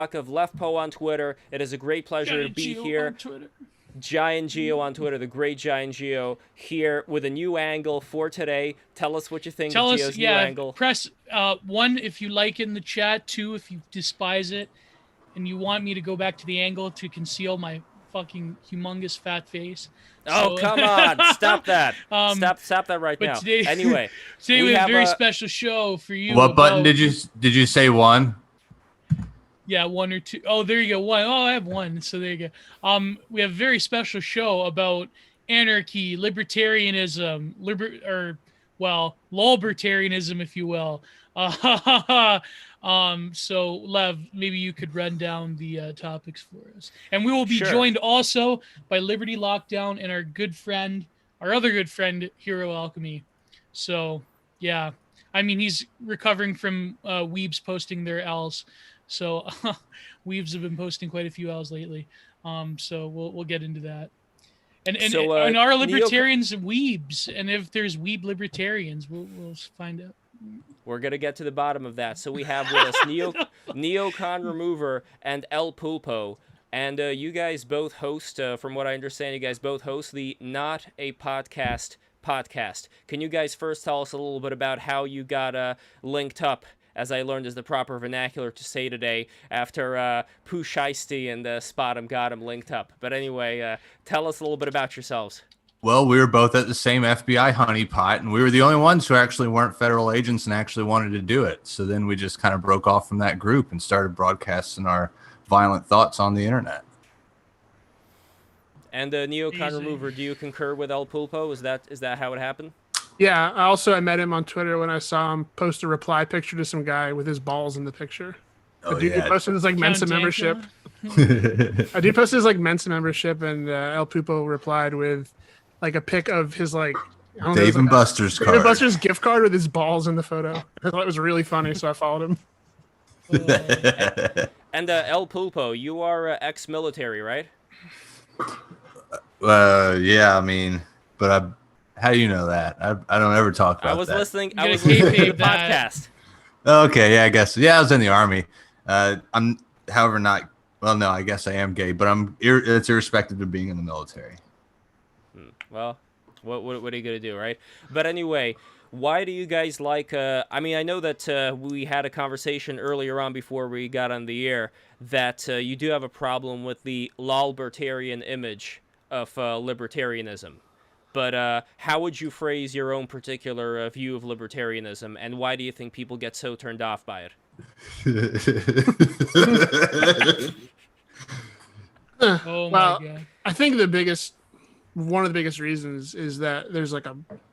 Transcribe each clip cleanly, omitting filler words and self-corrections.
of LeftPo on Twitter. It is a great pleasure to be here. Giant Geo on Twitter, the great Giant Geo, here with a new angle for today. Tell us what you think of Geo's new angle. Press 1 if you like it in the chat, 2 if you despise it, and you want me to go back to the angle to conceal my fucking humongous fat face. Oh, come on. Stop that. Stop that right now. Today, anyway. Today we have a very special show for you. What button did you say 1? Yeah, 1 or 2. Oh, there you go. 1. Oh, I have 1. So there you go. We have a very special show about anarchy, libertarianism, lolbertarianism, if you will. So Lev, maybe you could run down the topics for us. And we will be joined also by Liberty Lockdown and our other good friend, Hero Alchemy. So, yeah. I mean, he's recovering from Weebs posting their L's. So Weebs have been posting quite a few L's lately. So we'll get into that. And are libertarians Weebs? And if there's Weeb libertarians, we'll find out. We're going to get to the bottom of that. So we have with us Neocon Remover and El Pulpo. And you guys both host, from what I understand, you guys both host the Not a Podcast podcast. Can you guys first tell us a little bit about how you got linked up, as I learned is the proper vernacular to say today, after Pooh Shiesty and Spot'em got him linked up. But anyway, tell us a little bit about yourselves. Well, we were both at the same FBI honeypot, and we were the only ones who actually weren't federal agents and actually wanted to do it. So then we just kind of broke off from that group and started broadcasting our violent thoughts on the internet. And Neocon Remover, do you concur with El Pulpo? Is that how it happened? Yeah, I met him on Twitter when I saw him post a reply picture to some guy with his balls in the picture. Oh, dude posted his Mensa membership. A dude posted his Mensa membership, and El Pupo replied with a pic of his Dave and Buster's card. Dave and Buster's gift card with his balls in the photo. I thought it was really funny, so I followed him. And El Pulpo, you are ex-military, right? Yeah, I mean, but how do you know that? I don't ever talk about that. I was listening to the podcast. Okay, yeah, I guess. Yeah, I was in the Army. I'm, however, not. Well, no, I guess I am gay, but it's irrespective of being in the military. Well, what are you gonna do, right? But anyway, why do you guys like? I mean, I know that we had a conversation earlier on before we got on the air that you do have a problem with the lolbertarian image of libertarianism. But how would you phrase your own particular view of libertarianism, and why do you think people get so turned off by it? Oh my God. I think one of the biggest reasons is that there's a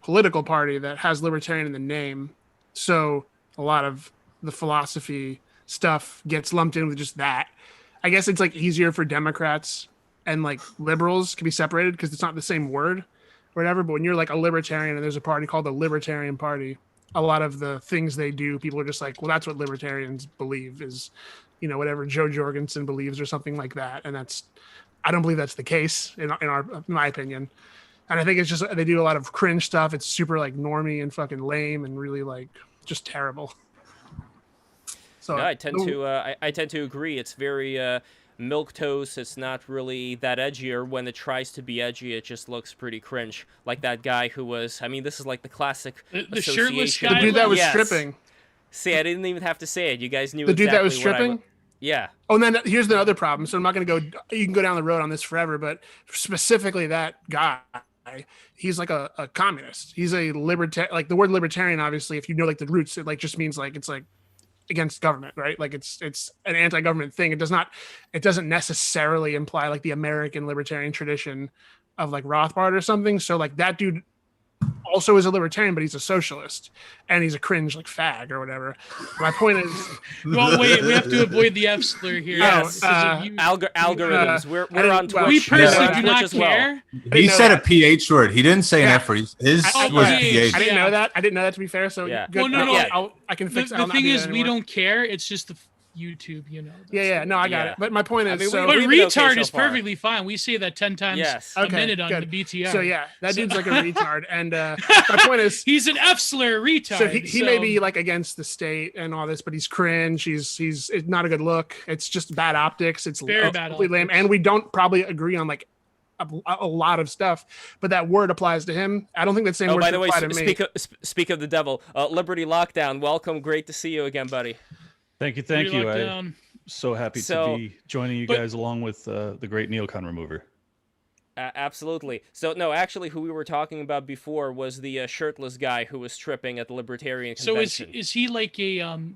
political party that has libertarian in the name. So a lot of the philosophy stuff gets lumped in with just that. I guess it's easier for Democrats and liberals can be separated because it's not the same word or whatever. But when you're a libertarian and there's a party called the Libertarian Party, a lot of the things they do, people are just well, that's what libertarians believe is, whatever Joe Jorgensen believes or something like that. And I don't believe that's the case in my opinion. And I think it's just, they do a lot of cringe stuff. It's super normie and fucking lame and really just terrible. So no, I tend to agree. It's very milquetoast. It's not really that edgy, or when it tries to be edgy, it just looks pretty cringe. Like that guy who was, I mean, this is the classic the shirtless guy. The dude that was stripping. See, I didn't even have to say it. You guys knew the dude exactly that was stripping? Yeah. Oh, and then here's the other problem. So I'm not going to go, you can go down the road on this forever, but specifically that guy, he's a communist. He's a libertarian, the word libertarian, obviously, if you know the roots, it just means it's against government, right? It's an anti-government thing. It doesn't necessarily imply the American libertarian tradition of Rothbard or something. So that dude also is a libertarian, but he's a socialist and he's a cringe fag or whatever. My point is, well, wait, we have to avoid the F slur here. Yes, algorithms. We're on Twitch. We personally do not care. He said a PH word. He didn't say an F word. His was PH. I didn't know that. To be fair. So yeah. good. Well, no. I can fix it. The thing is, we don't care. It's just YouTube, Yeah. No, I got it. But my point is, I mean, so But we've been okay retard so is far. perfectly fine. We say that 10 times Yes. a Okay, minute on good. the BTR. So yeah, that dude's like a retard, and my point is, he's an F-slur retard. so he may be like against the state and all this, but he's cringe. He's it's not a good look. It's just bad optics. It's Very bad completely lame, optics. and we don't probably agree on like a lot of stuff. But that word applies to him. I don't think that same Oh, word by should the way, apply to me. speak of the devil, Liberty Lockdown, welcome. Great to see you again, buddy. Thank you. I'm so happy to be joining you guys along with the great neocon remover. Absolutely. So, no, actually, who we were talking about before was the shirtless guy who was tripping at the Libertarian Convention. So is he like a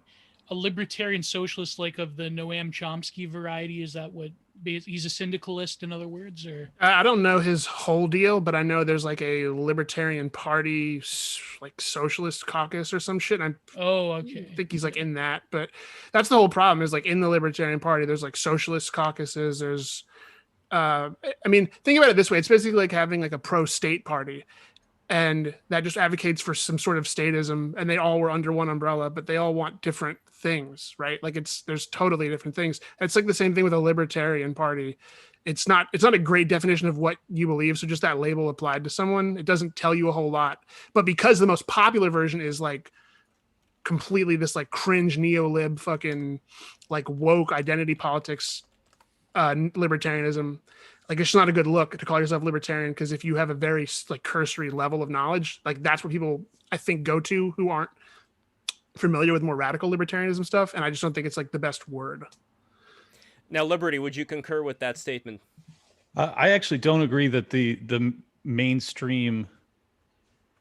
libertarian socialist, like of the Noam Chomsky variety? Is that what he's a syndicalist, in other words? Or I don't know his whole deal, but I know there's like a Libertarian Party, like socialist caucus or some shit. I think he's like in that, but that's the whole problem is like in the Libertarian Party, there's like socialist caucuses. There's, I mean, think about it this way. It's basically like having like a pro-state party, and that just advocates for some sort of statism, and they all were under one umbrella, but they all want different things, right? Like there's totally different things. It's like the same thing with a Libertarian Party. It's not a great definition of what you believe. So just that label applied to someone, it doesn't tell you a whole lot. But because the most popular version is like completely this like cringe neo-lib fucking like woke identity politics, libertarianism, like it's not a good look to call yourself libertarian, because if you have a very like cursory level of knowledge, like that's what people I think go to who aren't familiar with more radical libertarianism stuff, and I just don't think it's like the best word. Now, Liberty, would you concur with that statement? I actually don't agree that the mainstream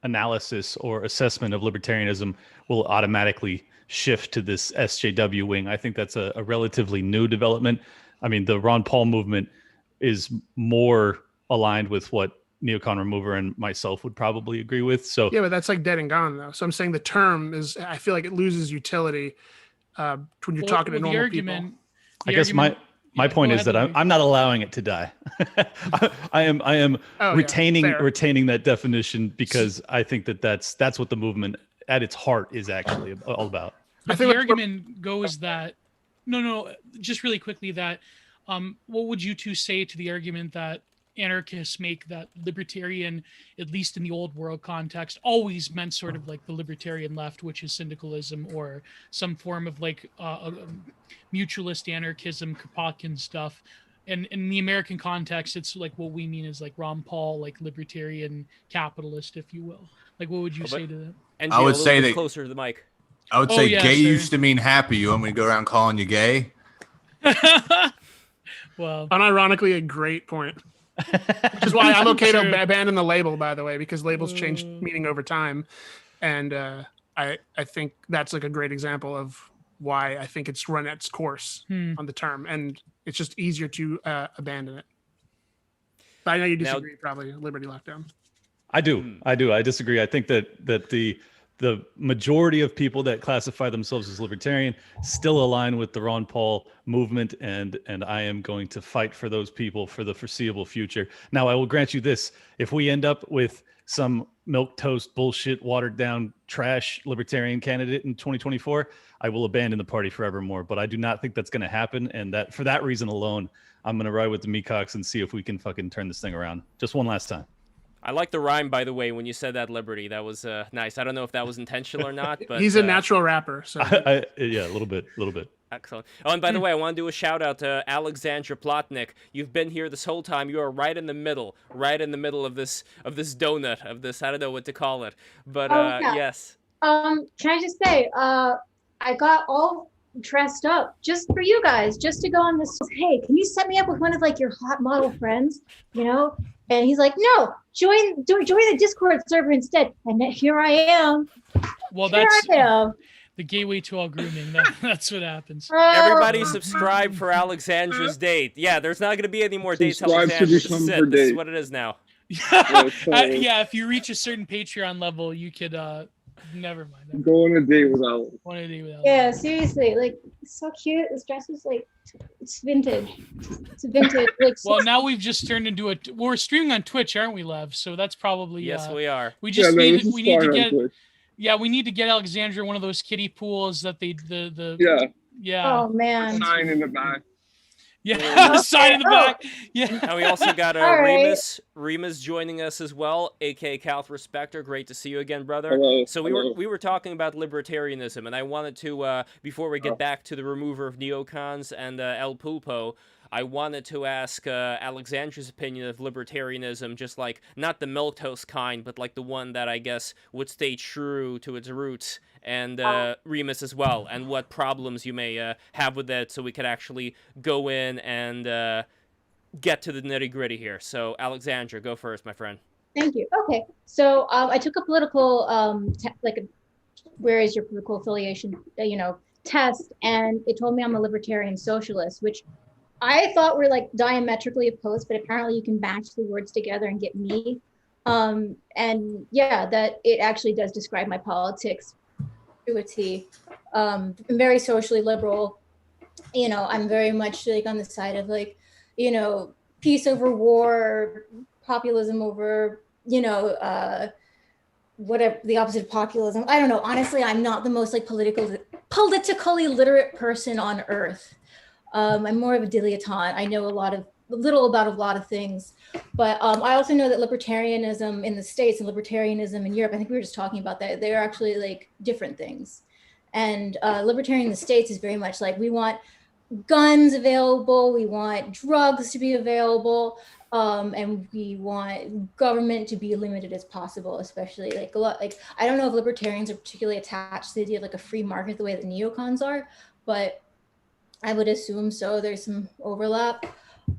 analysis or assessment of libertarianism will automatically shift to this SJW wing. I think that's a relatively new development. I mean, the Ron Paul movement is more aligned with what neocon remover and myself would probably agree with. So yeah, but that's like dead and gone though. So I'm saying the term is, I feel like it loses utility when you're talking to normal people. I guess my point is that I'm not allowing it to die. I am retaining that definition, because I think that's what the movement at its heart is actually all about. I think the argument goes that no, just really quickly that what would you two say to the argument that anarchists make that libertarian, at least in the old world context, always meant sort of like the libertarian left, which is syndicalism or some form of like mutualist anarchism, Kropotkin stuff. And in the American context, it's like what we mean is like Ron Paul, like libertarian capitalist, if you will. Like, what would you say to that? And I would say that closer to the mic. I would say gay sir. used to mean happy. You want me to go around calling you gay? Well, unironically, a great point. Which is why I'm okay to abandon the label, by the way, because labels change meaning over time, and I think that's like a great example of why I think it's run its course on the term, and it's just easier to abandon it. But I know you disagree, probably Liberty Lockdown. I do. I disagree. I think that the majority of people that classify themselves as libertarian still align with the Ron Paul movement, and I am going to fight for those people for the foreseeable future. Now, I will grant you this: if we end up with some milquetoast bullshit, watered down trash libertarian candidate in 2024, I will abandon the party forevermore. But I do not think that's going to happen, and that for that reason alone, I'm going to ride with the Mecox and see if we can fucking turn this thing around just one last time. I like the rhyme, by the way, when you said that, Liberty. That was nice. I don't know if that was intentional or not, but he's a natural rapper. So yeah, a little bit. Excellent. Oh, and by the way, I want to do a shout out to Alexander Polyakov. You've been here this whole time. You are right in the middle of this donut, of this, I don't know what to call it, but yes. Can I just say, I got all dressed up just for you guys, just to go on this. Hey, can you set me up with one of like your hot model friends? You know. And he's like, no, join the Discord server instead. And here I am. Well, that's the gateway to all grooming. That's what happens. Everybody subscribe for Alexandra's date. Yeah, there's not going to be any more dates. Alexandra, this is what it is now. Yeah, if you reach a certain Patreon level, you could never mind. Go on a date with Alex. Yeah, seriously, like it's so cute. This dress is like, it's vintage. It's vintage. Like, well, now we've just turned into we're streaming on Twitch, aren't we, Lev? So that's probably yes, we are. We just we need to get Alexandra one of those kiddie pools that Yeah. Oh man. Sign in the back. Yeah. Sign in the back. Yeah. And we also got All right. Remus joining us as well, aka Calth Respector. Great to see you again, brother. Hello. So we were talking about libertarianism, and I wanted to before we get back to the remover of neocons and El Pulpo, I wanted to ask Alexander's opinion of libertarianism, just like not the milquetoast kind, but like the one that I guess would stay true to its roots, and Remus as well, and what problems you may have with that, so we could actually go in and get to the nitty-gritty here. So, Alexander, go first, my friend. Thank you. Okay, so I took a political where is your political affiliation? Test, and it told me I'm a libertarian socialist, which I thought were like diametrically opposed, but apparently you can match the words together and get me. And yeah, that it actually does describe my politics to a T. I'm very socially liberal. I'm very much like on the side of like, peace over war, populism over, whatever the opposite of populism. I don't know. Honestly, I'm not the most like politically literate person on earth. I'm more of a dilettante. I know a little about a lot of things, but I also know that libertarianism in the States and libertarianism in Europe, I think we were just talking about that, they're actually like different things. And libertarian in the States is very much like, we want guns available, we want drugs to be available, and we want government to be limited as possible, especially like a lot, like, I don't know if libertarians are particularly attached to the idea of like a free market the way that neocons are, but I would assume so. There's some overlap.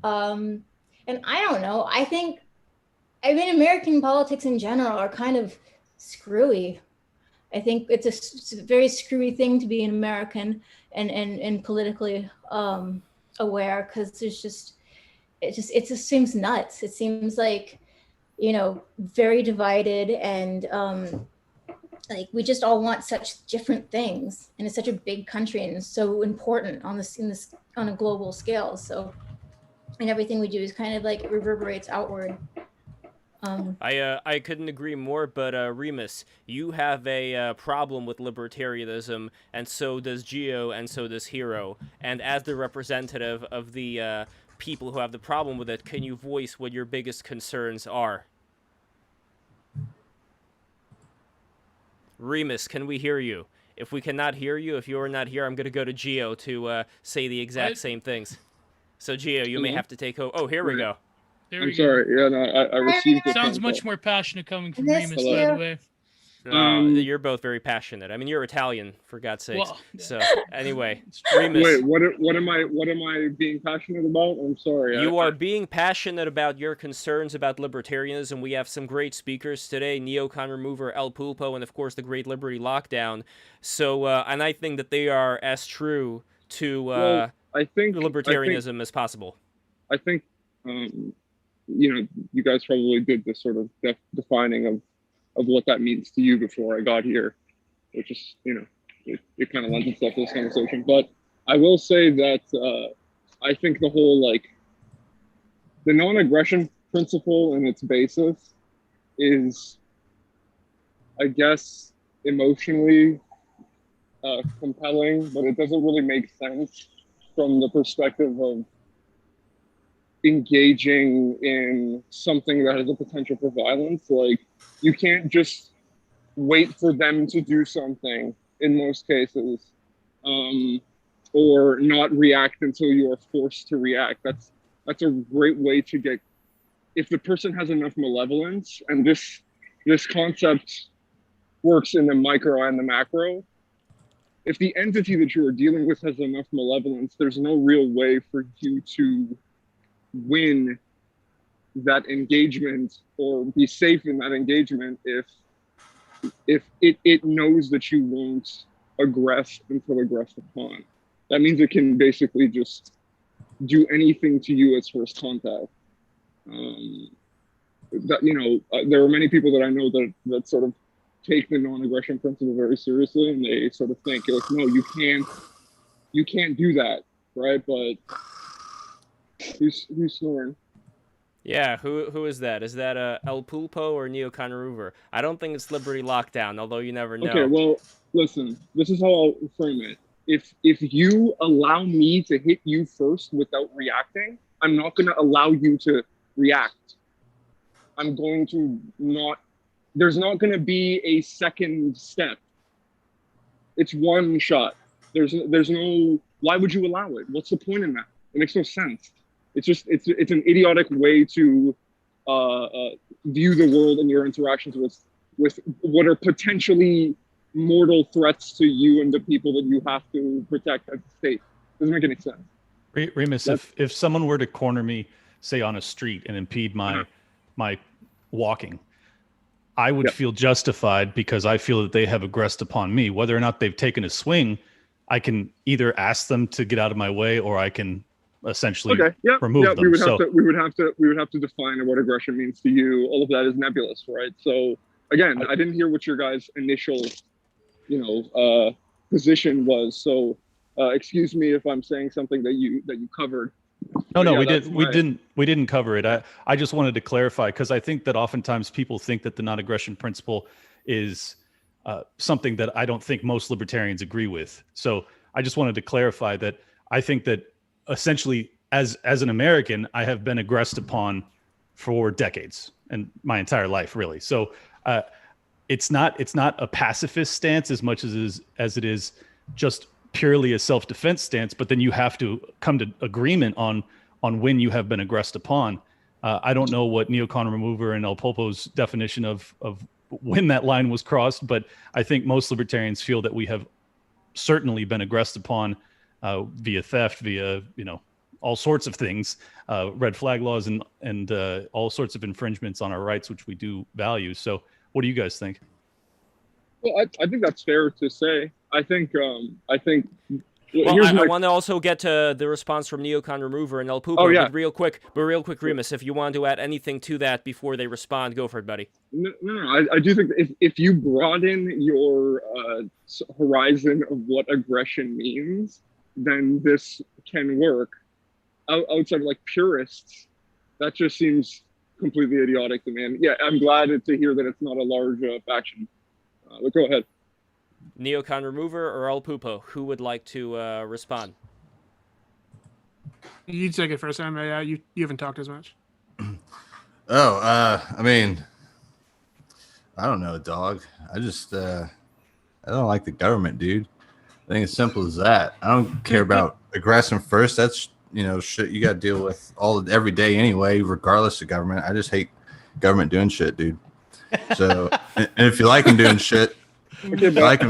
And I don't know. I mean, American politics in general are kind of screwy. I think it's a very screwy thing to be an American and politically aware, because it just seems nuts. It seems like, very divided, and like we just all want such different things, and it's such a big country and it's so important on a global scale. So, and everything we do is kind of like reverberates outward. I couldn't agree more, but Remus, you have a problem with libertarianism, and so does Geo, and so does Hero. And as the representative of the people who have the problem with it, can you voice what your biggest concerns are? Remus, can we hear you? If we cannot hear you, if you're not here, I'm going to go to Geo to say the exact same things. So, Geo, you may have to take over. Oh, here we go. I'm sorry. Yeah, no, I received it. Sounds much more passionate coming from Remus, by the way. You're both very passionate. I mean, you're Italian, for God's sakes. Well, so, anyway, Remus. Wait, what am I being passionate about? I'm sorry. You are being passionate about your concerns about libertarianism. We have some great speakers today, neocon remover El Pulpo, and of course the Great Liberty Lockdown. So, and I think that they are as true to libertarianism as possible. I think, you guys probably did this sort of defining of what that means to you before I got here, which is, it kind of lends itself to this conversation. But I will say that I think the whole, the non-aggression principle in its basis is, I guess, emotionally compelling, but it doesn't really make sense from the perspective of engaging in something that has a potential for violence. Like, you can't just wait for them to do something in most cases, or not react until you are forced to react. That's a great way to get, if the person has enough malevolence, and this concept works in the micro and the macro. If the entity that you are dealing with has enough malevolence, there's no real way for you to win that engagement or be safe in that engagement if it knows that you won't aggress until aggressed upon. That means it can basically just do anything to you as first contact. There are many people that I know that sort of take the non-aggression principle very seriously, and they sort of think, like, no, you can't do that, right? But who's snoring? Yeah, who is that? Is that El Pulpo or Neocon Remover? I don't think it's Liberty Lockdown, although you never know. Okay, well, listen, this is how I'll frame it. if you allow me to hit you first without reacting, I'm not going to allow you to react. I'm going to not, there's not going to be a second step. It's one shot. There's no, why would you allow it? What's the point in that? It makes no sense. It's just, it's an idiotic way to view the world and your interactions with what are potentially mortal threats to you and the people that you have to protect as a state. Doesn't make any sense. Remus, if someone were to corner me, say on a street, and impede my walking, I would feel justified because I feel that they have aggressed upon me. Whether or not they've taken a swing, I can either ask them to get out of my way, or I can essentially remove them. We would have to define what aggression means to you. All of that is nebulous, right? So again, I didn't hear what your guys' initial, position was. So excuse me if I'm saying something that you covered. No, we didn't cover it. I just wanted to clarify, because I think that oftentimes people think that the non-aggression principle is something that I don't think most libertarians agree with. So I just wanted to clarify that I think that essentially, as an American, I have been aggressed upon for decades and my entire life, really. So it's not a pacifist stance as much as it is just purely a self-defense stance. But then you have to come to agreement on when you have been aggressed upon. I don't know what neocon remover and El Pulpo's definition of when that line was crossed, but I think most libertarians feel that we have certainly been aggressed upon via theft, via all sorts of things, red flag laws, and all sorts of infringements on our rights, which we do value. So, what do you guys think? Well, I think that's fair to say. I think. Well, I want to also get to the response from Neocon Remover and El Pulpo. Oh, yeah. But real quick, Remus, if you want to add anything to that before they respond, go for it, buddy. No, I do think if you broaden your horizon of what aggression means, then this can work. Outside of like purists, that just seems completely idiotic to me. And yeah, I'm glad to hear that it's not a large faction. But go ahead. Neocon Remover or El Pulpo, who would like to respond? You take it first, Sam. You haven't talked as much. I mean, I don't know, dog. I just I don't like the government, dude. I think it's simple as that. I don't care about aggressing first. That's shit you got to deal with every day anyway, regardless of government. I just hate government doing shit, dude. So, and if you like them doing shit, okay, but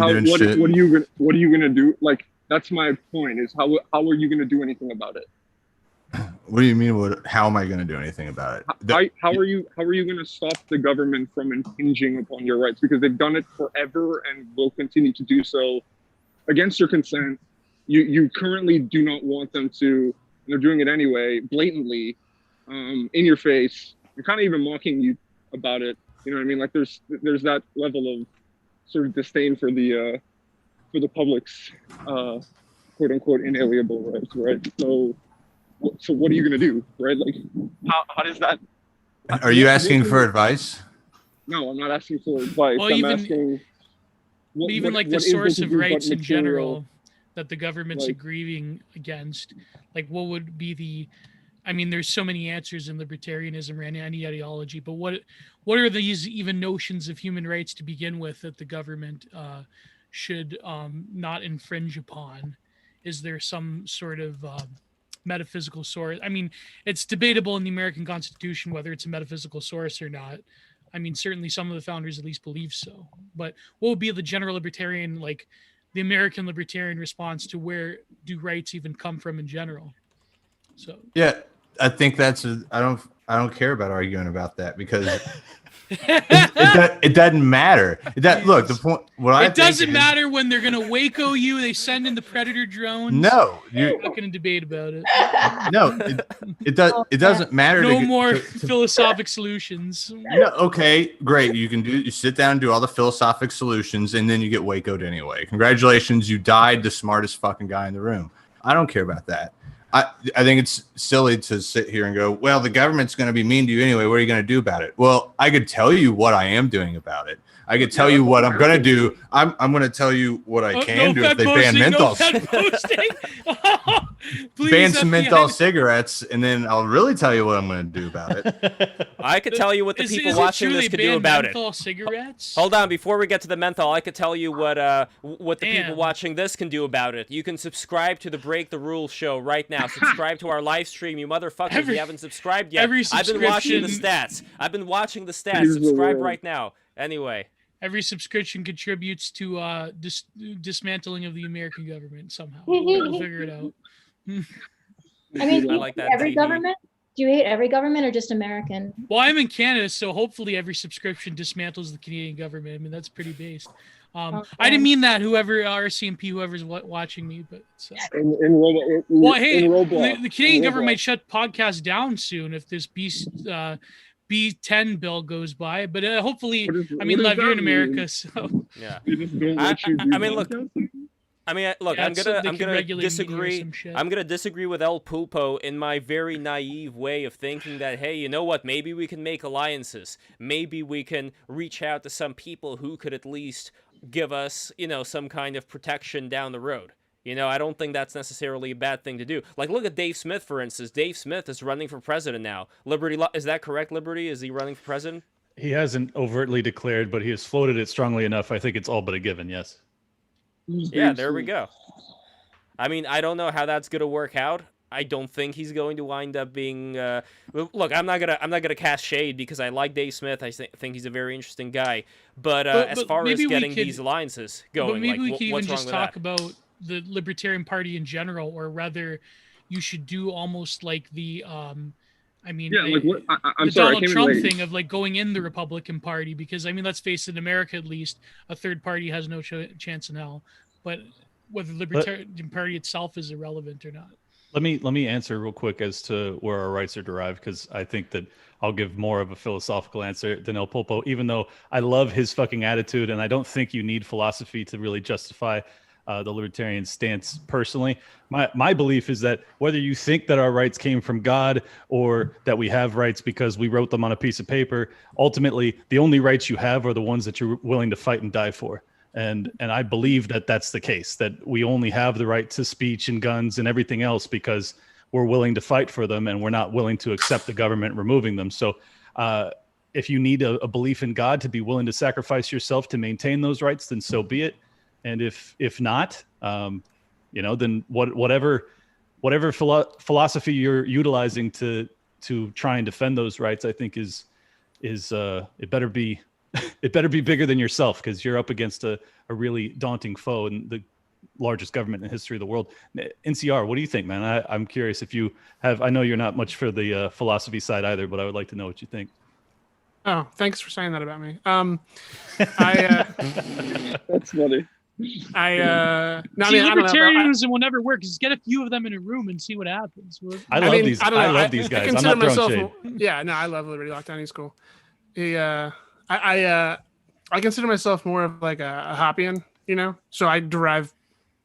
what are you gonna do? Like, that's my point. Is how are you gonna do anything about it? What do you mean? How am I gonna do anything about it? How are you gonna stop the government from impinging upon your rights? Because they've done it forever and will continue to do so against your consent. You currently do not want them to. They're doing it anyway, blatantly, in your face. They're kind of even mocking you about it. You know what I mean? Like there's that level of sort of disdain for the public's quote unquote inalienable rights, right? So what are you gonna do, right? Like how does that? Are you asking for advice? No, I'm not asking for advice. Well, I'm asking. The source of rights in general that the government's aggrieving against, like what would be the? I mean, there's so many answers in libertarianism or any ideology, but what are these even notions of human rights to begin with that the government should not infringe upon? Is there some sort of metaphysical source? I mean, it's debatable in the American Constitution whether it's a metaphysical source or not. I mean, certainly some of the founders at least believe so. But what would be the general libertarian, like the American libertarian response to where do rights even come from in general? So yeah. I think I don't care about arguing about that because it doesn't matter. Look, the point. It doesn't matter when they're gonna Waco you. They send in the Predator drones. No, you're not gonna debate about it. No, it doesn't matter. No more philosophic solutions. Yeah, okay, great. You sit down and do all the philosophic solutions, and then you get Waco'd anyway. Congratulations, you died the smartest fucking guy in the room. I don't care about that. I think it's silly to sit here and go, well, the government's going to be mean to you anyway. What are you going to do about it? Well, I could tell you what I am doing about it. I could tell you what I'm going to do. I'm going to tell you what I can do if they ban menthol. Ban some menthol cigarettes, and then I'll really tell you what I'm going to do about it. I could tell you what the people watching this could do about it. Cigarettes? Hold on, before we get to the menthol, I could tell you what the people watching this can do about it. You can subscribe to the Break the Rules show right now. Subscribe to our live stream, you motherfuckers. If you haven't subscribed yet, I've been watching the stats. Subscribe right now. Anyway. Every subscription contributes to dismantling of the American government somehow. We'll figure it out. I mean, I like that. Every government? Do you hate every government or just American? Well, I'm in Canada, so hopefully every subscription dismantles the Canadian government. I mean, that's pretty based. Okay. I didn't mean that. Whoever RCMP, whoever's watching me, but in Roblox, the Canadian government might shut podcasts down soon if this B10 bill goes by, but hopefully, I mean, live here in America, so yeah. I mean, look. I'm gonna disagree. I'm gonna disagree with El Pulpo in my very naive way of thinking that, hey, you know what? Maybe we can make alliances. Maybe we can reach out to some people who could at least give us, some kind of protection down the road. I don't think that's necessarily a bad thing to do. Like, look at Dave Smith, for instance. Dave Smith is running for president now. Is that correct, Liberty? Is he running for president? He hasn't overtly declared, but he has floated it strongly enough. I think it's all but a given, yes. Yeah, there we go. I mean, I don't know how that's going to work out. I don't think he's going to wind up being... look, I'm not gonna cast shade because I like Dave Smith. I think he's a very interesting guy. But as far as getting these alliances going, maybe we could even what's just wrong talk with that? about the Libertarian Party in general, or rather, you should do almost like the, I'm the sorry, Donald Trump thing of like going in the Republican Party, because I mean, let's face it, in America at least, a third party has no chance in hell. But whether the Libertarian Party itself is irrelevant or not. Let me answer real quick as to where our rights are derived, because I think that I'll give more of a philosophical answer than El Pulpo, even though I love his fucking attitude, and I don't think you need philosophy to really justify the libertarian stance personally. My belief is that whether you think that our rights came from God or that we have rights because we wrote them on a piece of paper, ultimately the only rights you have are the ones that you're willing to fight and die for. And I believe that that's the case, that we only have the right to speech and guns and everything else because we're willing to fight for them and we're not willing to accept the government removing them. So if you need a belief in God to be willing to sacrifice yourself to maintain those rights, then so be it. And if not, then whatever philosophy you're utilizing to try and defend those rights, I think is it better be bigger than yourself, because you're up against a really daunting foe and the largest government in the history of the world. NCR, what do you think, man? I'm curious if you have. I know you're not much for the philosophy side either, but I would like to know what you think. Oh, thanks for saying that about me. That's funny. Libertarianism will never work. Just get a few of them in a room and see what happens. I love these guys. I'm not throwing shade. Yeah, no, I love Liberty Lockdown. He's cool. I consider myself more of like a Hoppian, so I derive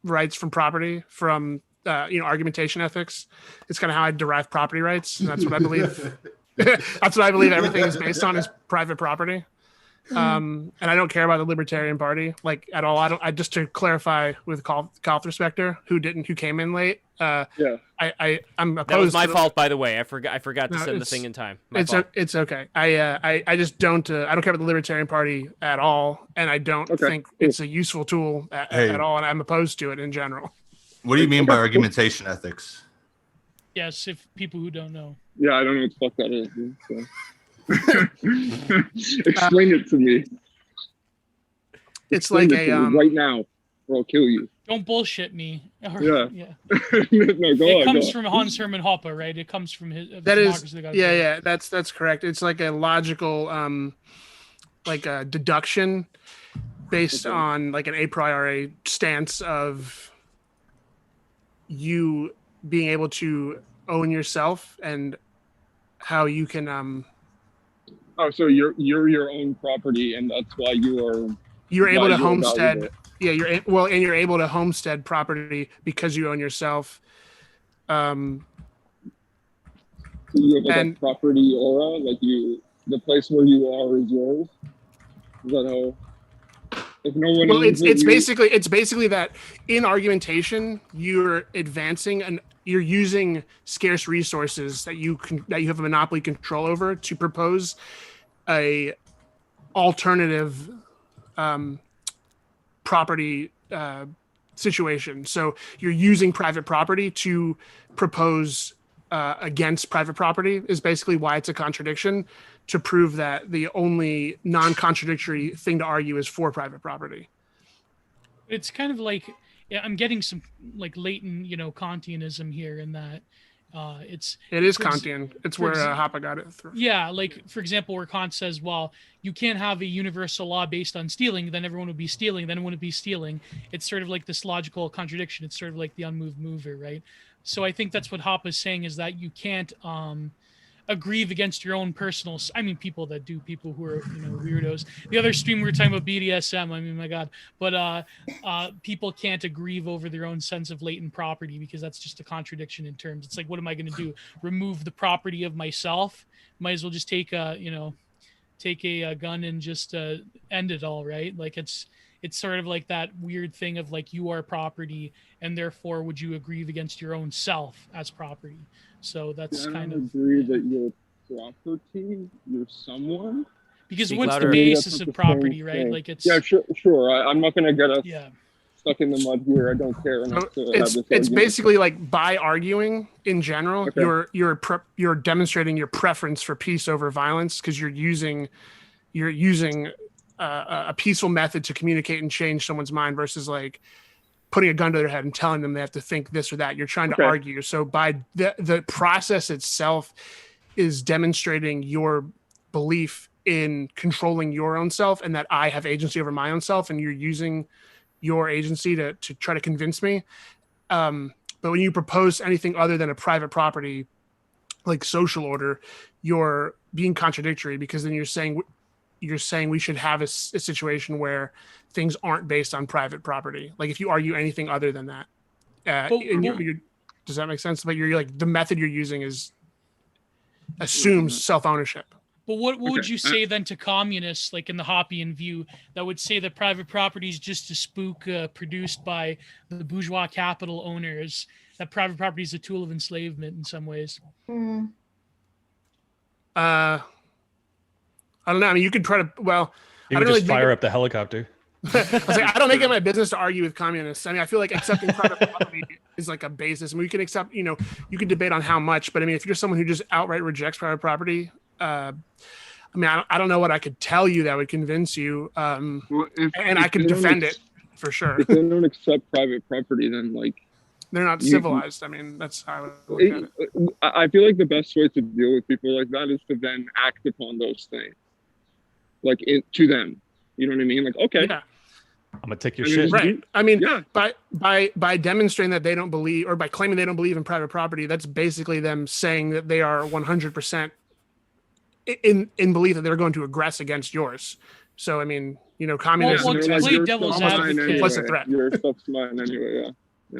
rights from property from argumentation ethics. It's kind of how I derive property rights, and that's what I believe. That's what I believe everything is based on, is private property. And I don't care about the Libertarian Party like at all. I just to clarify with Call Respecter, who came in late. I'm opposed. That was my fault, by the way. I forgot to send the thing in time. It's okay. I just don't. I don't care about the Libertarian Party at all, and I don't think it's a useful tool at all. And I'm opposed to it in general. What do you mean by argumentation ethics? Yes, if people who don't know. Yeah, I don't know what the fuck that is. So. Explain it to me. It's like right now, or I'll kill you. Don't bullshit me. Yeah. No, it comes from Hans Hermann Hoppe, right? It comes from his. That's correct. It's like a logical, like a deduction based on like an a priori stance of you being able to own yourself and how you can Oh, so you're your own property, and that's why you're able to homestead. Yeah, you're able to homestead property because you own yourself. Do you have like And- a property aura? Like the place where you are is yours? Is that how? If no one Well, owns it's it, basically that in argumentation you're advancing and you're using scarce resources that you have a monopoly control over to propose a alternative property situation. So you're using private property to propose against private property is basically why it's a contradiction, to prove that the only non-contradictory thing to argue is for private property. It's kind of like, yeah, I'm getting some like latent, Kantianism here in that It is for ex- Kantian. It's for where ex- Hoppe got it through. yeah, like for example, where Kant says, well, you can't have a universal law based on stealing, then everyone would be stealing, then it wouldn't be stealing. It's sort of like this logical contradiction. It's sort of like the unmoved mover, right? So I think that's what Hoppe is saying, is that you can't aggrieve against your own personal. I mean, people who are weirdos. The other stream we were talking about BDSM. I mean, my God, but people can't aggrieve over their own sense of latent property, because that's just a contradiction in terms. It's like, what am I going to do? Remove the property of myself? Might as well just take a gun and just end it all, right? Like it's sort of like that weird thing of like, you are property, and therefore would you aggrieve against your own self as property? So that's I kind don't of agree that you're property, you're someone. because Speak what's louder. the basis That's of not the property, same right? thing. Like it's Yeah, sure. I'm not gonna get us yeah. stuck in the mud here. I don't care enough to have this It's argument. basically like, by arguing in general, Okay. you're demonstrating your preference for peace over violence, because you're using a peaceful method to communicate and change someone's mind, versus like putting a gun to their head and telling them they have to think this or that. You're trying to Okay. argue. So by the process itself is demonstrating your belief in controlling your own self, and that I have agency over my own self, and you're using your agency to try to convince me. But when you propose anything other than a private property, like social order, you're being contradictory, because then you're saying we should have a situation where things aren't based on private property. Like if you argue anything other than that, does that make sense? But you're like, the method you're using assumes self-ownership. But what would Okay. you say then to communists, like in the Hoppian view, that would say that private property is just a spook produced by the bourgeois capital owners, that private property is a tool of enslavement in some ways? I don't know. I mean, you could try to. Well, You I would don't just really fire up the helicopter. I was like, I don't make it my business to argue with communists. I mean, I feel like accepting private property is like a basis, and we can accept. You can debate on how much, but I mean, if you're someone who just outright rejects private property, I mean, I don't know what I could tell you that would convince you, Well, and I could defend it for sure. If they don't accept private property, then like They're not you- civilized. I mean, that's how I would look at it. I feel like the best way to deal with people like that is to then act upon those things, like to them. You know what I mean? Like, okay, Yeah. I'm gonna take your I mean, shit. Right. I mean, yeah, by demonstrating that they don't believe, or by claiming they don't believe in private property, that's basically them saying that they are 100% in belief that they're going to aggress against yours. So I mean, communists. Well, they're to like, play your devil's stuff's mine advocate- anyway. Implicit threat. Your stuff's mine anyway. Yeah.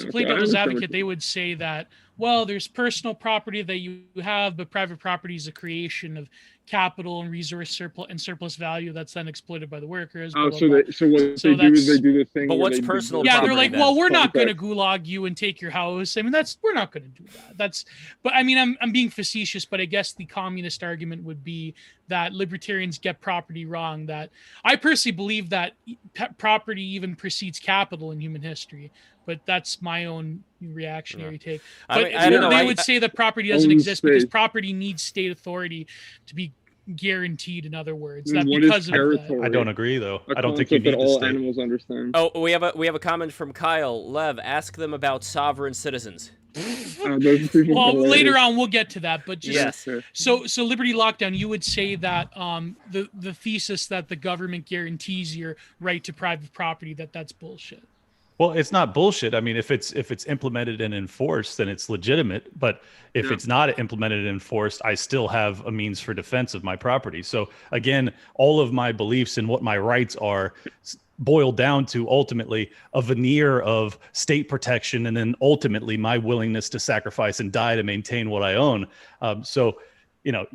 To Yeah, play okay, I devil's understand advocate, what they would say that, well, there's personal property that you have, but private property is a creation of capital and resource surplus value that's then exploited by the workers. Oh, blah, so blah, blah. what So they do is that's- they do the thing. But where what's they do personal Yeah, they're property like, then? well, we're not going to Contact. gulag you and take your house. I mean, we're not going to do that. But I mean, I'm being facetious, but I guess the communist argument would be that libertarians get property wrong. That I personally believe that property even precedes capital in human history, but that's my own reactionary take. I But mean, I don't know. they would say that property doesn't Own exist because space. property needs state authority to be guaranteed. In other words, And that what is because of that. territory? I don't agree though. A I don't think you concept need that the all state. animals understand. Oh, we have a comment from Kyle. Lev, ask them about sovereign citizens. Those people Well, can later relate. on we'll get to that, but just Yes. Okay. So Liberty Lockdown, you would say that the thesis that the government guarantees your right to private property, that's bullshit. Well, it's not bullshit. I mean, if it's implemented and enforced, then it's legitimate. But if it's not implemented and enforced, I still have a means for defense of my property. So again, all of my beliefs and what my rights are boil down to ultimately a veneer of state protection, and then ultimately my willingness to sacrifice and die to maintain what I own. So, you know,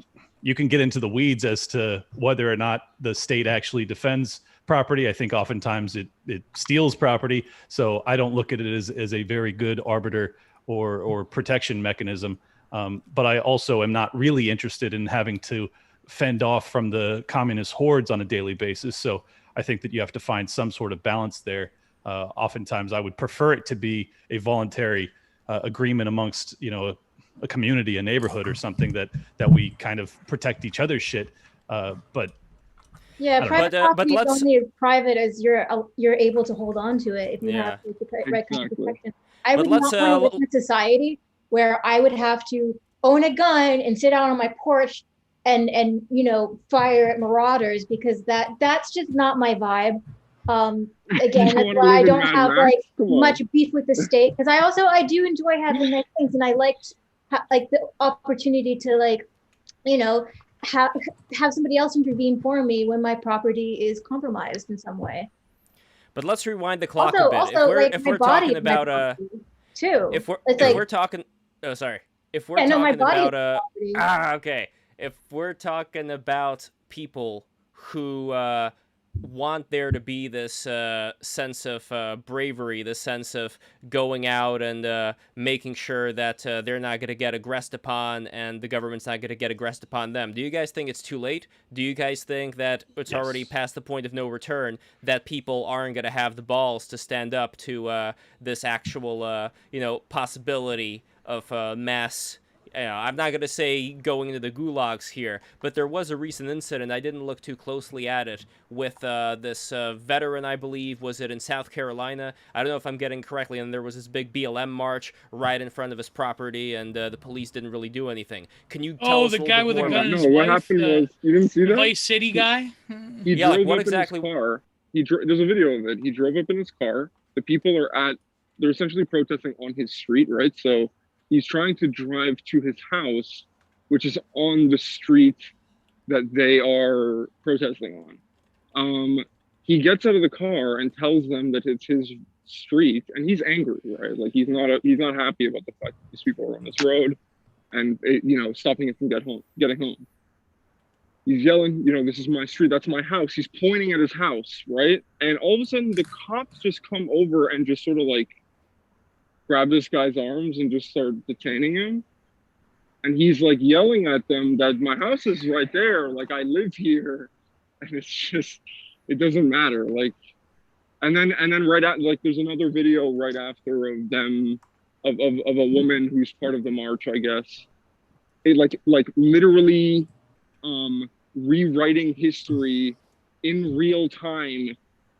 you can get into the weeds as to whether or not the state actually defends property. I think oftentimes it steals property. So I don't look at it as a very good arbiter or protection mechanism. But I also am not really interested in having to fend off from the communist hordes on a daily basis. So I think that you have to find some sort of balance there. Oftentimes I would prefer it to be a voluntary agreement amongst, you know, a community, a neighborhood or something that we kind of protect each other's shit. But yeah, private property is only as private as you're able to hold on to it if you have the right kind of protection. I would not want to live in a society where I would have to own a gun and sit out on my porch and you know, fire at marauders, because that's just not my vibe. Again, that's why I don't have like much beef with the state, because I do enjoy having nice things, and I liked like the opportunity to, like, you know, have somebody else intervene for me when my property is compromised in some way. But let's rewind the clock a bit. If we're talking about too. If we're talking about okay. If we're talking about people who want there to be this sense of bravery, the sense of going out and making sure that they're not going to get aggressed upon and the government's not going to get aggressed upon them, do you guys think it's too late? Do you guys think that it's already past the point of no return, that people aren't going to have the balls to stand up to this actual, possibility of mass? I'm not going to say going into the gulags here, but there was a recent incident, I didn't look too closely at it, with this veteran, I believe, was it in South Carolina? I don't know if I'm getting correctly, and there was this big BLM march right in front of his property, and the police didn't really do anything. Can you tell us the guy with the gun in his what happened was, you didn't see that? Vice City guy? He drove up in his car. There's a video of it. He drove up in his car. The people they're essentially protesting on his street, right? So he's trying to drive to his house, which is on the street that they are protesting on. He gets out of the car and tells them that it's his street, and he's angry, right? Like he's not happy about the fact that these people are on this road, and stopping him from getting home. He's yelling, this is my street, that's my house. He's pointing at his house, right? And all of a sudden, the cops just come over and just sort of like grab this guy's arms and just start detaining him. And he's like yelling at them that my house is right there, like I live here. And it's just, it doesn't matter. Like, and then right at, like, there's another video right after of them, of a woman who's part of the march, I guess. It like literally rewriting history in real time,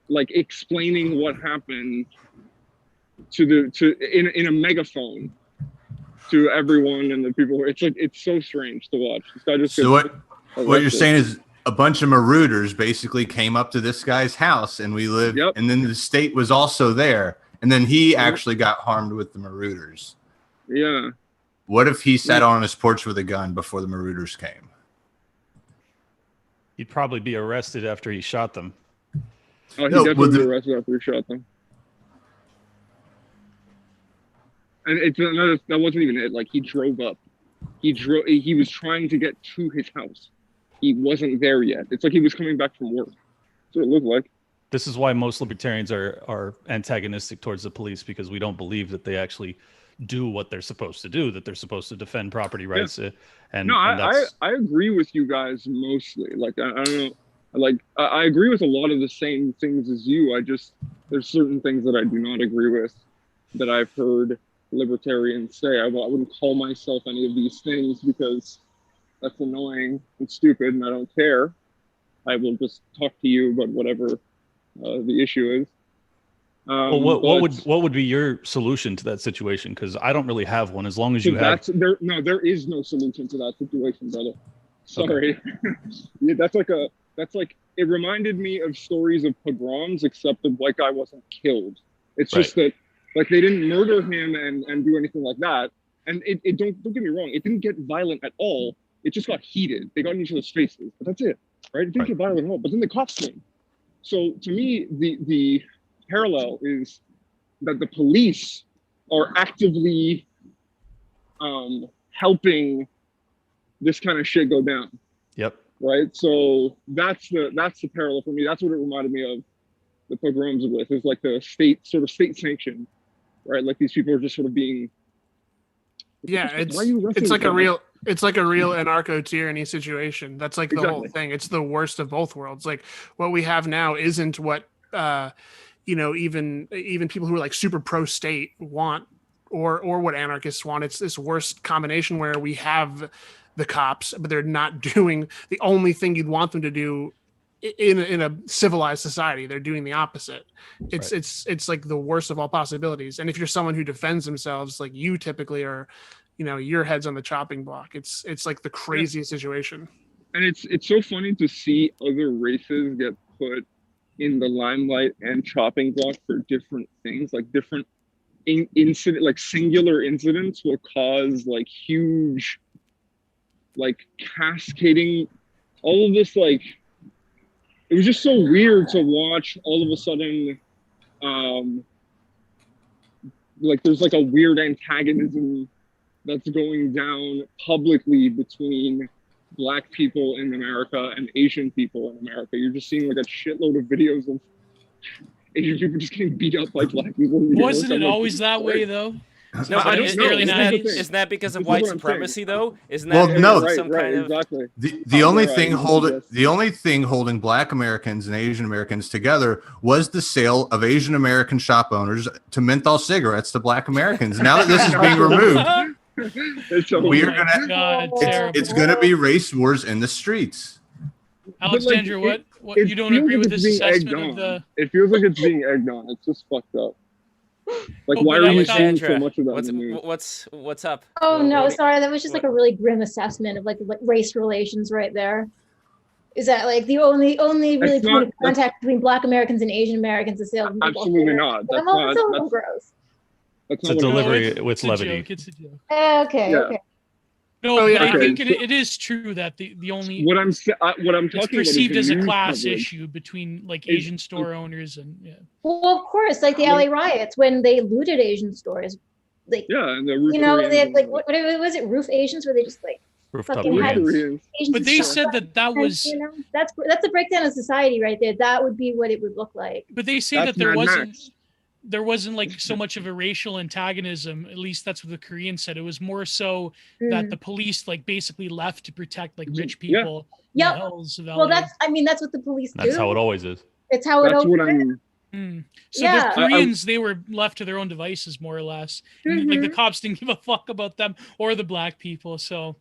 like explaining what happened in a megaphone to everyone and the people. It's like, it's so strange to watch. This guy just what you're saying is a bunch of marauders basically came up to this guy's house, and we lived, and then the state was also there, and then he actually got harmed with the marauders. Yeah. What if he sat on his porch with a gun before the marauders came? He'd probably be arrested after he shot them. Oh, he definitely be arrested after he shot them. And it's another, that wasn't even it. Like, he drove up. He was trying to get to his house. He wasn't there yet. It's like he was coming back from work. That's what it looked like. This is why most libertarians are antagonistic towards the police, because we don't believe that they actually do what they're supposed to do, that they're supposed to defend property rights. I agree with you guys mostly. Like, I don't know. Like, I agree with a lot of the same things as you. There's certain things that I do not agree with that I've heard libertarians say. I wouldn't call myself any of these things because that's annoying and stupid, and I don't care. I will just talk to you about whatever the issue is. Well, what would be your solution to that situation? Because I don't really have one. As long as you have, there is no solution to that situation, brother. Sorry. Okay. Yeah, that's like it reminded me of stories of pogroms, except the white guy wasn't killed. It's just that like they didn't murder him and do anything like that. And it don't get me wrong, it didn't get violent at all. It just got heated. They got in each other's faces, but that's it, right? It didn't get violent at all. But then the cops came. So to me, the parallel is that the police are actively helping this kind of shit go down. Yep. Right. So that's the parallel for me. That's what it reminded me of the pogroms with, is like the state sanction, right? Like these people are just sort of being. Yeah, it's like a real anarcho tyranny situation. That's like the whole thing. It's the worst of both worlds. Like what we have now isn't what even people who are like super pro state want, or what anarchists want. It's this worst combination where we have the cops, but they're not doing the only thing you'd want them to do in a civilized society. They're doing the opposite. It's like the worst of all possibilities. And if you're someone who defends themselves, like you typically are, your head's on the chopping block. It's like the craziest situation. And it's so funny to see other races get put in the limelight and chopping block for different things, like different incident, like singular incidents will cause like huge, like cascading, all of this. Like it was just so weird to watch all of a sudden, like there's like a weird antagonism that's going down publicly between Black people in America and Asian people in America. You're just seeing like a shitload of videos of Asian people just getting beat up by Black people. Wasn't it always that way though? No, but isn't that because of white supremacy though? Isn't that some kind of exactly. The only thing holding Black Americans and Asian Americans together was the sale of Asian American shop owners to menthol cigarettes to Black Americans. Now that this is being removed, it's gonna be race wars in the streets. Alexander, what you don't agree with this assessment of the? It feels like it's being egged on. It's just fucked up. Like, why are you seeing so much of that in the news? What's up? Oh no, sorry, that was just like a really grim assessment of like race relations right there. Is that like the only really point of contact between Black Americans and Asian Americans is sales? Absolutely not. That's not gross. It's a delivery with levity. It's a joke. Okay. No, but I think it is true that the only what I'm talking it's perceived as a class issue between like Asian store owners and Well, of course, like the LA riots when they looted Asian stores, like and the they had like what was it, roof Asians, where they just like fucking had Asians. But they said that was that's the breakdown of society right there. That would be what it would look like. But they say that there wasn't like so much of a racial antagonism. At least that's what the Koreans said. It was more so that the police like basically left to protect like rich people. Yeah. Well, that's what the police do. That's how it always is. It's how it always is. So the Koreans, they were left to their own devices more or less. Like the cops didn't give a fuck about them or the Black people. So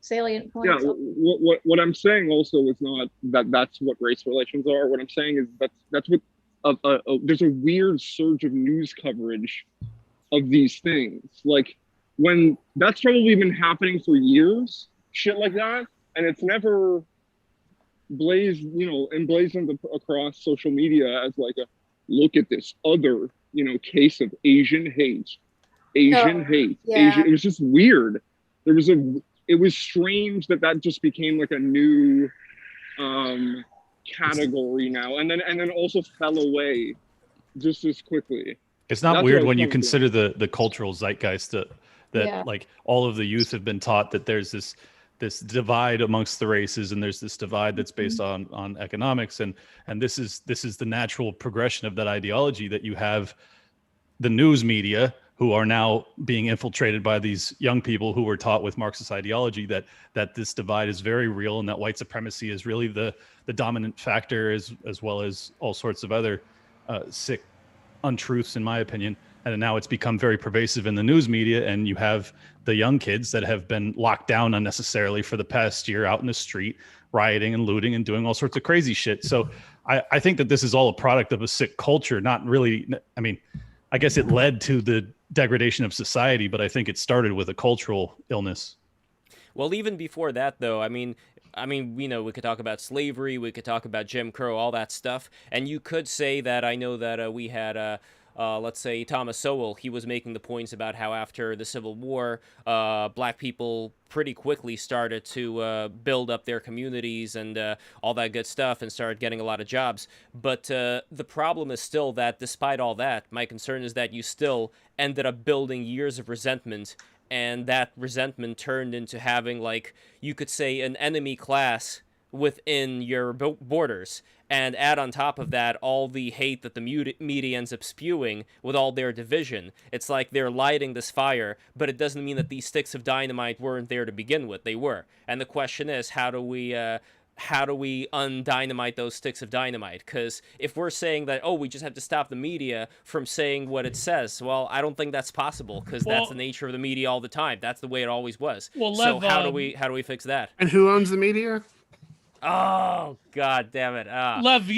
salient point. Yeah, what I'm saying also is not that's what race relations are. What I'm saying is that's what there's a weird surge of news coverage of these things. Like when that's probably been happening for years, shit like that, and it's never emblazoned across social media as like a look at this other case of Asian hate. Asian. It was just weird. It was strange that just became like a new category now, and then also fell away just as quickly. It's not weird when you consider the cultural zeitgeist that like all of the youth have been taught that there's this divide amongst the races, and there's this divide that's based on economics, and this is the natural progression of that ideology, that you have the news media who are now being infiltrated by these young people who were taught with Marxist ideology that this divide is very real, and that white supremacy is really the dominant factor, as well as all sorts of other sick untruths, in my opinion. And now it's become very pervasive in the news media, and you have the young kids that have been locked down unnecessarily for the past year out in the street, rioting and looting and doing all sorts of crazy shit. So I think that this is all a product of a sick culture, not really, I mean, I guess it led to the degradation of society, but I think it started with a cultural illness. Well, even before that, though, I mean, I mean, we could talk about slavery, we could talk about Jim Crow, all that stuff, and you could say that I know that we had, let's say, Thomas Sowell. He was making the points about how after the Civil War, black people pretty quickly started to build up their communities and all that good stuff and started getting a lot of jobs. But the problem is still that despite all that, my concern is that you still ended up building years of resentment, and that resentment turned into having, like, you could say, an enemy class within your borders, and add on top of that all the hate that the media ends up spewing with all their division. It's like they're lighting this fire, but it doesn't mean that these sticks of dynamite weren't there to begin with. They were. And the question is, how do we undynamite those sticks of dynamite? Because if we're saying that, we just have to stop the media from saying what it says, well, I don't think that's possible, because that's the nature of the media all the time. That's the way it always was. Well, so Lev, how do we fix that? And who owns the media? Oh, God damn it. Lev,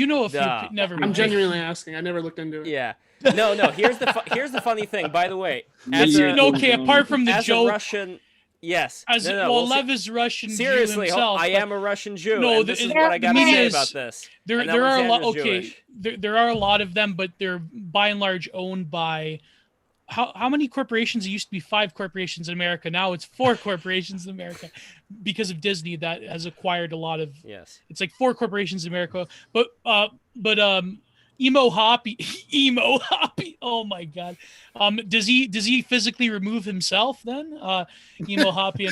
never mind. I'm genuinely asking. I never looked into it. Yeah. No. Here's the funny thing. By the way, apart from the joke, a Russian, yes. Lev is Russian seriously, Jew himself. I am a Russian Jew. No, and this is what I got to say about this. There are a lot. Okay, there are a lot of them, but they're by and large owned by. How many corporations? It used to be 5 corporations in America. Now it's 4 corporations in America because of Disney that has acquired a lot of. Yes. It's like 4 corporations in America. But Emo Hoppy. Oh my God. Does he physically remove himself then? Emo Hoppy.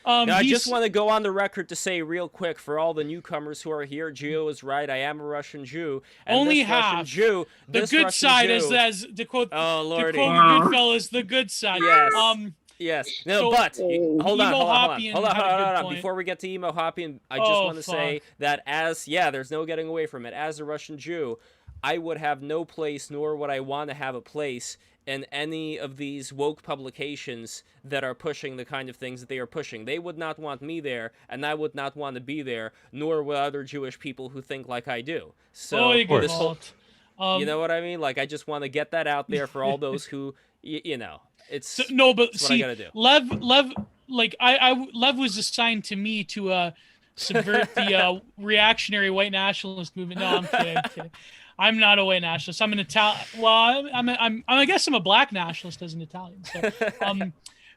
I just want to go on the record to say real quick for all the newcomers who are here, Gio is right. I am a Russian Jew. And only this half. Russian Jew, the this good Russian side Jew, as to quote Lordy. Goodfellas, the good side. Yes. Yes. No, So, but hold on. Point. Before we get to Emo Hoppy, I just want to say that there's no getting away from it. As a Russian Jew, I would have no place, nor would I want to have a place in any of these woke publications that are pushing the kind of things that they are pushing. They would not want me there, and I would not want to be there, nor would other Jewish people who think like I do. So this whole, you know what I mean? Like, I just want to get that out there for all those who, It's what I gotta do. Lev, Lev was assigned to me to subvert the reactionary white nationalist movement. No, I'm kidding. I'm not a white nationalist. I'm an Italian. Well, I guess I'm a black nationalist as an Italian. So,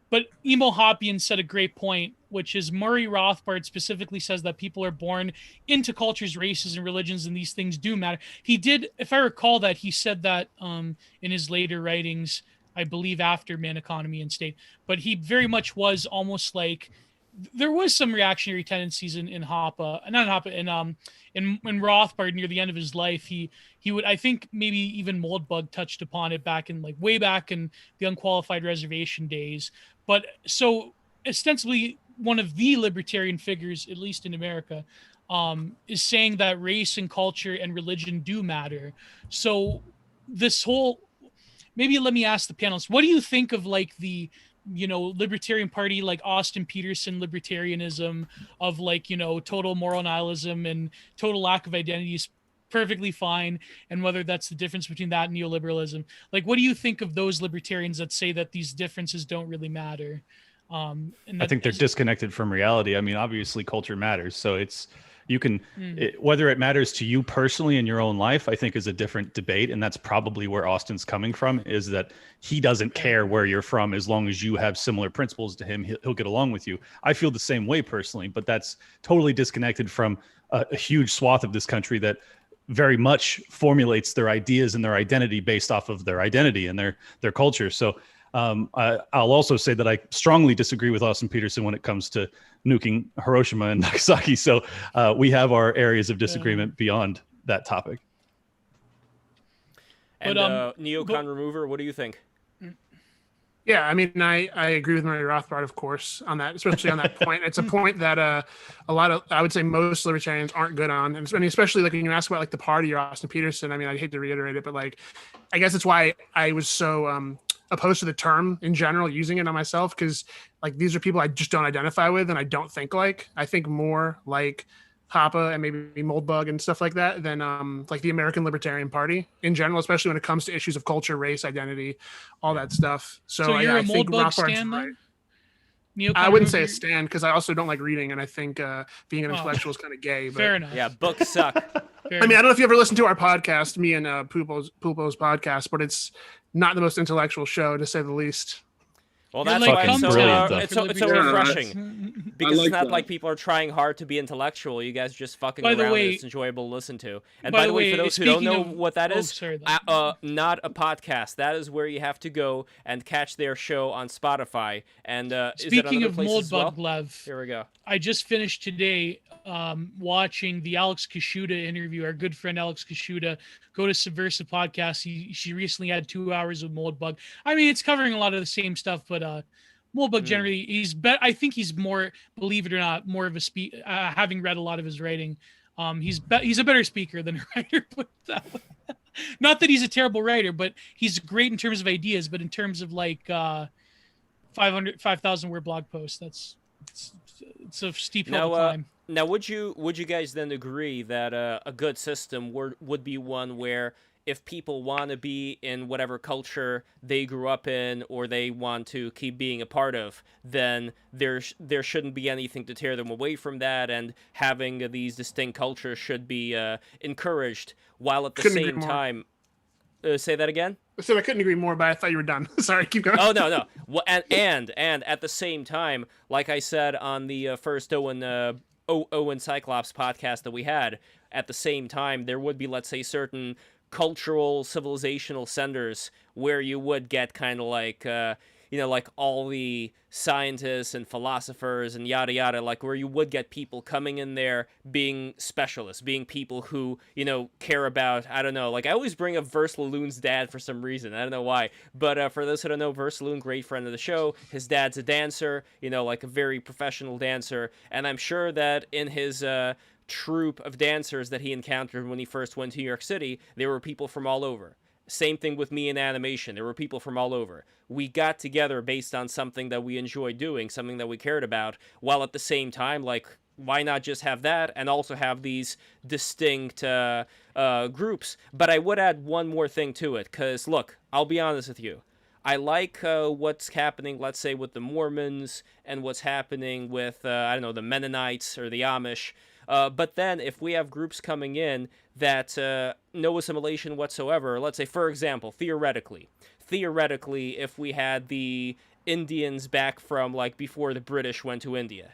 but Emo Hoppian said a great point, which is Murray Rothbard specifically says that people are born into cultures, races, and religions, and these things do matter. He did, if I recall that, he said that in his later writings. I believe after Man, Economy, and State, but he very much was almost like there was some reactionary tendencies in Rothbard near the end of his life. He would, I think maybe even Moldbug touched upon it way back in the unqualified reservation days. But so ostensibly one of the libertarian figures, at least in America, is saying that race and culture and religion do matter. So this whole, maybe let me ask the panelists, what do you think of the libertarian party, like Austin Peterson libertarianism of total moral nihilism and total lack of identity is perfectly fine, and whether that's the difference between that and neoliberalism? What do you think of those libertarians that say that these differences don't really matter? And I think they're disconnected from reality. I mean, obviously culture matters. So you can, whether it matters to you personally in your own life, I think is a different debate. And that's probably where Austin's coming from, is that he doesn't care where you're from. As long as you have similar principles to him, he'll get along with you. I feel the same way personally, but that's totally disconnected from a huge swath of this country that very much formulates their ideas and their identity based off of their identity and their culture. So I'll also say that I strongly disagree with Austin Peterson when it comes to nuking Hiroshima and Nagasaki. So we have our areas of disagreement beyond that topic. And neocon remover, what do you think? Yeah, I mean, I agree with Murray Rothbard, of course, on that, especially on that point. It's a point that a lot of, I would say most libertarians aren't good on. And especially when you ask about the party or Austin Peterson, I mean, I hate to reiterate it, but I guess it's why I was so opposed to the term in general, using it on myself, because these are people I just don't identify with and I don't think like. I think more like Papa and maybe Moldbug and stuff like that than the American Libertarian Party in general, especially when it comes to issues of culture, race, identity, all that stuff. So you're I a think Moldbug Rothbard's stan, right. I wouldn't say a stand because I also don't like reading, and I think being an intellectual is kind of gay. But, fair enough. Yeah, books suck. I mean, I don't know if you ever listened to our podcast, me and Pulpo's podcast, but it's not the most intellectual show, to say the least. Well, You're that's like, why come it's to so our- refreshing. Because like it's not that. like people are trying hard to be intellectual. You guys are just fucking By the around way- and it's enjoyable to listen to. And by by the the way, way, for those who don't know speaking of- what that oh, is, sorry, not a podcast. That is where you have to go and catch their show on Spotify. And is it on Speaking other of places as well? Moldbug Lev, Here we go. I just finished today watching the Alex Kashuda interview. Our good friend Alex Kashuda, go to Subversive Podcast. She recently had 2 hours of Moldbug. I mean, it's covering a lot of the same stuff, but Moldbug generally, I think he's more, believe it or not, more of a having read a lot of his writing, he's a better speaker than a writer. Put it that way. Not that he's a terrible writer, but he's great in terms of ideas. But in terms of like 5,000 word blog posts, it's a steep hill to climb. Now, would you guys then agree that a good system would be one where if people want to be in whatever culture they grew up in or they want to keep being a part of, then there shouldn't be anything to tear them away from that, and having these distinct cultures should be encouraged, while at the same time... say that again? I said I couldn't agree more, but I thought you were done. Sorry, keep going. Oh, no. Well, and at the same time, like I said on the first Owen Cyclops podcast that we had, at the same time, there would be, let's say, certain cultural, civilizational centers where you would get kind of like, like all the scientists and philosophers and yada yada, like where you would get people coming in there being specialists, being people who, care about, I don't know, like I always bring up Verse Laloon's dad for some reason. I don't know why. But for those who don't know, Verse Laloon, great friend of the show, his dad's a dancer, like a very professional dancer. And I'm sure that in his troupe of dancers that he encountered when he first went to New York City, there were people from all over. Same thing with me in animation. There were people from all over. We got together based on something that we enjoyed doing, something that we cared about, while at the same time, like, why not just have that and also have these distinct groups? But I would add one more thing to it, because, look, I'll be honest with you. I like what's happening, let's say, with the Mormons and what's happening with, the Mennonites or the Amish. But then if we have groups coming in that no assimilation whatsoever, let's say, for example, theoretically, if we had the Indians back from, like, before the British went to India,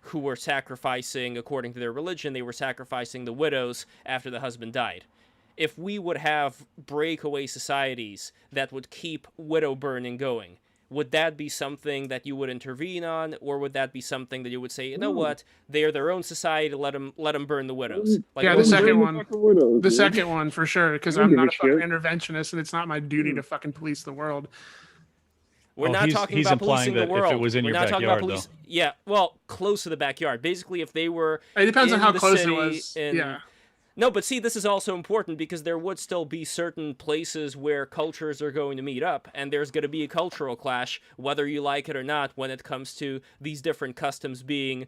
who were sacrificing, according to their religion, they were sacrificing the widows after the husband died. If we would have breakaway societies that would keep widow burning going, would that be something that you would intervene on, or would that be something that you would say, you know what, they are their own society, let them burn the widows? Like, yeah, the second one. Widows, The second one for sure, because I don't I'm not a give a fucking shit. interventionist, and it's not my duty to fucking police the world. We're Oh, not he's- talking he's about implying policing the that if world. it was in We're your not talking about backyard, though. Yeah, well, close to the backyard. Basically, if they were It depends on in how the close city, it was. Yeah. No, but see, this is also important because there would still be certain places where cultures are going to meet up, and there's going to be a cultural clash, whether you like it or not, when it comes to these different customs being,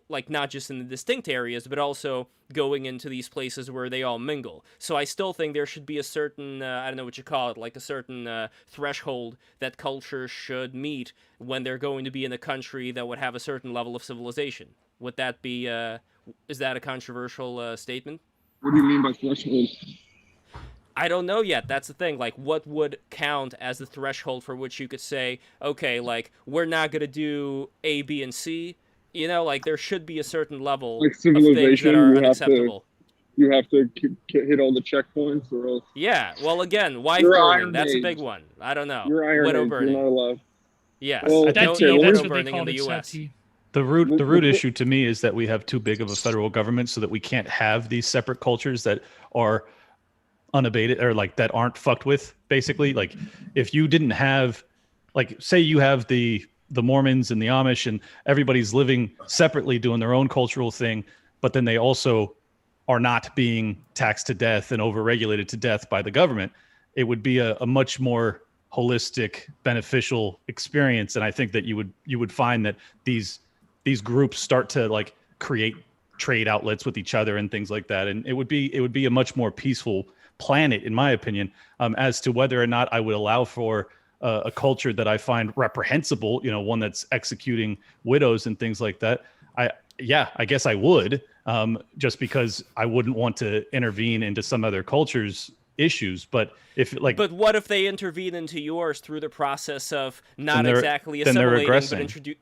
like not just in the distinct areas, but also going into these places where they all mingle. So I still think there should be a certain, I don't know what you call it, like a certain threshold that cultures should meet when they're going to be in a country that would have a certain level of civilization. Would that be, is that a controversial statement? What do you mean by threshold? I don't know yet. That's the thing. Like, what would count as the threshold for which you could say, okay, like, we're not going to do A, B, and C? Like, there should be a certain level Like of things civilization, that are you have to- unacceptable. You have to hit all the checkpoints, or else Yeah, well, again, wife You're burning, Iron that's a Age. big one. I don't know. you're Iron Widow Age, burning. you're not allowed. Yes. Well, no, That's, Okay, no well, that's widow what they burning in call the it, U.S. Sati. The root issue to me is that we have too big of a federal government, so that we can't have these separate cultures that are unabated, or like that aren't fucked with. Basically, like if you didn't have, like, say you have the Mormons and the Amish, and everybody's living separately doing their own cultural thing, but then they also are not being taxed to death and overregulated to death by the government, it would be a much more holistic, beneficial experience. And I think that you would find that these groups start to, like, create trade outlets with each other and things like that. And it would be a much more peaceful planet, in my opinion. As to whether or not I would allow for a culture that I find reprehensible, one that's executing widows and things like that, I guess I would, just because I wouldn't want to intervene into some other culture's issues. But but what if they intervene into yours through the process of not exactly assimilating, but introduce?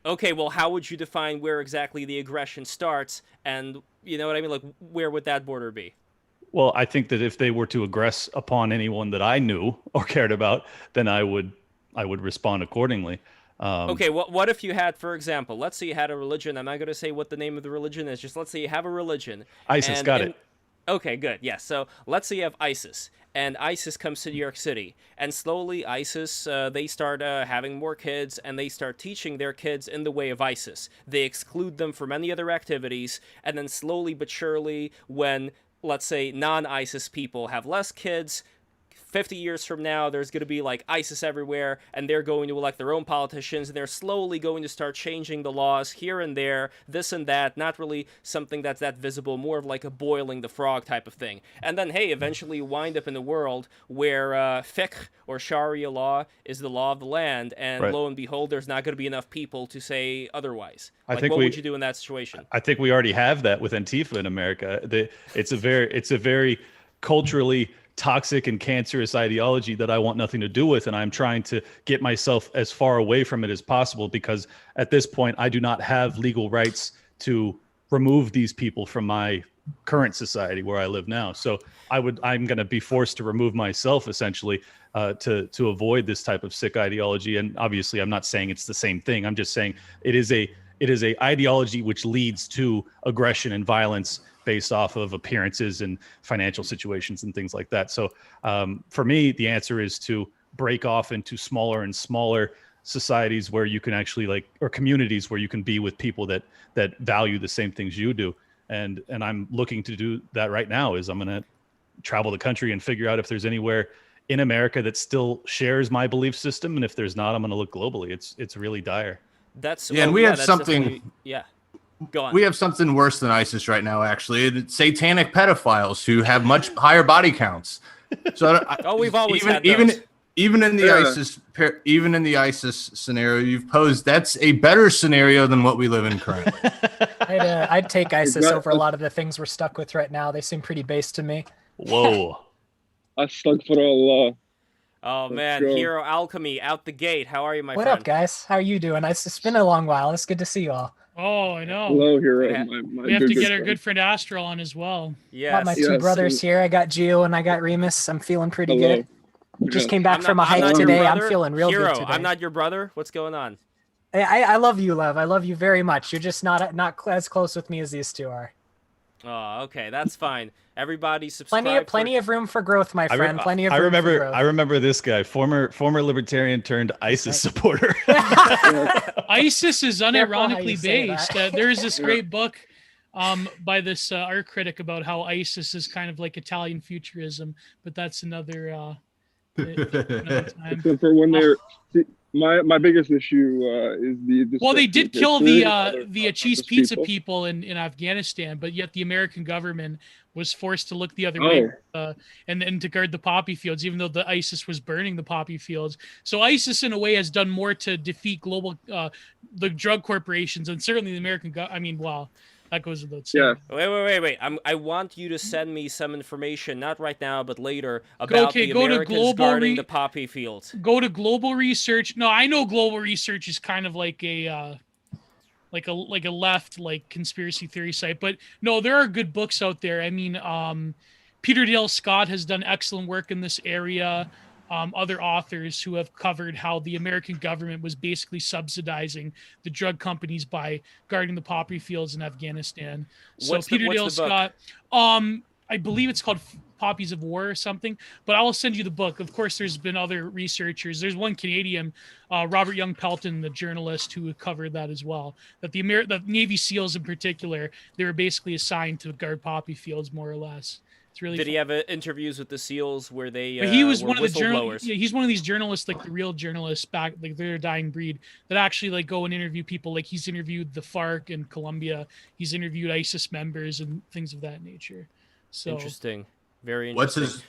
Okay, well, how would you define where exactly the aggression starts? And you know what I mean? Like, where would that border be? Well, I think that if they were to aggress upon anyone that I knew or cared about, then I would respond accordingly. Okay, what if you had, for example, let's say you had a religion. I'm not going to say what the name of the religion is. Just let's say you have a religion. ISIS, got it. Okay, good. Yeah, so let's say you have ISIS, and ISIS comes to New York City, and slowly ISIS, they start having more kids, and they start teaching their kids in the way of ISIS. They exclude them from any other activities, and then slowly but surely, when, let's say, non-ISIS people have less kids, 50 years from now, there's going to be like ISIS everywhere, and they're going to elect their own politicians, and they're slowly going to start changing the laws here and there, this and that, not really something that's that visible, more of like a boiling the frog type of thing. And then, hey, eventually you wind up in a world where fiqh or Sharia law is the law of the land, and lo and behold, there's not going to be enough people to say otherwise. What would you do in that situation? I think we already have that with Antifa in America. It's a very culturally toxic and cancerous ideology that I want nothing to do with, and I'm trying to get myself as far away from it as possible, because at this point I do not have legal rights to remove these people from my current society where I live now. So I'm going to be forced to remove myself essentially to avoid this type of sick ideology. And obviously I'm not saying it's the same thing. I'm just saying it is a ideology which leads to aggression and violence based off of appearances and financial situations and things like that. So for me, the answer is to break off into smaller and smaller societies where you can actually or communities where you can be with people that value the same things you do. And I'm looking to do that right now. Is I'm going to travel the country and figure out if there's anywhere in America that still shares my belief system. And if there's not, I'm going to look globally. It's really dire. And we have something. Go on. We have something worse than ISIS right now, actually. It's satanic pedophiles who have much higher body counts. So we've always had those. Even in the ISIS scenario you've posed, that's a better scenario than what we live in currently. I'd take ISIS over a lot of the things we're stuck with right now. They seem pretty base to me. Whoa. Astaghfirullah. Oh man, Hero Alchemy out the gate. How are you, my friend? What up, guys? How are you doing? It's been a long while. It's good to see you all. Oh, I know. Hello, Hero. We have to get our good friend Astral on as well. Yeah. Got my two brothers here. I got Gio and I got Remus. I'm feeling pretty good. Just came back from a hike today. I'm feeling real good today. I'm not your brother. What's going on? I love you, Lev. I love you very much. You're just not as close with me as these two are. Oh, okay, that's fine. Everybody subscribe. Plenty of room for growth, my friend. Plenty of room for growth. I remember this guy, former libertarian turned ISIS supporter. ISIS is unironically based. There's this great book by this art critic about how ISIS is kind of like Italian futurism, but that's another time. Except for when they're my biggest issue is the well, they did kill the cheese pizza people in Afghanistan, but yet the American government was forced to look the other way and to guard the poppy fields, even though the ISIS was burning the poppy fields. So ISIS, in a way, has done more to defeat global the drug corporations and certainly the American government. I mean, wow. That goes without saying. Yeah. Wait. I want you to send me some information, not right now, but later, about the Americans guarding the poppy fields. Go to Global Research. No, I know Global Research is kind of like a left conspiracy theory site, but no, there are good books out there. I mean, Peter Dale Scott has done excellent work in this area. Other authors who have covered how the American government was basically subsidizing the drug companies by guarding the poppy fields in Afghanistan. So Peter Dale Scott, I believe it's called Poppies of War or something, but I will send you the book. Of course, there's been other researchers. There's one Canadian, Robert Young Pelton, the journalist, who covered that as well. That the Navy SEALs in particular, they were basically assigned to guard poppy fields, more or less. It's really Did he have interviews with the SEALs where they but he was were one of the whistleblowers? Yeah, he's one of these journalists, like the real journalists back, like they're a dying breed, that actually go and interview people. Like he's interviewed the FARC in Colombia. He's interviewed ISIS members and things of that nature. So interesting. Very interesting.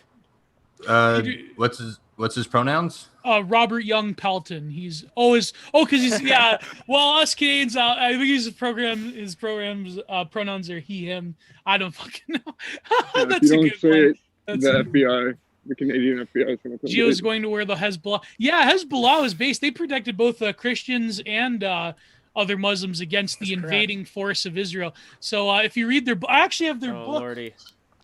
What's his pronouns? Robert Young Pelton. Because he's Well, us Canadians, I think his program's pronouns are he, him. I don't fucking know. That's a good one. The FBI, the Canadian FBI is going to. Gio's going to wear the Hezbollah. Yeah, Hezbollah is based. They protected both Christians and other Muslims against the invading force of Israel. So if you read I actually have their book. Lordy.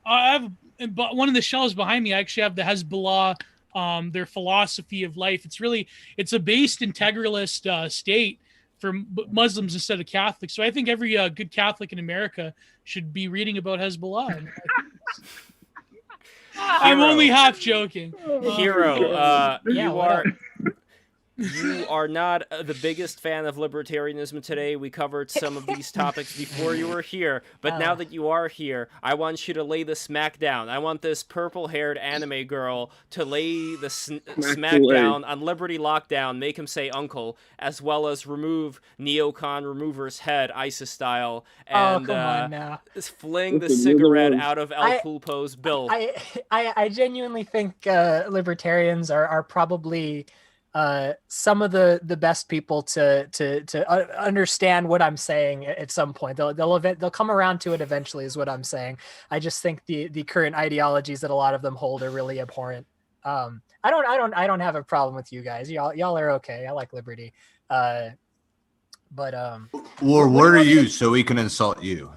I have one of the shelves behind me. I actually have the Hezbollah. Their philosophy of life. It's a based integralist state for Muslims instead of Catholics. So I think every good Catholic in America should be reading about Hezbollah. I'm only half joking. Hero, you are not the biggest fan of libertarianism today. We covered some of these topics before you were here, but now that you are here, I want you to lay the smack down. I want this purple-haired anime girl to lay the smack down on Liberty Lockdown, make him say uncle, as well as remove Neocon Remover's head, ISIS style, and come on now. Fling the cigarette out of El Pulpo's bill. I genuinely think libertarians are probably some of the best people to understand what I'm saying at some point. They'll come around to it eventually, is what I'm saying. I just think the current ideologies that a lot of them hold are really abhorrent. I don't have a problem with you guys. Y'all are okay. I like liberty. But well, what are you so we can insult you?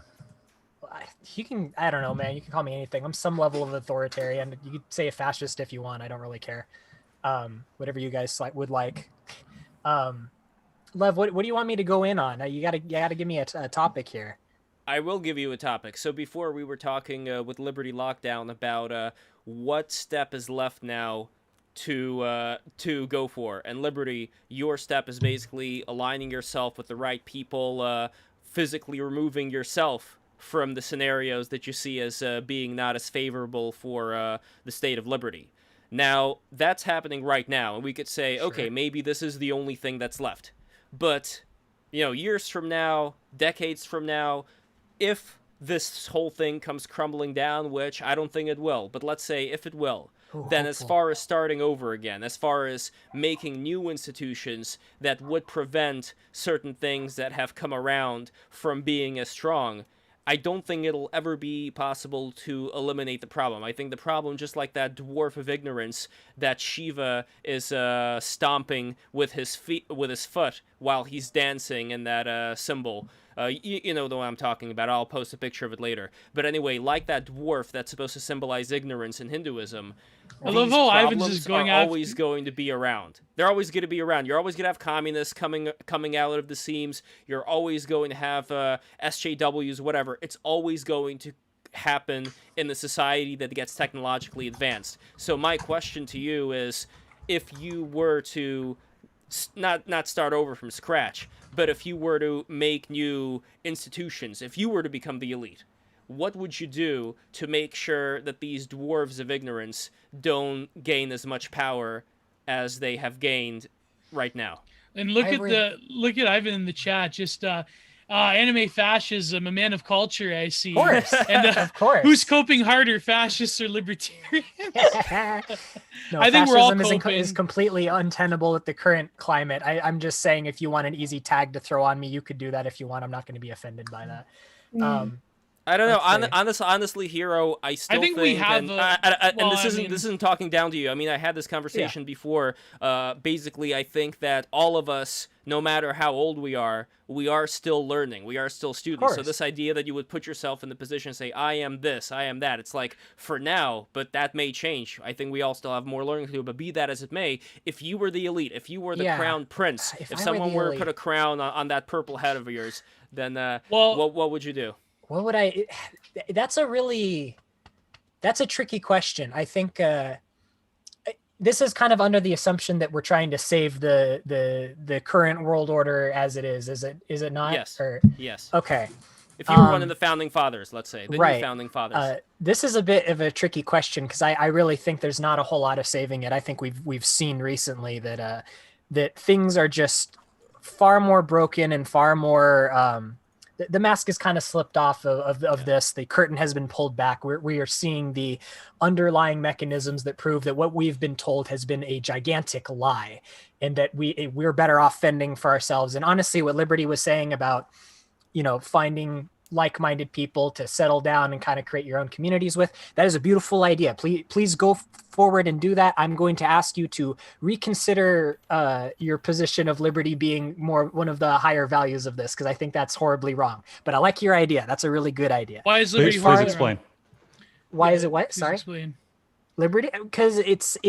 You can, I don't know, man. You can call me anything. I'm some level of authoritarian. You could say a fascist if you want. I don't really care. Whatever you guys would like. Lev, what do you want me to go in on? You gotta give me a topic here. I will give you a topic. So before we were talking with Liberty Lockdown about what step is left now to go for, and Liberty, your step is basically aligning yourself with the right people, physically removing yourself from the scenarios that you see as being not as favorable for the state of liberty. Now, that's happening right now, and we could say, okay, maybe this is the only thing that's left. But, years from now, decades from now, if this whole thing comes crumbling down, which I don't think it will, but let's say if it will, then as far as starting over again, as far as making new institutions that would prevent certain things that have come around from being as strong, I don't think it'll ever be possible to eliminate the problem. I think the problem, just like that dwarf of ignorance that Shiva is stomping with his foot while he's dancing in that symbol. You know the one I'm talking about. I'll post a picture of it later. But anyway, like that dwarf that's supposed to symbolize ignorance in Hinduism, I love how Ivan's is going are always going to be around. They're always going to be around. You're always going to have communists coming out of the seams. You're always going to have SJWs, whatever. It's always going to happen in the society that gets technologically advanced. So my question to you is, if you were to not start over from scratch, but if you were to make new institutions, if you were to become the elite, what would you do to make sure that these dwarves of ignorance don't gain as much power as they have gained right now? And look at Ivan in the chat. Just anime fascism, a man of culture, I see. Of course. And of course. Who's coping harder, fascists or libertarians? No, I think we're all is completely untenable with the current climate. I'm just saying, if you want an easy tag to throw on me, you could do that if you want. I'm not going to be offended by that. I don't know. Honestly, Hero, I think we have. This isn't talking down to you. I mean, I had this conversation before. Basically, I think that all of us, no matter how old we are still learning. We are still students. So this idea that you would put yourself in the position and say, I am this, I am that, it's like, for now, but that may change. I think we all still have more learning to do, but be that as it may, if you were the elite, if you were the crown prince, if someone were to put a crown on that purple head of yours, then what would you do? What would I? That's a tricky question. I think this is kind of under the assumption that we're trying to save the current world order as it is. Is it not? Yes. Yes. Okay. If you were one of the founding fathers, let's say, the new founding fathers. This is a bit of a tricky question because I really think there's not a whole lot of saving it. I think we've seen recently that things are just far more broken and far more the mask is kind of slipped off of this. The curtain has been pulled back. We are seeing the underlying mechanisms that prove that what we've been told has been a gigantic lie, and that we're better off fending for ourselves. And honestly, what Liberty was saying about, finding like-minded people to settle down and kind of create your own communities with, that is a beautiful idea. Please go forward and do that. I'm going to ask you to reconsider your position of liberty being more one of the higher values of this, because I think that's horribly wrong. But I like your idea. That's a really good idea. Why is liberty? Please explain. Why is it what? Sorry. Explain. Liberty, because it's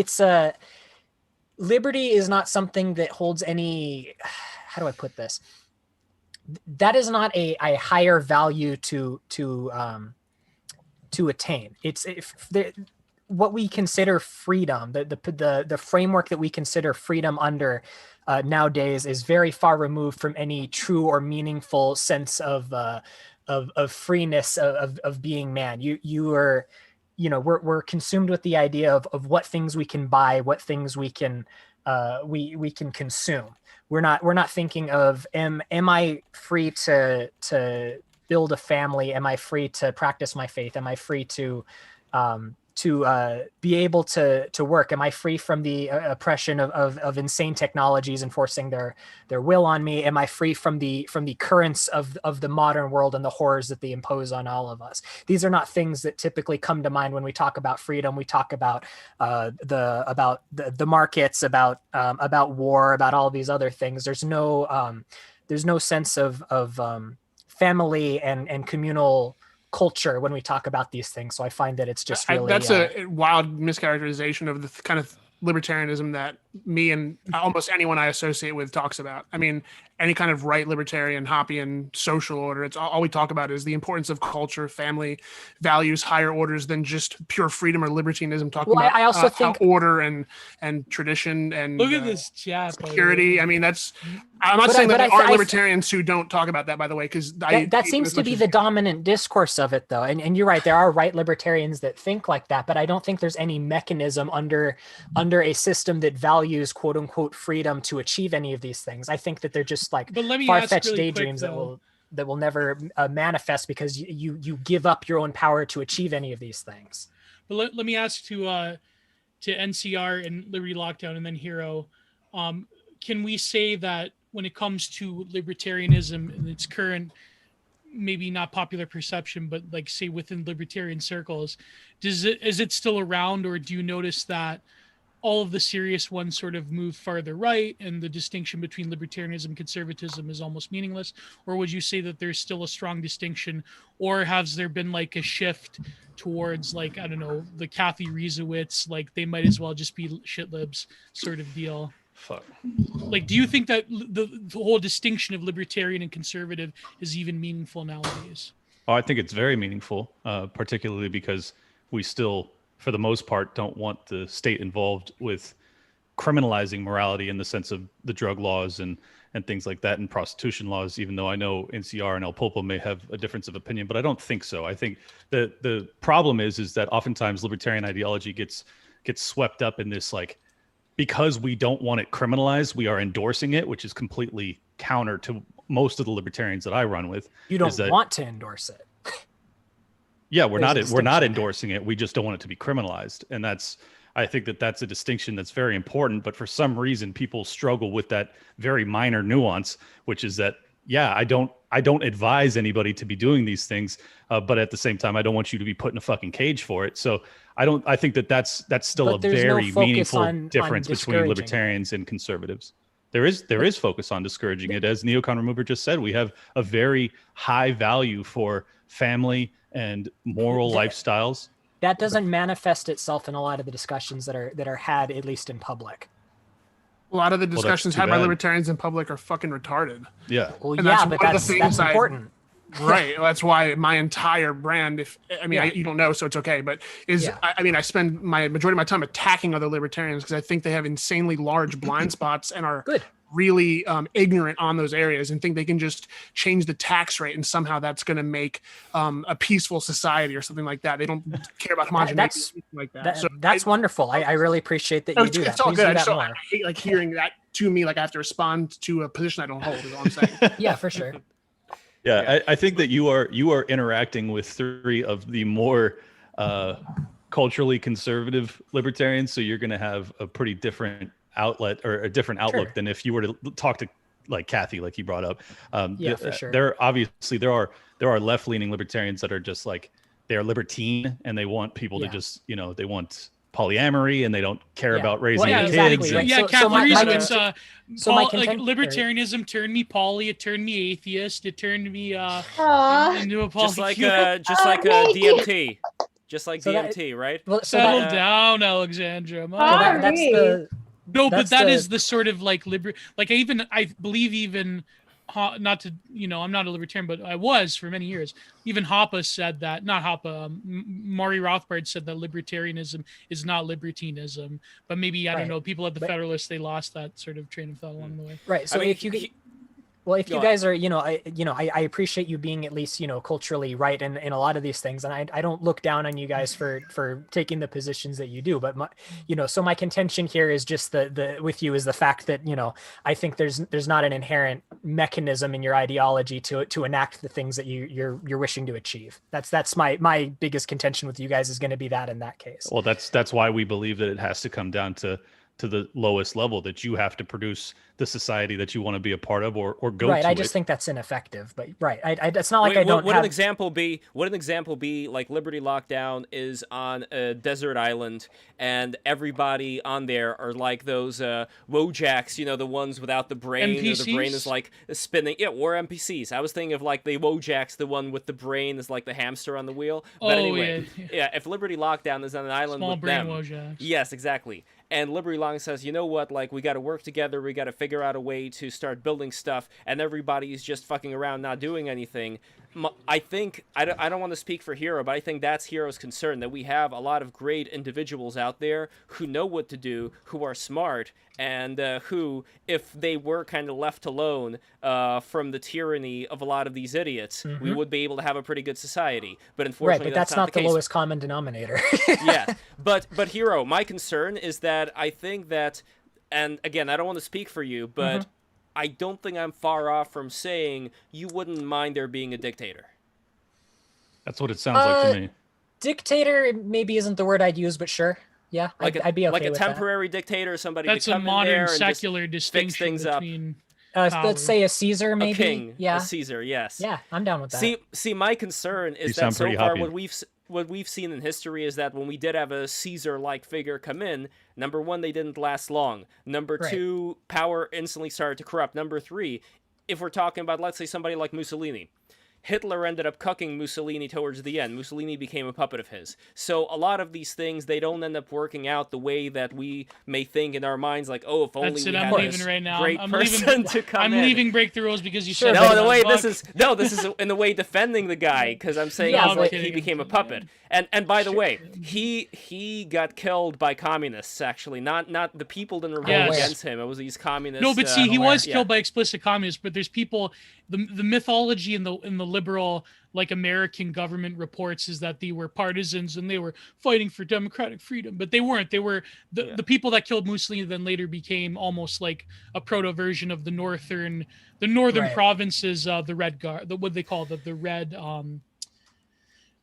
liberty is not something that holds any. How do I put this? That is not a higher value to attain. It's what we consider freedom. The framework that we consider freedom under nowadays is very far removed from any true or meaningful sense of freeness of being man. We're consumed with the idea of what things we can buy, what things we can consume. We're not thinking of am I free to build a family? Am I free to practice my faith? Am I free to be able to work? Am I free from the oppression of insane technologies enforcing their will on me? Am I free from the currents of the modern world and the horrors that they impose on all of us? These are not things that typically come to mind when we talk about freedom. We talk about the markets, about war, about all these other things. There's no sense of family and communal culture when we talk about these things. So I find that it's just really that's a wild mischaracterization of the kind of libertarianism that me and almost anyone I associate with talks about. I mean, any kind of right libertarian, Hoppian social order, it's all we talk about is the importance of culture, family, values, higher orders than just pure freedom or libertinism. Talking about I also think order and tradition and look at this chat security. I mean, I'm not saying that there aren't libertarians who don't talk about that, by the way, because that seems to be the dominant discourse of it, though. And you're right, there are right libertarians that think like that, but I don't think there's any mechanism under a system that values quote unquote freedom to achieve any of these things. I think that they're just like far-fetched really daydreams that will never manifest because you give up your own power to achieve any of these things. But let me ask to NCR and Liberty Lockdown and then Hero, can we say that when it comes to libertarianism in its current, maybe not popular perception, but like say within libertarian circles, is it still around, or do you notice that all of the serious ones sort of move farther right and the distinction between libertarianism and conservatism is almost meaningless? Or would you say that there's still a strong distinction, or has there been like a shift towards like, I don't know, the Kathy Riesowitz, like they might as well just be shitlibs sort of deal? Fuck. Like, do you think that the whole distinction of libertarian and conservative is even meaningful nowadays? Oh, I think it's very meaningful, particularly because we still, for the most part, don't want the state involved with criminalizing morality in the sense of the drug laws and things like that, and prostitution laws, even though I know NCR and El Pulpo may have a difference of opinion, but I don't think so. I think the problem is that oftentimes libertarian ideology gets swept up in this, like, because we don't want it criminalized, we are endorsing it, which is completely counter to most of the libertarians that I run with. You don't want to endorse it. Yeah, we're not endorsing it. We just don't want it to be criminalized. And I think that's a distinction that's very important. But for some reason, people struggle with that very minor nuance, which is that, yeah, I don't advise anybody to be doing these things. But at the same time, I don't want you to be put in a fucking cage for it. So I think that's still a very meaningful difference between libertarians and conservatives. There is focus on discouraging it. As Neocon Remover just said, we have a very high value for family and moral lifestyles. That doesn't manifest itself in a lot of the discussions that are had, at least in public. A lot of the discussions had by libertarians in public are fucking retarded. Yeah. Well, yeah, but that's important. Right. Well, that's why my entire brand, you don't know, so it's okay, but I spend my majority of my time attacking other libertarians because I think they have insanely large blind spots and are really ignorant on those areas and think they can just change the tax rate and somehow that's going to make a peaceful society or something like that. They don't care about homogeneity like that. So that's wonderful. I really appreciate that you do that. It's all good. I hate hearing that to me, like I have to respond to a position I don't hold, is all I'm saying. Yeah, for sure. Yeah, I think that you are interacting with three of the more culturally conservative libertarians, so you're going to have a pretty different outlet or a different outlook than if you were to talk to like Kathy, like you brought up. For sure. There are left-leaning libertarians that are just like, they're libertine and they want people to just, they want polyamory and they don't care about raising kids. Exactly. And, libertarianism turned me poly, it turned me atheist, it turned me into a just like polycule. DMT. Just like DMT, right? Settle down, Alexandra. That is the sort of like I believe not to, I'm not a libertarian, but I was for many years. Even Hoppe said that, not Hoppe, Maury Rothbard said that libertarianism is not libertinism, but maybe, I don't know, people at the Federalists, they lost that sort of train of thought along the way. Right. So if you guys are, I appreciate you being at least, culturally right in a lot of these things. And I don't look down on you guys for taking the positions that you do, but so my contention here is just with you is the fact that, I think there's not an inherent mechanism in your ideology to enact the things that you're wishing to achieve. That's my biggest contention with you guys is going to be that in that case. Well, that's why we believe that it has to come down to the lowest level, that you have to produce the society that you want to be a part of or go right. to. I just think that's ineffective, but right. It's not like Would an example be like Liberty Lockdown is on a desert island and everybody on there are like those Wojaks, the ones without the brain, NPCs? or the brain is like spinning. Yeah, or NPCs. I was thinking of like the Wojaks, the one with the brain is like the hamster on the wheel. But anyway, if Liberty Lockdown is on an island small with brain them, Wojaks. yes, exactly. And Liberty Long says, you know what, like, we got to work together, we got to figure out a way to start building stuff, and everybody's just fucking around not doing anything. I think, I don't want to speak for Hero, but I think that's Hero's concern, that we have a lot of great individuals out there who know what to do, who are smart, and who, if they were kind of left alone from the tyranny of a lot of these idiots, we would be able to have a pretty good society. But unfortunately, right, but that's not the case. lowest common denominator. Yeah, but Hero, my concern is that I think that, and again, I don't want to speak for you, but I don't think I'm far off from saying you wouldn't mind there being a dictator. That's what it sounds like to me. Dictator maybe isn't the word I'd use, but sure. Yeah, like I'd be okay like a with temporary dictator, somebody that's to come a modern in there and secular just distinction fix things between let's say a Caesar, maybe. A king, yeah, a Caesar, yes. Yeah, I'm down with that. See, my concern is that so far what we've seen in history is that when we did have a Caesar-like figure come in, number one, they didn't last long. Number two, power instantly started to corrupt. Number three, if we're talking about, let's say, somebody like Mussolini, Hitler ended up cucking Mussolini towards the end. Mussolini became a puppet of his. So a lot of these things, they don't end up working out the way that we may think in our minds, like, oh, if only we had this great person to come in. I'm leaving Break the Rules because you said this is in a way defending the guy, because I'm saying he became a puppet. And by the way, he got killed by communists, actually. Not the people didn't revolt against him. It was these communists. No, but see, he was killed by explicit communists, but there's people, the mythology in the liberal, like, American government reports is that they were partisans and they were fighting for democratic freedom, but they weren't. They were the people that killed Mussolini then later became almost like a proto version of the northern provinces, the Red Guard, what they call the Red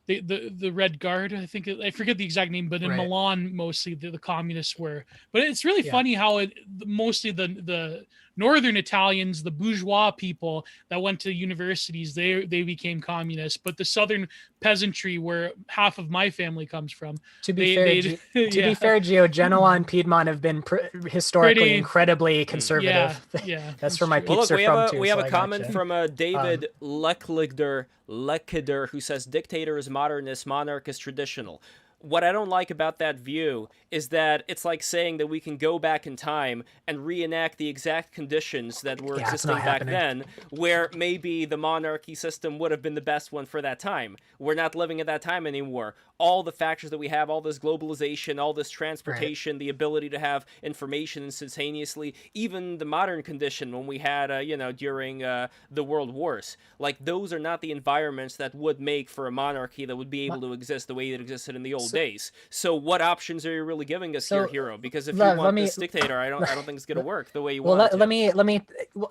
the Red Guard, I think. I forget the exact name, but in Milan mostly the communists were. But it's really funny how mostly the northern Italians, the bourgeois people that went to universities, they became communists. But the southern peasantry, where half of my family comes from, to be fair, Gio, Genoa and Piedmont have been historically incredibly conservative. Yeah, that's where my peeps are from too. We have a comment from David Lecklider, who says dictator is modernist, monarch is traditional. What I don't like about that view is that it's like saying that we can go back in time and reenact the exact conditions that were existing back then, where maybe the monarchy system would have been the best one for that time. We're not living at that time anymore. All the factors that we have, all this globalization, all this transportation, the ability to have information instantaneously, even the modern condition when we had, during the World Wars. Like, those are not the environments that would make for a monarchy that would be able to exist the way it existed in the old days. So what options are you really giving us here, Hero? Because if you want this dictator, I don't think it's going to work the way you want it to. Let me.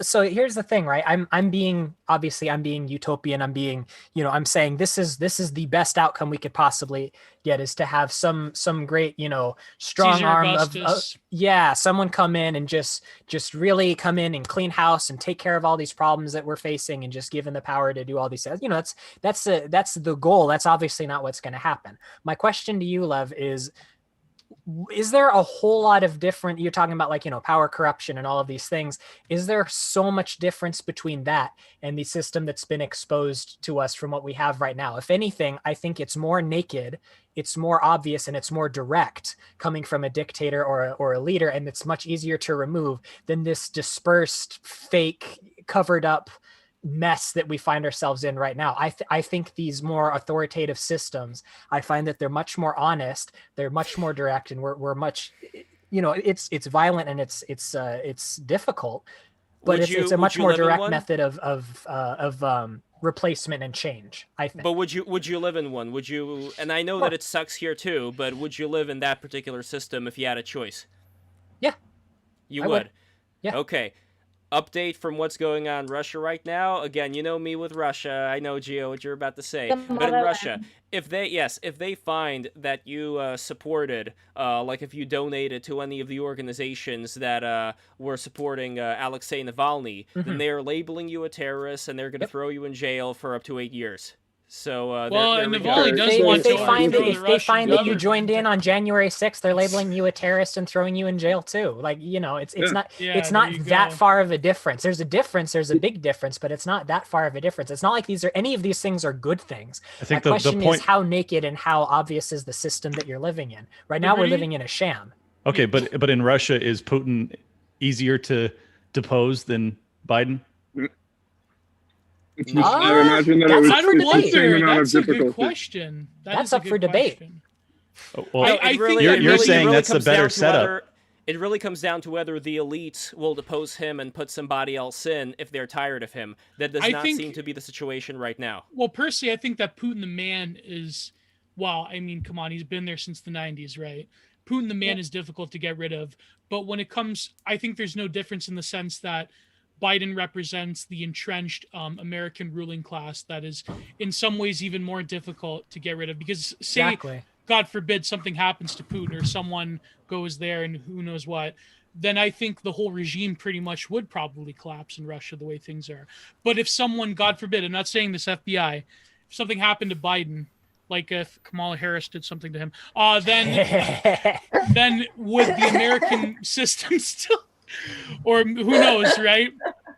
So here's the thing, right? I'm being obviously I'm being utopian. I'm being, I'm saying this is the best outcome we could possibly get, is to have some great, strong Caesar arm Augustus. someone come in and just really come in and clean house and take care of all these problems that we're facing, and just given the power to do all these things. That's the goal. That's obviously not what's going to happen. My question to you, Lev, is there a whole lot of different, you're talking about like, power corruption and all of these things. Is there so much difference between that and the system that's been exposed to us from what we have right now? If anything, I think it's more naked, it's more obvious, and it's more direct coming from a dictator or a leader. And it's much easier to remove than this dispersed, fake, covered up mess that we find ourselves in right now. I think these more authoritative systems, I find that they're much more honest, they're much more direct, and we're much, it's violent and it's difficult, but it's a much more direct method of replacement and change, I think. But would you live in one? Would you? And I know that it sucks here too, but would you live in that particular system if you had a choice? Yeah, you would. Yeah. Okay. Update from what's going on in Russia right now. Again, you know me with Russia. I know, Gio, what you're about to say. But in Russia, if they find that you supported, like if you donated to any of the organizations that were supporting Alexei Navalny, then they are labeling you a terrorist, and they're going to throw you in jail for up to 8 years. So, and Navalny does if they find that you joined in on January 6th, they're labeling you a terrorist and throwing you in jail too. Like, it's not that far of a difference. There's a difference. There's a big difference, but it's not that far of a difference. It's not like any of these things are good things. I think the question is how naked and how obvious is the system that you're living in. Right now, we're living in a sham. Okay, but in Russia, is Putin easier to depose than Biden? I imagine that it was the same amount of difficulty. That's a good question. That's up for debate. Well, I think you're saying that's the better setup. It really comes down to whether the elites will depose him and put somebody else in if they're tired of him. That does not seem to be the situation right now. Well, personally, I think that Putin the man is, well, I mean, come on, he's been there since the 90s, right? Putin the man is difficult to get rid of. But when it comes, I think there's no difference in the sense that Biden represents the entrenched American ruling class that is in some ways even more difficult to get rid of, because say, God forbid, something happens to Putin or someone goes there and who knows what, then I think the whole regime pretty much would probably collapse in Russia the way things are. But if someone, God forbid, I'm not saying this FBI, if something happened to Biden, like if Kamala Harris did something to him, then would the American system still, or who knows, right?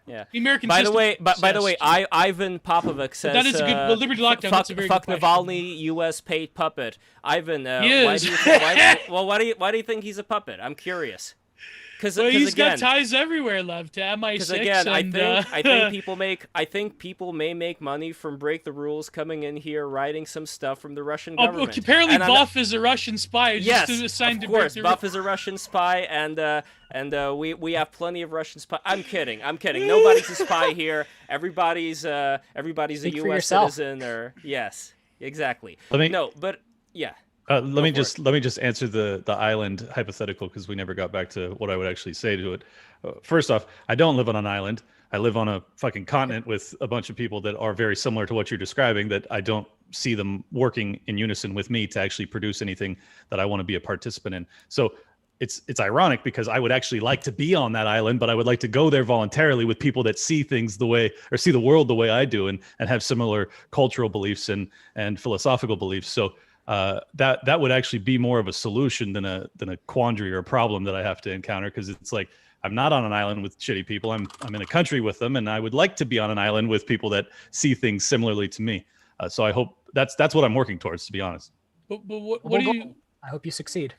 Yeah. The American by system. By the way, Ivan Popovic says that is a good. Liberty lockdown. That's a very fuck good Navalny, U.S. paid puppet. Ivan, why do you think he's a puppet? I'm curious. Because he's got ties everywhere, Lev, to MI6. Because again, I think people may make money from Break the Rules coming in here, writing some stuff from the Russian government. Apparently, Buff is a Russian spy. Yes, of course, Buff is a Russian spy, and we have plenty of Russian spies. I'm kidding. Nobody's a spy here. Everybody's a U.S. citizen. Or yes, exactly. Let me just answer the island hypothetical, because we never got back to what I would actually say to it. First off, I don't live on an island. I live on a fucking continent with a bunch of people that are very similar to what you're describing, that I don't see them working in unison with me to actually produce anything that I want to be a participant in. So it's ironic, because I would actually like to be on that island, but I would like to go there voluntarily with people that see things the way, or see the world the way I do, and have similar cultural beliefs and philosophical beliefs. So that would actually be more of a solution than a quandary or a problem that I have to encounter, because it's like, I'm not on an island with shitty people. I'm in a country with them, and I would like to be on an island with people that see things similarly to me. So I hope that's what I'm working towards, to be honest. But what do you? I hope you succeed.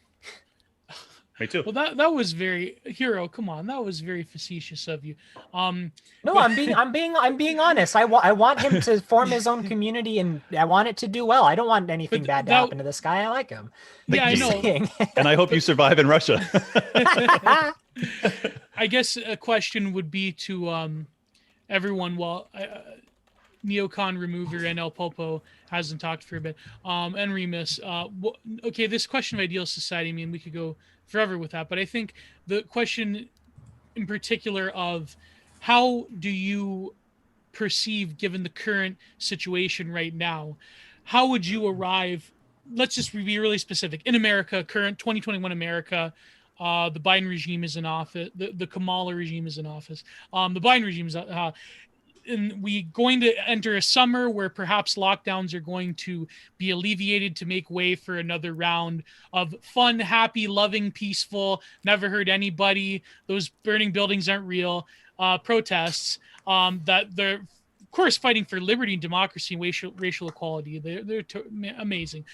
Me too. Well, that was very, Hero. Come on, that was very facetious of you. No, I'm being honest. I want him to form his own community, and I want it to do well. I don't want anything bad to happen to this guy. I like him. Yeah, I know. And I hope you survive in Russia. I guess a question would be to everyone. Well, Neocon Remover and El Pulpo hasn't talked for a bit. And Remus. Okay, this question of ideal society. I mean, we could go forever with that, but I think the question in particular of how do you perceive given the current situation right now? How would you arrive? Let's just be really specific. In America, current 2021 America, the Biden regime is in office. The Kamala regime is in office. The Biden regime is, and we going to enter a summer where perhaps lockdowns are going to be alleviated to make way for another round of fun, happy, loving, peaceful, never hurt anybody. Those burning buildings aren't real protests. That they're, of course, fighting for liberty and democracy and racial equality. They're amazing.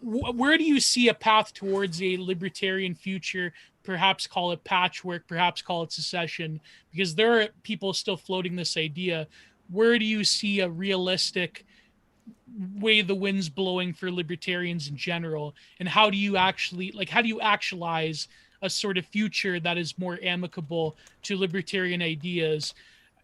Where do you see a path towards a libertarian future? Perhaps call it patchwork, perhaps call it secession, because there are people still floating this idea. Where do you see a realistic way the wind's blowing for libertarians in general? And how do you actualize a sort of future that is more amicable to libertarian ideas?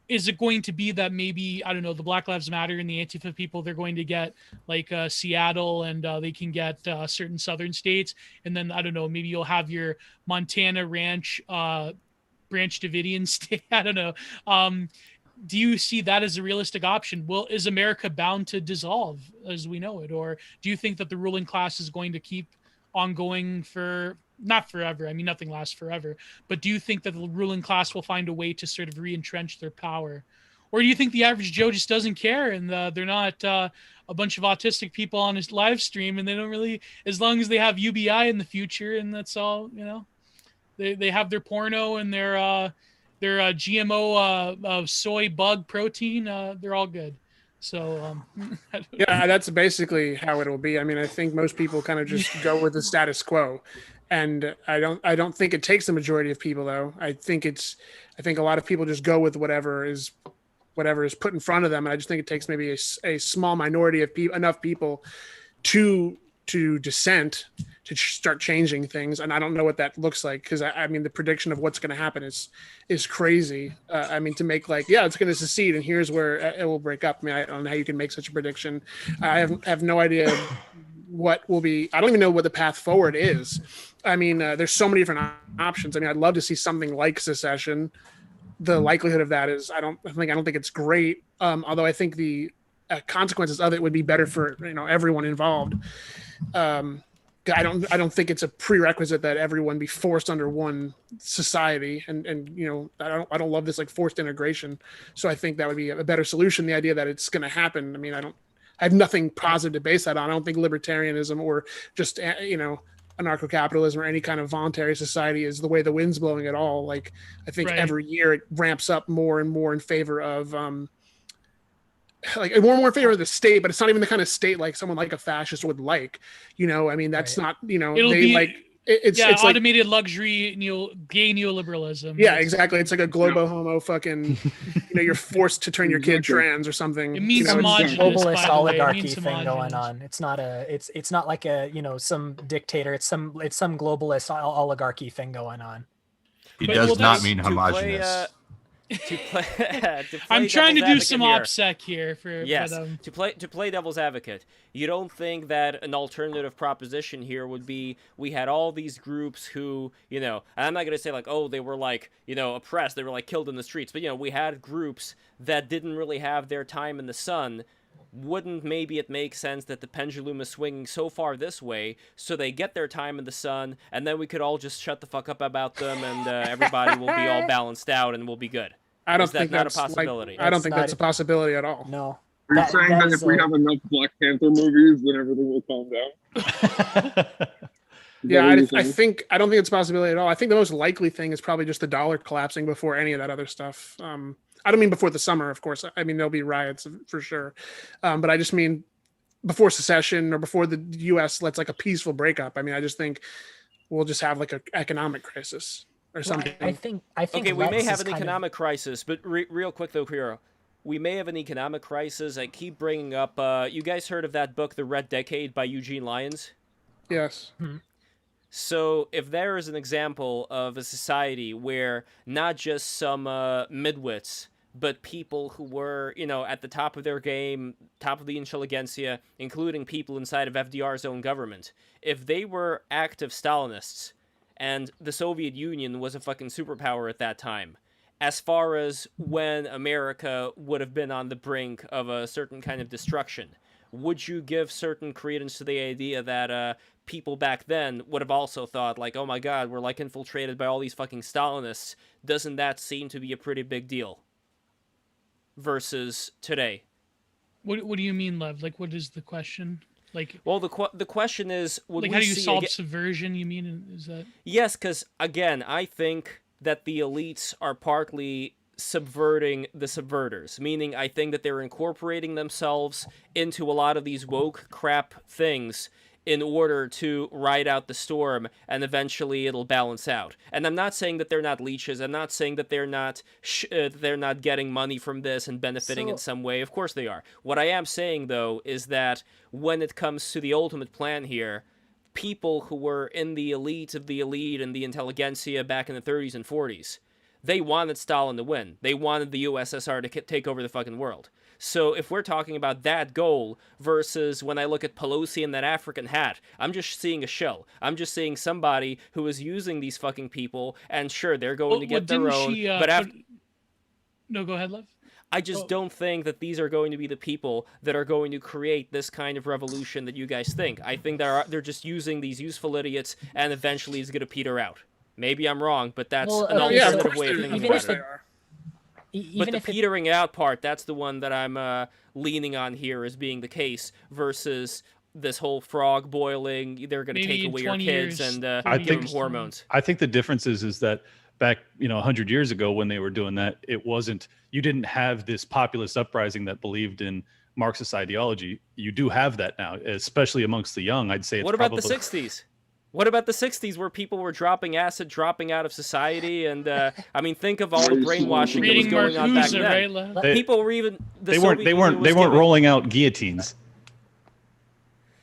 Is it going to be that maybe, I don't know, the Black Lives Matter and the Antifa people, they're going to get like Seattle, and they can get certain southern states, and then, I don't know, maybe you'll have your Montana Branch Davidian state. I don't know. Do you see that as a realistic option? Is America bound to dissolve as we know it? Or do you think that the ruling class is going to keep on going for, not forever, I mean, nothing lasts forever, but do you think that the ruling class will find a way to sort of re-entrench their power? Or do you think the average Joe just doesn't care, and they're not a bunch of autistic people on his live stream, and they don't really, as long as they have UBI in the future, and that's all, you know, they have their porno and their GMO soy bug protein, they're all good. So yeah, that's basically how it'll be. I mean, I think most people kind of just go with the status quo. And I don't think it takes the majority of people, though. I think a lot of people just go with whatever is put in front of them. And I just think it takes maybe a small minority of enough people to dissent, to start changing things. And I don't know what that looks like, because I mean, the prediction of what's going to happen is crazy. I mean, to make like, yeah, it's going to secede and here's where it will break up. I mean, I don't know how you can make such a prediction. I have no idea what will be. I don't even know what the path forward is. I mean, there's so many different options. I mean, I'd love to see something like secession. The likelihood of that is, I don't think it's great. Although I think the consequences of it would be better for, you know, everyone involved. I don't think it's a prerequisite that everyone be forced under one society, and you know, I don't love this like forced integration. So I think that would be a better solution. The idea that it's going to happen. I mean, I have nothing positive to base that on. I don't think libertarianism or just, you know, anarcho-capitalism or any kind of voluntary society is the way the wind's blowing at all. Like, I think every year it ramps up more and more in favor of like more and more in favor of the state, but it's not even the kind of state like someone like a fascist would like, you know. I mean, that's not, you know, it's automated like, luxury gay neoliberalism. Yeah, exactly. It's like a globo homo fucking, you know, you're forced to turn your kid trans or something. It means globalist oligarchy thing going on. It's not like a, you know, some dictator. It's some globalist oligarchy thing going on. He does not mean homogenous. To play I'm trying to do some OPSEC here to play devil's advocate. You don't think that an alternative proposition here would be, we had all these groups who, you know, and I'm not gonna say like, oh, they were like, you know, oppressed, they were like killed in the streets, but you know, we had groups that didn't really have their time in the sun. Wouldn't maybe it make sense that the pendulum is swinging so far this way, so they get their time in the sun, and then we could all just shut the fuck up about them, and everybody will be all balanced out, and we'll be good? I don't think that's a possibility. I don't think that's a possibility at all. No. Are you saying that if we have enough Black Panther movies, then everything will calm down? Yeah, I don't think it's a possibility at all. I think the most likely thing is probably just the dollar collapsing before any of that other stuff. I don't mean before the summer, of course. I mean, there'll be riots for sure. But I just mean before secession or before the U.S. lets like a peaceful breakup. I mean, I just think we'll just have like an economic crisis or something. I think. Okay, we may have an economic crisis, but real quick though, Kiro, we may have an economic crisis. I keep bringing up. You guys heard of that book, The Red Decade by Eugene Lyons? Yes. Mm-hmm. So if there is an example of a society where not just some midwits, but people who were, you know, at the top of their game, top of the intelligentsia, including people inside of FDR's own government, if they were active Stalinists, and the Soviet Union was a fucking superpower at that time, as far as when America would have been on the brink of a certain kind of destruction, would you give certain credence to the idea that people back then would have also thought, like, oh my god, we're like infiltrated by all these fucking Stalinists? Doesn't that seem to be a pretty big deal versus today? What do you mean, Lev? Like, what is the question? Like, well, the question is, would like, we how do you see solve subversion? You mean, is that? Yes, because again, I think that the elites are partly subverting the subverters, meaning I think that they're incorporating themselves into a lot of these woke crap things in order to ride out the storm, and eventually it'll balance out. And I'm not saying that they're not leeches. I'm not saying that they're not getting money from this and benefiting in some way. Of course they are. What I am saying, though, is that when it comes to the ultimate plan here, people who were in the elite of the elite and the intelligentsia back in the 30s and 40s, they wanted Stalin to win. They wanted the USSR to take over the fucking world. So if we're talking about that goal versus when I look at Pelosi and that African hat, I'm just seeing a shell. I'm just seeing somebody who is using these fucking people, and sure, they're going to get their own. But after... No, go ahead, Lev. I just don't think that these are going to be the people that are going to create this kind of revolution that you guys think. I think they're just using these useful idiots, and eventually it's going to peter out. Maybe I'm wrong, but that's an alternative way of thinking about it. But the petering out part, that's the one that I'm leaning on here as being the case, versus this whole frog boiling, they're going to take away your kids and give them hormones. I think the difference is that back, 100 years ago when they were doing that, you didn't have this populist uprising that believed in Marxist ideology. You do have that now, especially amongst the young. I'd say it's probably... What about the 60s? What about the 60s where people were dropping acid, dropping out of society? And I mean, think of all the brainwashing that was going on back then. Right? People were even... They weren't rolling out guillotines.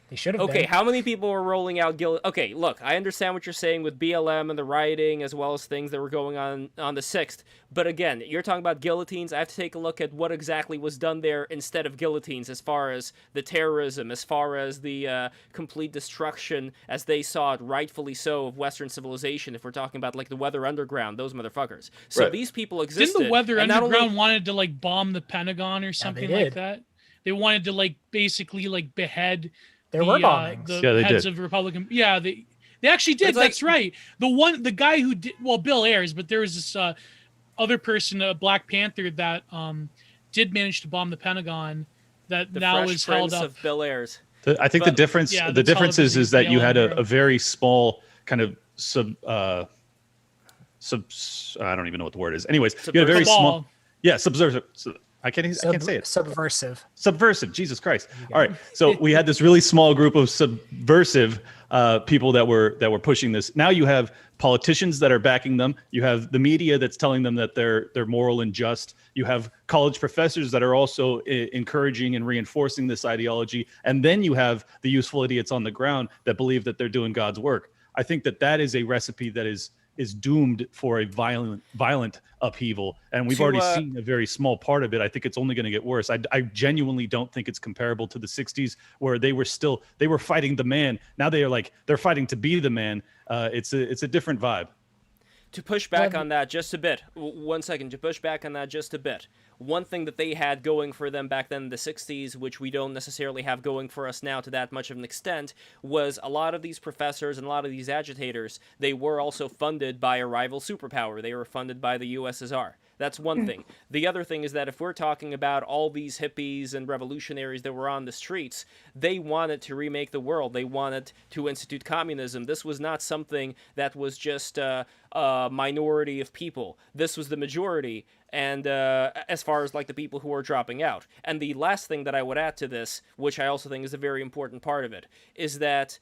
They should have been. How many people were rolling out Okay, look, I understand what you're saying with BLM and the rioting, as well as things that were going on the 6th. But again, you're talking about guillotines. I have to take a look at what exactly was done there instead of guillotines, as far as the terrorism, as far as the complete destruction, as they saw it, rightfully so, of Western civilization. If we're talking about like the Weather Underground, those motherfuckers. So these people existed. Didn't the Weather Underground wanted to like bomb the Pentagon or something like that? They wanted to like basically like behead. There were bombings. The heads of Republican. Yeah, they actually did. That's right. The guy who did, well, Bill Ayers, but there was this other person, a Black Panther, that did manage to bomb the Pentagon. That now is held up. Of Bill Ayers. I think the difference is that you had a very small kind of I don't even know what the word is. Anyways, you had a very small. Yeah, subversive. I can't say it. Subversive. Jesus Christ. All right. So we had this really small group of subversive people that were pushing this. Now you have politicians that are backing them. You have the media that's telling them that they're moral and just. You have college professors that are also encouraging and reinforcing this ideology. And then you have the useful idiots on the ground that believe that they're doing God's work. I think that is a recipe that is doomed for a violent upheaval, and we've already seen a very small part of it. I think it's only going to get worse. I genuinely don't think it's comparable to the 60s, where they were fighting the man. Now they're fighting to be the man. It's a different vibe. To push back on that just a bit, 1 second, to push back on that just a bit. One thing that they had going for them back then in the 60s, which we don't necessarily have going for us now to that much of an extent, was a lot of these professors and a lot of these agitators, they were also funded by a rival superpower. They were funded by the USSR. That's one thing. The other thing is that if we're talking about all these hippies and revolutionaries that were on the streets, they wanted to remake the world. They wanted to institute communism. This was not something that was just a minority of people. This was the majority, and as far as like the people who are dropping out. And the last thing that I would add to this, which I also think is a very important part of it, is that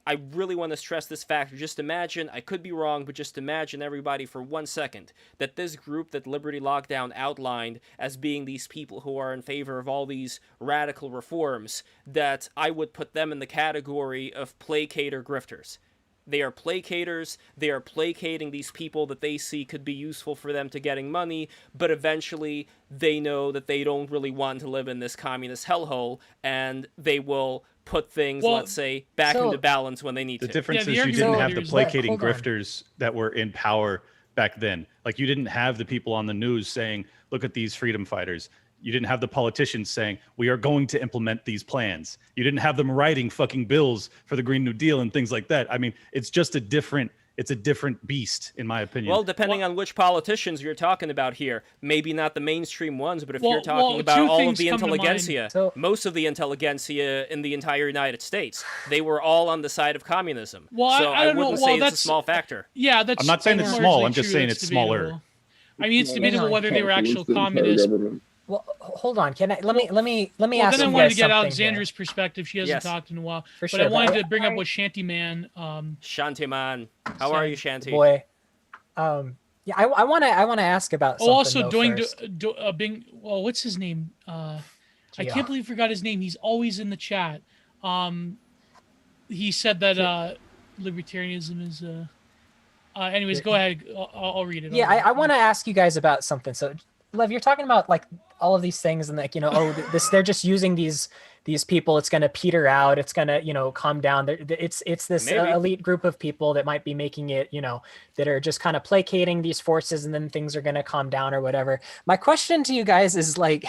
I really want to stress this factor. Just imagine, I could be wrong, but just imagine everybody for 1 second that this group that Liberty Lockdown outlined as being these people who are in favor of all these radical reforms, that I would put them in the category of placater grifters. They are placaters. They are placating these people that they see could be useful for them to getting money, but eventually they know that they don't really want to live in this communist hellhole, and they will put things, let's say, back into balance when they need to. The difference is you didn't have the placating grifters that were in power back then. Like, you didn't have the people on the news saying, look at these freedom fighters. You didn't have the politicians saying, we are going to implement these plans. You didn't have them writing fucking bills for the Green New Deal and things like that. I mean, it's just a different beast, in my opinion. Well, depending on which politicians you're talking about here, maybe not the mainstream ones, but if you're talking about all of the intelligentsia, most of the intelligentsia in the entire United States, they were all on the side of communism. Well, so I wouldn't say it's a small factor. Yeah, that's. I'm not saying it's small. I'm just saying it's smaller. I mean, it's debatable whether they were actual communists. Well, hold on. Can I let me ask you then I guys wanted to get something Alexandra's here. perspective. She hasn't talked in a while. For but sure, I wanted to bring up what Shanty Man. Shanty Man, how are you, Shanty? Boy, yeah, I want to ask about something. Also, Bing. well, what's his name? I can't believe I forgot his name. He's always in the chat. He said that libertarianism is. Anyways, go ahead. I'll read it. Yeah, I want to ask you guys about something. So, Lev, you're talking about like all of these things and like, you know, they're just using these people. It's going to peter out. It's going to, you know, calm down. It's this elite group of people that might be making it, you know, that are just kind of placating these forces, and then things are going to calm down or whatever. My question to you guys is like,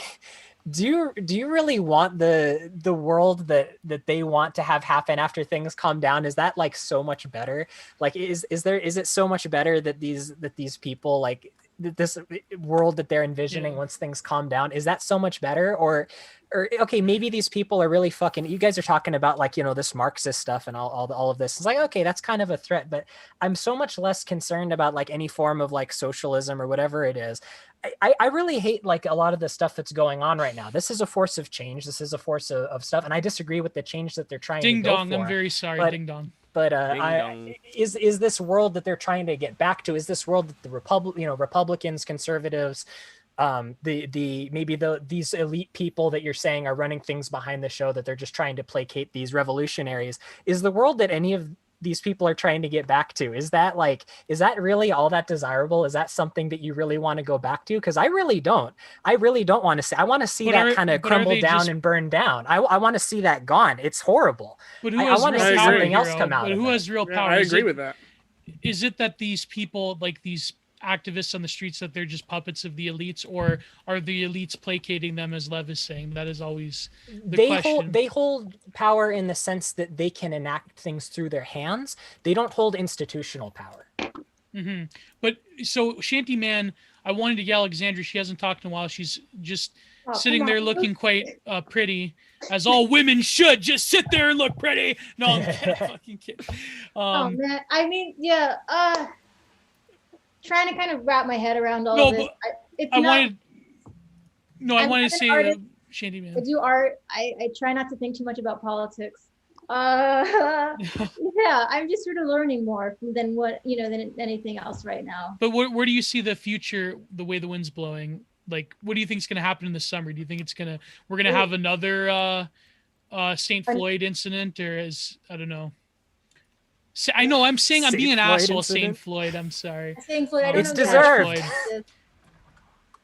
do you really want the world that they want to have happen after things calm down? Is that like so much better? Like, is it so much better that these people, like, this world that they're envisioning once things calm down, is that so much better? Or okay, maybe these people are really fucking, you guys are talking about like, you know, this Marxist stuff and all of this. It's like, okay, that's kind of a threat, but I'm so much less concerned about like any form of like socialism or whatever it is. I really hate like a lot of the stuff that's going on right now. This is a force of change. This is a force of stuff. And I disagree with the change that they're trying to go dong, for. I'm very sorry. Ding dong. But is this world that they're trying to get back to? Is this world that the Republicans, conservatives, these elite people that you're saying are running things behind the show, that they're just trying to placate these revolutionaries? Is the world that any of these people are trying to get back to, is that really all that desirable? Is that something that you really want to go back to? Because I really don't want to see. I want to see that kind of crumble down and burn down. I want to see that gone. It's horrible. But I want to see something else come out. But who has real power? I agree with that. Is it that these people, like these activists on the streets, that they're just puppets of the elites, or are the elites placating them, as Lev is saying? That is always the question. They hold power in the sense that they can enact things through their hands. They don't hold institutional power. Mm-hmm. But so Shanty Man, I wanted to get Alexandra. She hasn't talked in a while. She's just sitting there looking quite pretty, as all women should. Just sit there and look pretty. No, I'm fucking kidding. Oh man, I mean, yeah. Trying to kind of wrap my head around all of this. I wanted to say, Shanty Man. I do art. I try not to think too much about politics. Yeah, I'm just sort of learning more than anything else right now. But where do you see the future, the way the wind's blowing? Like, what do you think is going to happen in the summer? Do you think we're going to have another St. Floyd incident, or I don't know. I know I'm saying I'm being an asshole, St. Floyd. I'm sorry. St. Floyd, I don't it's know deserved.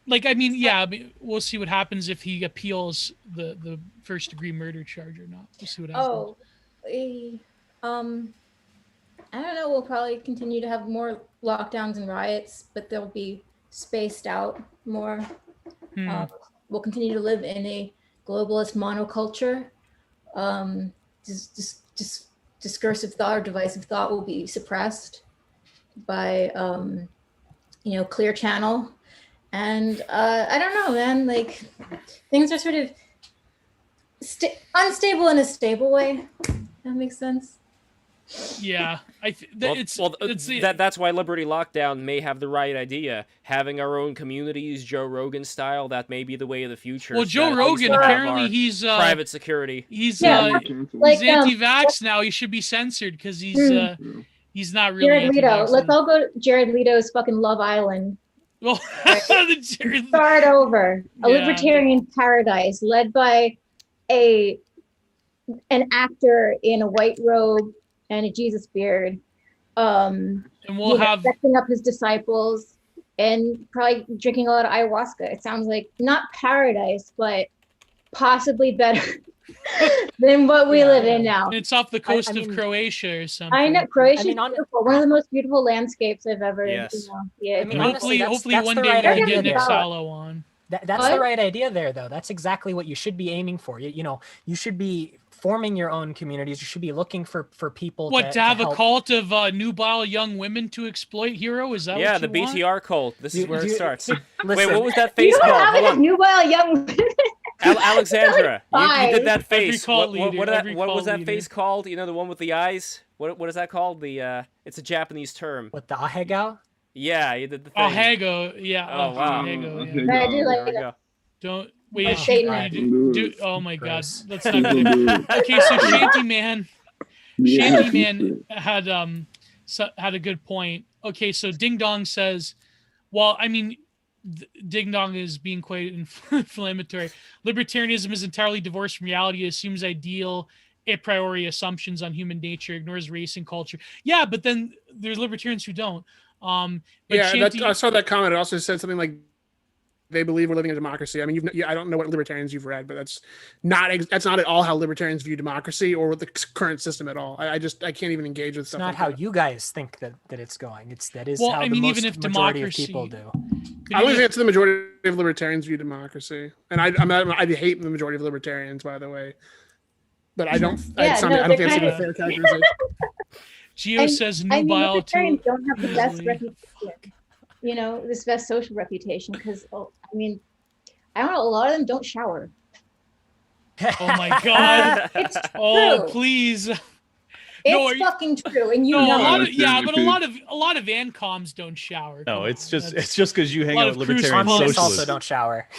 Like, I mean, yeah, we'll see what happens if he appeals the first degree murder charge or not. We'll see what happens. I don't know. We'll probably continue to have more lockdowns and riots, but they'll be spaced out more. We'll continue to live in a globalist monoculture. Just discursive thought or divisive thought will be suppressed by Clear Channel, and I don't know, man, like things are sort of unstable in a stable way. That makes sense. Yeah, that's why Liberty Lockdown may have the right idea. Having our own communities, Joe Rogan style, that may be the way of the future. Well, Joe Rogan, apparently he's private security. He's anti-vax now. He should be censored because he's not really. Jared Leto. Let's all go to Jared Leto's fucking Love Island. Well, start over. A libertarian paradise led by an actor in a white robe and a Jesus beard, and we'll have setting up his disciples and probably drinking a lot of ayahuasca. It sounds like not paradise, but possibly better than what we live in now. It's off the coast I mean, of Croatia or something. I know Croatia's I mean, beautiful. One of the most beautiful landscapes I've ever. Yes. Yeah. I mean, honestly, Hopefully that's one the day right we can idea get Nick there. Salo on. That's the right idea there, though. That's exactly what you should be aiming for. You should be forming your own communities. You should be looking for people. To have a help. cult of nubile young women to exploit, Hero? Is that Yeah, what the you want? BTR cult. This is where it starts. Wait, Listen, what was that You face don't called? have Hold enough on. nubile young women. Alexandra, you did that Every face. cult What leader, every what was cult that leader. face called? You know, the one with the eyes? What is that called? It's a Japanese term. With the ahegao? Yeah, you did the thing. Oh, Hago. Yeah. Oh, wow. Hago, Okay, yeah. I do like There we that. go. Don't wait. Like Satan. Oh my God. Gross. Let's not do that. Okay, so Shanty Man had had a good point. Okay, so Ding Dong says, well, I mean, Ding Dong is being quite inflammatory. Libertarianism is entirely divorced from reality. It assumes ideal a priori assumptions on human nature, ignores race and culture. Yeah, but then there's libertarians who don't. But Yeah, I saw that comment. It also said something like they believe we're living in a democracy. I mean, I don't know what libertarians you've read, but that's not at all how libertarians view democracy or the current system at all. I can't even engage with It's stuff. not like how that. you guys think that it's going. That is Well, how I the mean, most even if majority of democracy- people do. I don't think that's the majority of libertarians view democracy, and I hate the majority of libertarians, by the way. But I don't. Yeah, I don't think that's they're a fair characterization. Geo says nubile libertarians too. don't have the best easily. reputation. This best social reputation because I mean, I don't know. A lot of them don't shower. Oh my God. It's true. Oh, please. It's fucking true, and you No, know. a lot it. of, but a lot of ANCOMs don't shower. No, Come it's on, just that's- because you hang lot out of with cruise libertarian punks Communists socialists. also don't shower.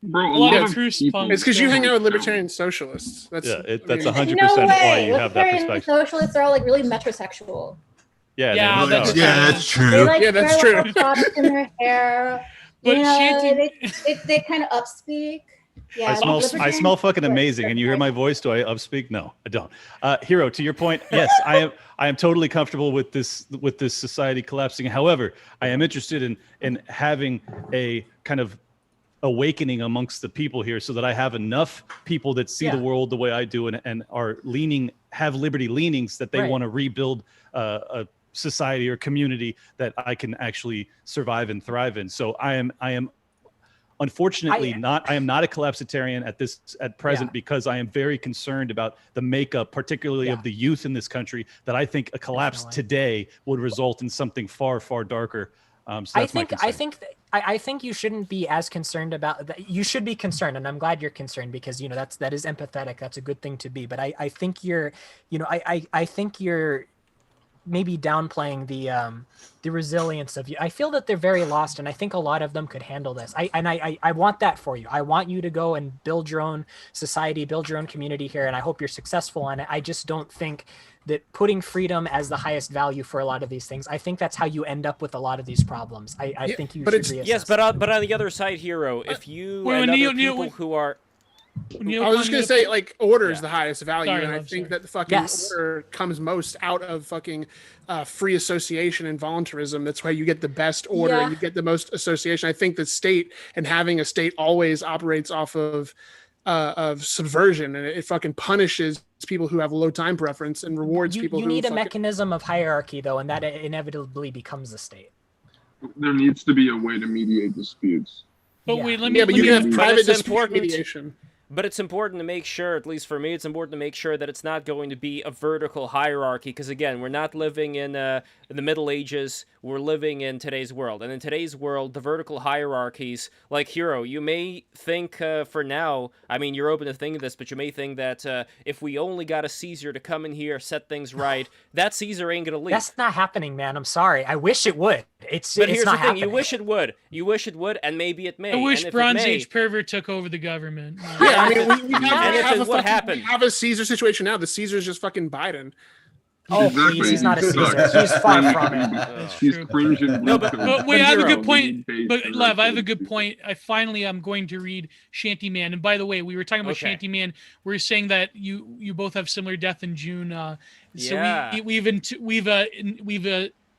Bro, A lot yeah, of cruise people- punks. It's because you hang out with libertarian socialists. That's Yeah, that's I mean, 100% No why way. you have that Libertarian perspective. socialists are all like really metrosexual. Yeah, Yeah, they- that's- no. Yeah, that's They true. like Yeah, that's wear true. little props in their hair. But You know, Shanty- they kind of upspeak. Yeah, I smell libertarians fucking are amazing. And you hear my voice? Do I upspeak? No, I don't. Hero, to your point, yes, I am totally comfortable with this society collapsing. However, I am interested in having a kind of awakening amongst the people here so that I have enough people that see the world the way I do and are have liberty leanings that they Right. want to rebuild a society or community that I can actually survive and thrive in. So I am unfortunately I am not a collapsitarian at present because I am very concerned about the makeup, particularly of the youth in this country, that I think a collapse today would result in something far, far darker. So that's my concern. I think you shouldn't be as concerned about that. You should be concerned, and I'm glad you're concerned because that is empathetic. That's a good thing to be. But I think you're, I think you're maybe downplaying the resilience of you. I feel that they're very lost, and I think a lot of them could handle this. I want that for you. I want you to go and build your own society, build your own community here, and I hope you're successful on it. I just don't think that putting freedom as the highest value for a lot of these things, I think that's how you end up with a but I think you should reassess. Yes, but on the other side, Hero, if you and other people who are... I was just gonna say, like, order is the highest value, Sorry, and I I'm think sorry. that the fucking Yes. order comes most out of fucking free association and voluntarism. That's why you get the best order and you get the most association. I think the state and having a state always operates off of subversion, and it fucking punishes people who have low time preference and rewards people. You who need a fucking- mechanism of hierarchy, though, and that inevitably becomes the state. There needs to be a way to mediate disputes. But Yeah. wait, let me. Yeah, but let you me- can have But private it's dispute important. mediation. But it's important to make sure, at least for me, it's important to make sure that it's not going to be a vertical hierarchy. Because again, we're not living in the Middle Ages. We're living in today's world. And in today's world, the vertical hierarchies, like Hero, you may think for now, I mean, you're open to thinking this, but you may think that if we only got a Caesar to come in here, set things right, that Caesar ain't going to leave. That's not happening, man. I'm sorry. I wish it would. But It's here's not the thing, happening. you wish it would. You wish it would, and maybe it may. I wish and if Bronze it may, Age pervert took over the government. Yeah, I mean, we And if have, it- what happened? we have a Caesar situation now. The Caesar's just fucking Biden. Oh, Exactly. please. He's not a He Caesar. sucks. He's far from it. That's He's true. cringe and No, but wait, I have a Hero, good point. But Lev, I have a good point. I'm going to read Shantyman. And by the way, we were talking about Okay. Shantyman. We were saying that you both have similar death in June. So Yeah. we've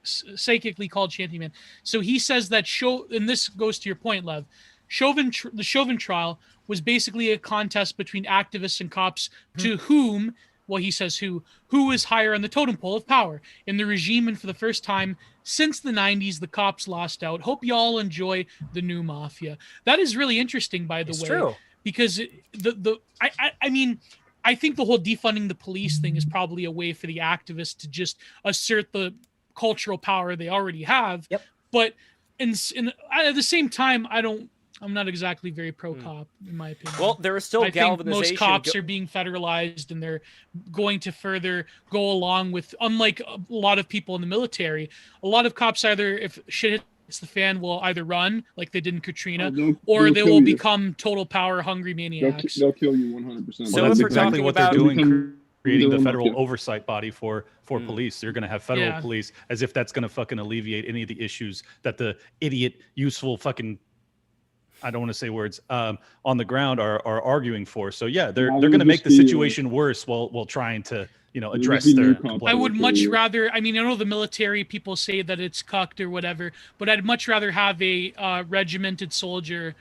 psychically called Shantyman. So he says that and this goes to your point, Lev. The Chauvin trial was basically a contest between activists and cops to whom, well, he says who is higher on the totem pole of power in the regime. And for the first time since the 90s, the cops lost out. Hope you all enjoy the new mafia. That is really interesting, by the way. True. Because I mean, I think the whole defunding the police thing is probably a way for the activists to just assert the cultural power they already have. Yep. But at the same time, I'm not exactly very pro-cop, in my opinion. Well, there is still I think galvanization. most cops are being federalized, and they're going to further go along with, unlike a lot of people in the military, a lot of cops either, if shit hits the fan, will either run, like they did in Katrina, or they will become total power-hungry maniacs. They'll kill you 100%. So Well, that's if we're exactly talking what they're about- doing, creating the Become- federal oversight body for police. They're going to have federal police, as if that's going to fucking alleviate any of the issues that the idiot, useful fucking, I don't want to say words, on the ground are arguing for. So yeah, they're going to make the situation worse while trying to, address their complaints. I would much rather, I know the military people say that it's cucked or whatever, but I'd much rather have a regimented soldier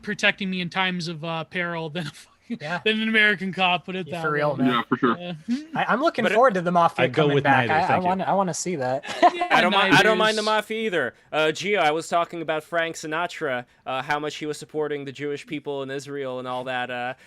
protecting me in times of peril than than an American cop. Put it that For real, way. man. Yeah, for sure. I'm looking forward to the mafia I'd go coming with back. neither, thank you. I want to see that. I don't mind the mafia either. Gio, I was talking about Frank Sinatra, how much he was supporting the Jewish people in Israel and all that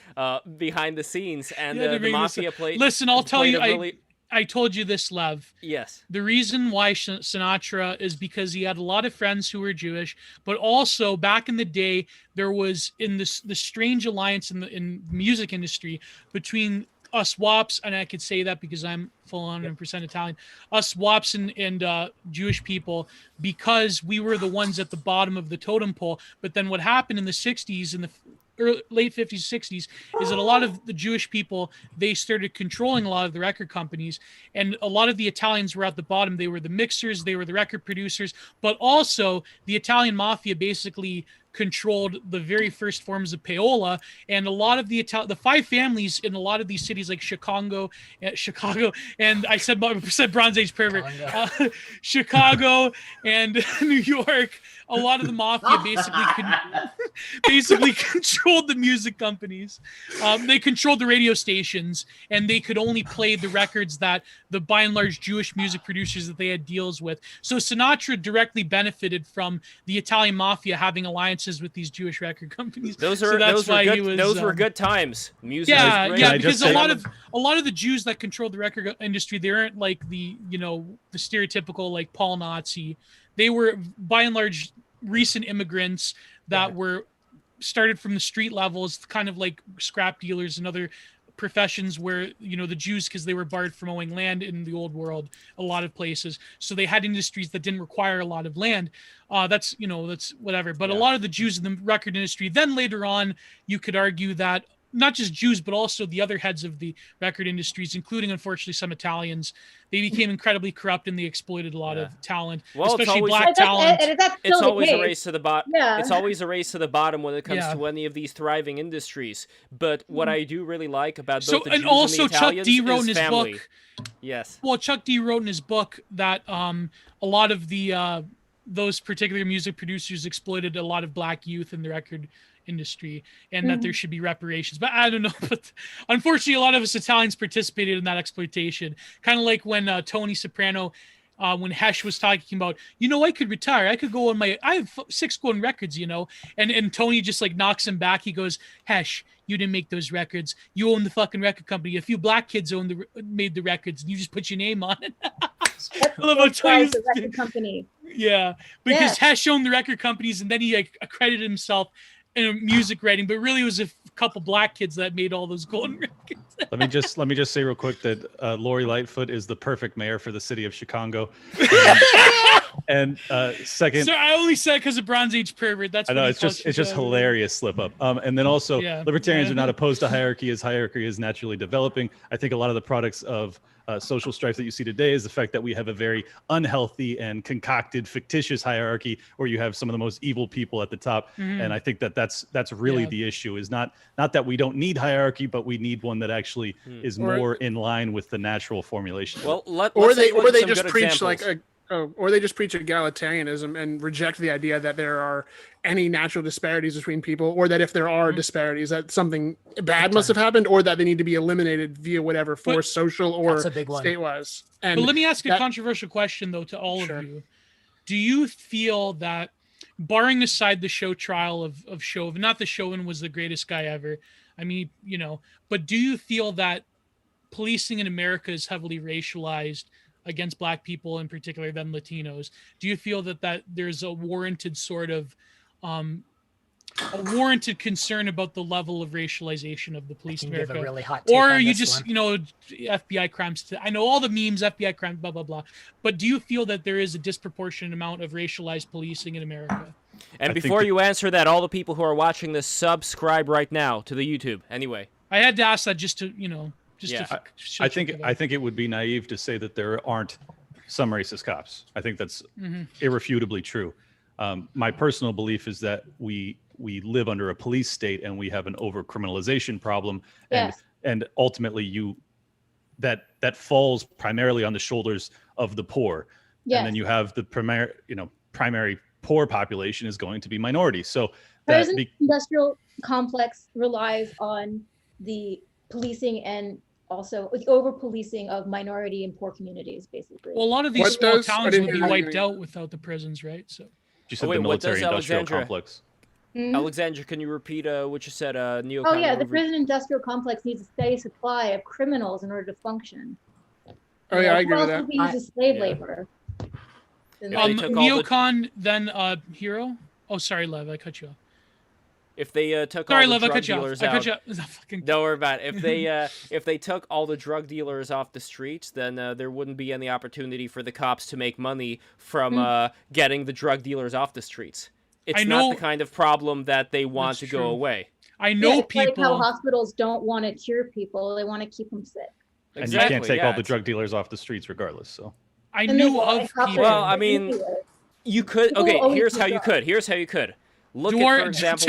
behind the scenes, and the mafia played. Listen, I'll tell you, really... I told you this, Lev. Yes. The reason why Sinatra is because he had a lot of friends who were Jewish, but also back in the day, there was the strange alliance in the music industry between us WAPs, and I could say that because I'm full 100% Italian, us WAPs and Jewish people, because we were the ones at the bottom of the totem pole. But then what happened in the 60s and the late 50s, 60s is that a lot of the Jewish people, they started controlling a lot of the record companies, and a lot of the Italians were at the bottom. They were the mixers, they were the record producers, but also the Italian mafia basically controlled the very first forms of payola, and a lot of the five families in a lot of these cities like Chicago, and I said Bronze Age pervert, Chicago and New York. A lot of the mafia basically controlled the music companies. They controlled the radio stations, and they could only play the records that the by and large Jewish music producers that they had deals with. So Sinatra directly benefited from the Italian mafia having alliances with these Jewish record companies. Those were good times. Music. Yeah, was great. yeah, because a lot of the Jews that controlled the record industry, they aren't like the stereotypical like Paul Nazi. They were by and large recent immigrants that were started from the street levels, kind of like scrap dealers and other professions where the Jews, because they were barred from owning land in the old world a lot of places, so they had industries that didn't require a lot of land. That's whatever, but a lot of the Jews in the record industry, then later on you could argue that not just Jews, but also the other heads of the record industries, including, unfortunately, some Italians, they became incredibly corrupt and they exploited a lot of talent, especially black talent. It's always a race to the bottom. Yeah. It's always a race to the bottom when it comes to any of these thriving industries. But what I do really like about both the Jews and the Italians is family. Yes. Well, Chuck D wrote in his book that a lot of the those particular music producers exploited a lot of black youth in the record industry, and that there should be reparations. But I don't know. But unfortunately, a lot of us Italians participated in that exploitation. Kind of like when Tony Soprano, when Hesh was talking about, I could retire. I could go on I have 6 golden records, and Tony just like knocks him back. He goes, Hesh, you didn't make those records. You own the fucking record company. A few black kids made the records, and you just put your name on it. I love how Tony's the record company. Yeah, because Hesh owned the record companies, and then he accredited himself in music writing, but really it was a couple black kids that made all those golden records. Let me just say real quick that Lori Lightfoot is the perfect mayor for the city of Chicago. And second, so I only said because of Bronze Age pervert. That's I know it's just hilarious slip up. And then also libertarians are not opposed to hierarchy, as hierarchy is naturally developing. I think a lot of the products of social strife that you see today is the fact that we have a very unhealthy and concocted fictitious hierarchy where you have some of the most evil people at the top. And I think that's really the issue, is not that we don't need hierarchy, but we need one that actually is more in line with the natural formulation. Well, or they just preach examples. Like or they just preach egalitarianism and reject the idea that there are any natural disparities between people, or that if there are disparities, that something bad must have happened, or that they need to be eliminated via whatever force, social or state-wise. But let me ask a controversial question, though, to all of you. Do you feel that, barring aside the show trial of Chauvin, not that Chauvin was the greatest guy ever, I mean, you know, but do you feel that policing in America is heavily racialized against Black people in particular than Latinos? Do you feel that there's a warranted sort of concern about the level of racialization of the police in America? Give a really hot or are you just, you know, FBI crimes? I know all the memes, FBI crimes, blah, blah, blah. But do you feel that there is a disproportionate amount of racialized policing in America? And before you answer that, all the people who are watching this, subscribe right now to the YouTube. Anyway. I had to ask that just to, you know, I think it would be naive to say that there aren't some racist cops. I think that's irrefutably true. My personal belief is that we live under a police state and we have an overcriminalization problem, and ultimately that falls primarily on the shoulders of the poor. And then you have the primary poor population is going to be minorities. So the industrial complex relies on the policing and also the over-policing of minority and poor communities, basically. Well, a lot of these small towns would be wiped out without the prisons, right? So. You said the military-industrial complex. Alexander, can you repeat what you said? The prison industrial complex needs a steady supply of criminals in order to function. I agree with that. We use a slave labor. Neocon, then Hero. Oh, sorry, Lev, I cut you off. If they took all the drug dealers out, don't worry about it. If they took all the drug dealers off the streets, then there wouldn't be any opportunity for the cops to make money from getting the drug dealers off the streets. It's not the kind of problem that they want to go away. I know people. Like how hospitals don't want to cure people; they want to keep them sick. And you can't take all the drug dealers off the streets, regardless. So I knew of people. Well, I mean, you could. Okay, here's how you could. Look at, for example,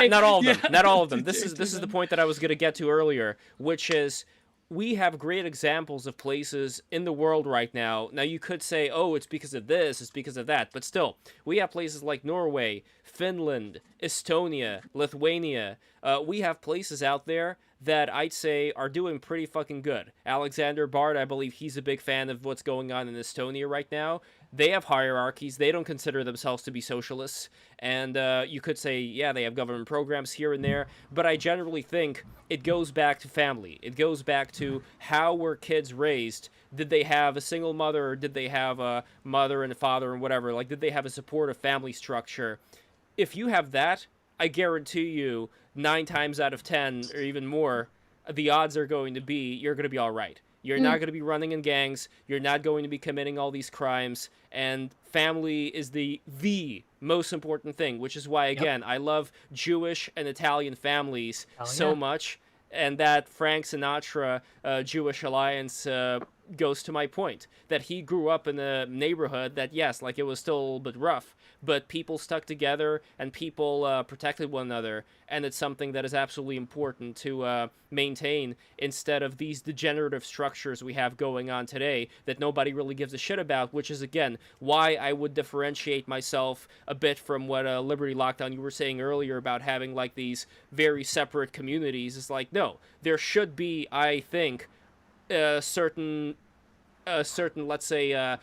not all of them. Not all of them. This is the point that I was going to get to earlier, which is we have great examples of places in the world right now. Now, you could say, oh, it's because of this, it's because of that. But still, we have places like Norway, Finland, Estonia, Lithuania. We have places out there that I'd say are doing pretty fucking good. Alexander Bard, I believe he's a big fan of what's going on in Estonia right now. They have hierarchies. They don't consider themselves to be socialists. And you could say, yeah, they have government programs here and there. But I generally think it goes back to family. It goes back to how were kids raised. Did they have a single mother, or did they have a mother and a father and whatever? Like, did they have a supportive family structure? If you have that, I guarantee you 9 times out of 10 or even more, the odds are going to be you're going to be all right. You're not going to be running in gangs. You're not going to be committing all these crimes. And family is the most important thing, which is why, again, I love Jewish and Italian families so much. And that Frank Sinatra Jewish Alliance goes to my point, that he grew up in a neighborhood that, yes, like it was still a little bit rough, but people stuck together and people protected one another. And it's something that is absolutely important to maintain instead of these degenerative structures we have going on today that nobody really gives a shit about, which is, again, why I would differentiate myself a bit from what Liberty Lockdown you were saying earlier about having like these very separate communities. It's like, no, there should be, I think, a certain, let's say, I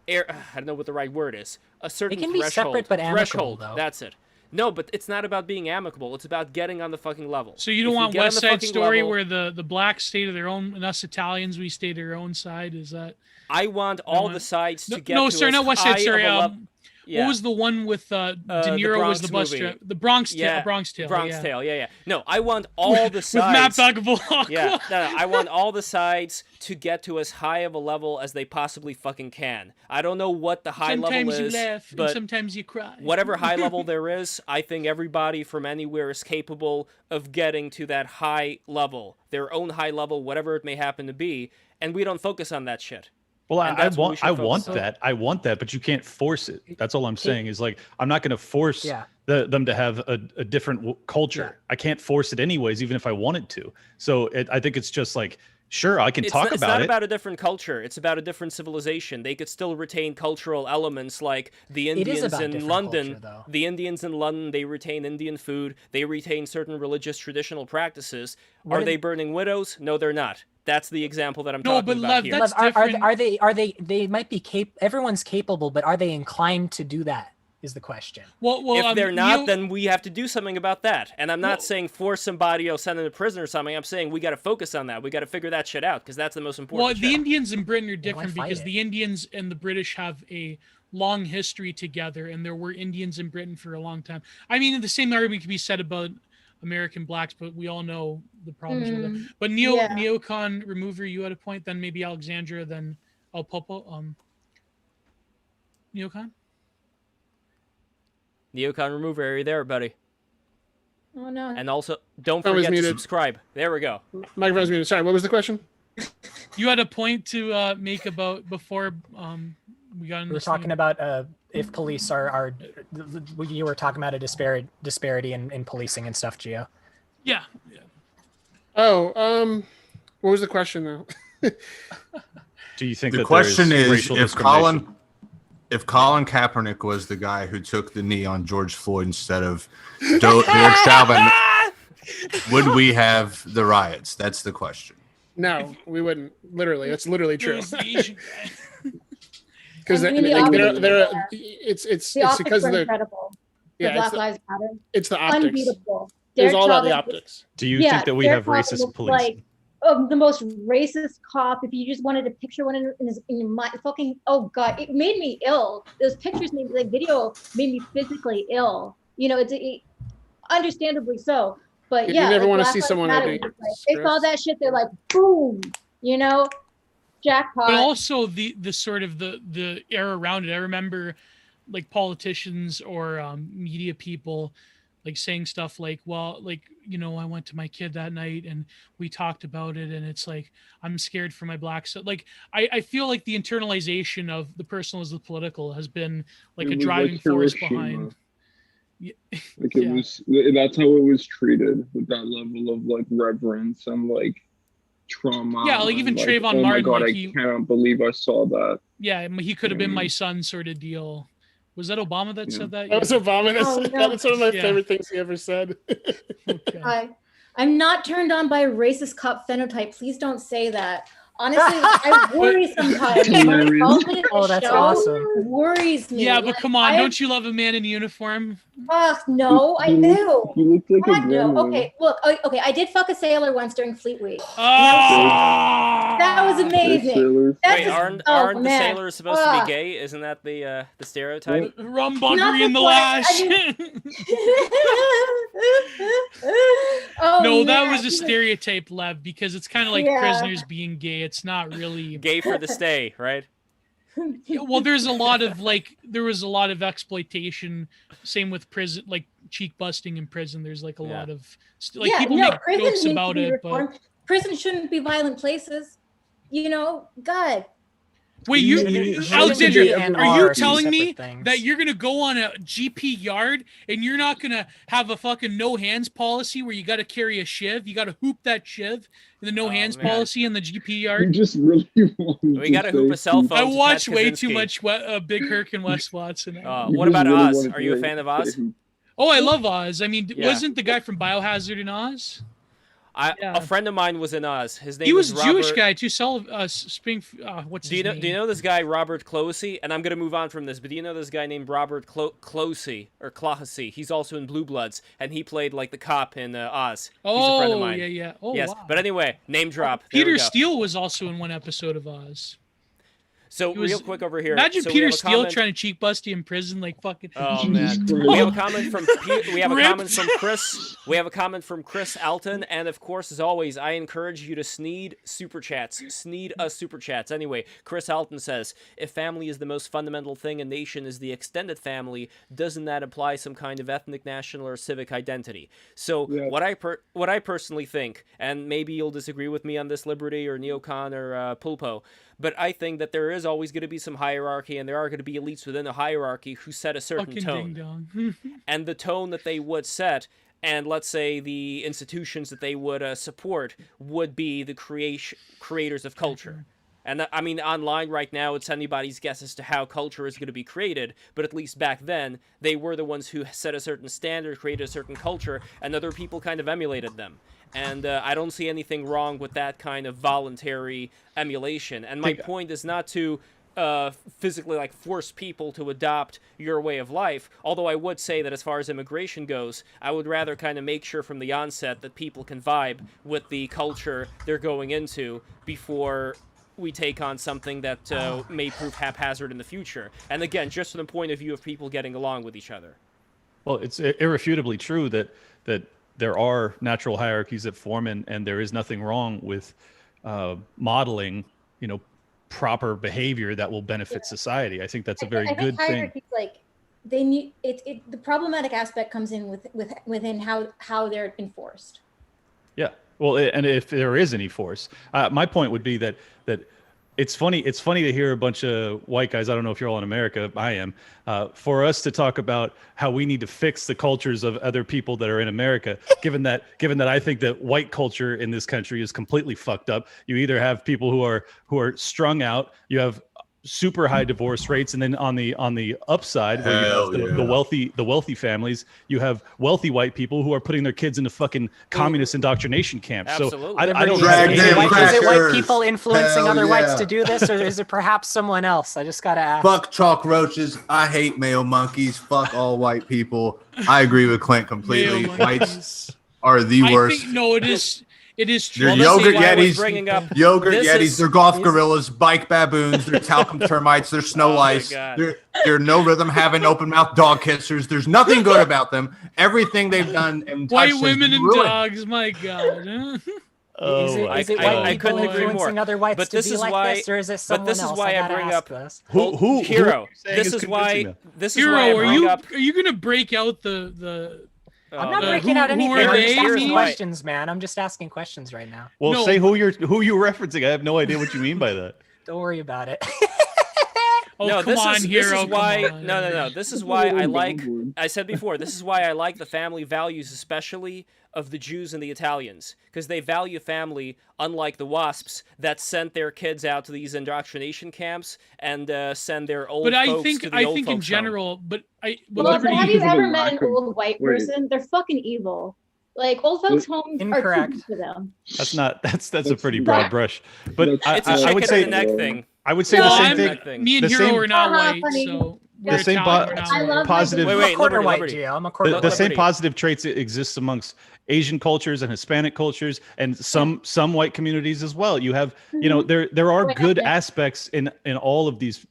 don't know what the right word is. A certain it can be threshold. Separate but amicable, though. That's it. No, but it's not about being amicable. It's about getting on the fucking level. So you don't want West Side Story where the blacks stay to their own and us Italians, we stay to our own side? Is that... I want all the sides to get no, to sir, not West Side Story. Yeah. What was the one with De Niro was the bus driver? The Bronx Tale. Bronx Tale, yeah. No, I want all the sides. With Matt Bagabal. Yeah, no, I want all the sides to get to as high of a level as they possibly fucking can. I don't know what the high level is. Sometimes you laugh, but and sometimes you cry. Whatever high level there is, I think everybody from anywhere is capable of getting to that high level, their own high level, whatever it may happen to be, and we don't focus on that shit. Well, I want that, but you can't force it. That's all I'm saying is like, I'm not going to force them to have a different culture. I can't force it anyways, even if I wanted to. So I think it's just like, Sure, I can talk It's about not it. about a different culture. It's about a different civilization. They could still retain cultural elements like the It is Indians about in different London. culture, though. The Indians in London, they retain Indian food. They retain certain religious traditional practices. What Are are they they- burning widows? No, they're not. That's the example that I'm No, talking but about Lev, here. that's Are they might be everyone's capable, but are they inclined to do that is the question. well, If they're not, Neo- then we have to do something about that. And I'm not Well- saying force somebody or send them to prison or something. I'm saying we got to focus on that. We got to figure that shit out because that's the most important Well, the shit. Indians in Britain are different fight because it? the Indians and the British have a long history together, and there were Indians in Britain for a long time. I mean, the same argument can be said about American blacks, but we all know the problems with it. But yeah. Neocon Remover, you had a point, then maybe Alexandra, then El Popo. Neocon? Neocon remover, are you there, buddy? Oh no. And also, don't I was forget to muted. subscribe. There we go. Microphone's muted. Sorry, what was the question? You had a point to make about before we got into We were talking about if police are you were talking about a disparity in policing and stuff, Gio. Yeah. Oh, what was the question though? Do you think The that question there is is racial if discrimination? Colin Kaepernick was the guy who took the knee on George Floyd instead of Derek Chauvin, would we have the riots? That's the question. No, we wouldn't. Literally, that's literally It true. was the Asian guy. Because I mean, the optics they're are- it's The optics because were of the incredible. yeah, Black it's the, Lives Matter. it's the optics. Unbeatable. It was Derek all about the Chauvin- optics. Do you Yeah, think that we Derek have Chauvin racist looks police? like the most racist cop. If you just wanted to picture one in your mind, fucking oh god, it made me ill. Those pictures made me video made me physically ill. You know, it understandably so. But You yeah, never like wanna Black see Lives someone Matter editing was like, they saw scripts. that shit, they're like, boom, you know, jackpot. But also the sort of the era around it. I remember like politicians or media people like saying stuff like, well, like, you know, I went to my kid that night and we talked about it, and it's like I'm scared for my black son. Like I feel like the internalization of the personal as the political has been like It a was driving force Hiroshima. behind. Yeah. Like it was, that's how it was treated, with that level of like reverence and like trauma. Yeah, like even and, Trayvon oh Martin, my god, like, I he- can't believe I saw that. Yeah, he could have been my son sort of deal. Was that Obama that Yeah. said that? That was Obama. Oh, no. That's one of my Yeah. favorite things he ever said. Okay. I'm not turned on by a racist cop phenotype. Please don't say that. Honestly, I worry sometimes. My Hilarious. involvement in the Oh, that's show awesome. worries me. Yeah, but Like, come on, I- don't you love a man in uniform? no, I do. You look like God, a no. gremlin. Okay, look. Okay, I did fuck a sailor once during Fleet Week. Oh! That was amazing. Sailors. That's Wait, aren't oh, the man. sailors supposed to Ugh. be gay? Isn't that the stereotype? Rumbuggery Not in the the lash. point, Oh, No, that man. was a stereotype, Lev, because it's kind of like Yeah. prisoners being gay. It's not really. Gay for the stay, right? Yeah, well, there was a lot of exploitation. Same with prison, like cheek busting in prison. There's like a Yeah. lot of people make prison jokes needs to about be it, but reformed. Prison shouldn't be violent places. You know, God. wait, Alexandra, and are are you two telling me separate things. that you're gonna go on a GP yard and you're not gonna have a fucking no hands policy where you got to carry a shiv, you got to hoop that shiv, and the no Oh, hands man. policy in the GP You yard? just really want We gotta hoop a cell phone. I to watch Ted way Kaczynski. too much Big Herc and Wes Watson. What about Oz? Are you a fan of Oz? Oh, I love Oz. I mean, Yeah. wasn't the guy from Biohazard in Oz? A friend of mine was in Oz. His name He was is a Jewish Robert- guy too. What's Do his you know? name? Do you know this guy Robert Closey? And I'm gonna move on from this, but do you know this guy named Robert Closey or Clohessy? He's also in Blue Bloods, and he played like the cop in Oz. He's a friend of mine. yeah. Oh, yes, wow. but anyway, name drop. There we Peter go. Steele was also in one episode of Oz. So He was- real quick over here. Imagine so we Peter have a Steele comment- trying to cheek bust you in prison, like fucking. Oh Jesus man, Christ. we have a comment from we have a Ripped. comment from Chris. We have a comment from Chris Alton, and of course, as always, I encourage you to sneed super chats. Sneed us super chats. Anyway, Chris Alton says, "If family is the most fundamental thing a nation is the extended family, doesn't that imply some kind of ethnic, national, or civic identity?" So Yeah. what I personally think, and maybe you'll disagree with me on this, Liberty or Neocon or Pulpo, but I think that there is always going to be some hierarchy, and there are going to be elites within the hierarchy who set a certain Fucking tone. ding dong. And the tone that they would set, and let's say the institutions that they would support would be the creators of culture. And I mean, online right now, it's anybody's guess as to how culture is going to be created. But at least back then, they were the ones who set a certain standard, created a certain culture, and other people kind of emulated them. And I don't see anything wrong with that kind of voluntary emulation. And my point is not to physically like force people to adopt your way of life. Although I would say that as far as immigration goes, I would rather kind of make sure from the onset that people can vibe with the culture they're going into before we take on something that may prove haphazard in the future. And again, just from the point of view of people getting along with each other. Well, it's irrefutably true that there are natural hierarchies that form, and there is nothing wrong with modeling, proper behavior that will benefit society. I think that's a very good thing. Hierarchies, like, they need it. The problematic aspect comes in within how they're enforced. Yeah. Well, and if there is any force, my point would be that it's funny to hear a bunch of white guys. I don't know if you're all in America. I am. For us to talk about how we need to fix the cultures of other people that are in America, given that I think that white culture in this country is completely fucked up. You either have people who are strung out. You have super high divorce rates, and then on the upside, where you have the wealthy families, you have wealthy white people who are putting their kids into fucking communist indoctrination camps. Absolutely. So I don't is it white people influencing other whites to do this, or is it perhaps someone else? I just gotta ask. Fuck chalk roaches. I hate male monkeys. Fuck all white people. I agree with Clint completely. Whites are the worst. I think, no, it is true. They're yogurt yetis, This they're golf gorillas, bike baboons, they're talcum termites, they're snow lice, they're no rhythm having open mouth dog kissers. There's nothing good about them. Everything they've done and white women and dogs, my God. Is it white I couldn't people agree more. influencing other whites But to this be is like why- this, or is it but someone this is else? why I gotta bring ask up- this. Who Hero. this This is why Hero, I are bring up. you gonna break out the? I'm not the- breaking out anything. who I'm are just they? asking Me? questions, man. I'm just asking questions right now. Well, No. say who you're referencing. I have no idea what you mean by that. Don't worry about it. Oh, No, come this on, is Hero. why. Come on. No. This is why I like. I said before. This is why I like the family values, especially of the Jews and the Italians, because they value family, unlike the WASPs that sent their kids out to these indoctrination camps and send their old. But I folks think to the old in folks' home. general, but Well, Liberty. have you Because of the ever met lack an of- old white wait. person? They're fucking evil. Like, old folks' homes Incorrect. are too to them. That's a pretty broad brush. But That's- I, It's a I chicken would and say a neck thing. I would say No, the same I'm- thing. thing. Me and The Hero same- are not Haha, white, funny. so The we're same Italian, bo- we're not I white. love positive. Wait, I'm a quarter Liberty, white, Liberty. Gio. I'm a quarter The white. same positive traits that exist amongst Asian cultures and Hispanic cultures and some white communities as well. You have, there are Wait, good yeah. aspects in all of these,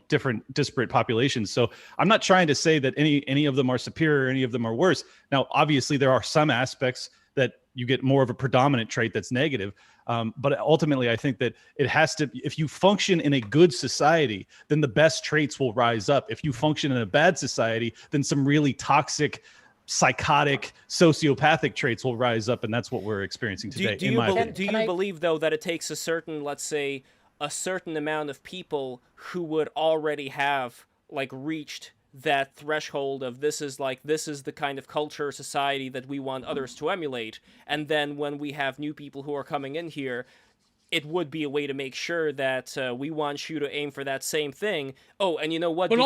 different disparate populations. So I'm not trying to say that any of them are superior, any of them are worse. Now, obviously there are some aspects that you get more of a predominant trait that's negative. But ultimately, I think that it has to, if you function in a good society, then the best traits will rise up. If you function in a bad society, then some really toxic, psychotic, sociopathic traits will rise up. And that's what we're experiencing today. Do you Can I- believe, though, that it takes a certain, let's say, a certain amount of people who would already have, like, reached that threshold of this is the kind of culture, society that we want others to emulate, and then when we have new people who are coming in here, it would be a way to make sure that we want you to aim for that same thing. Oh, and you know what? But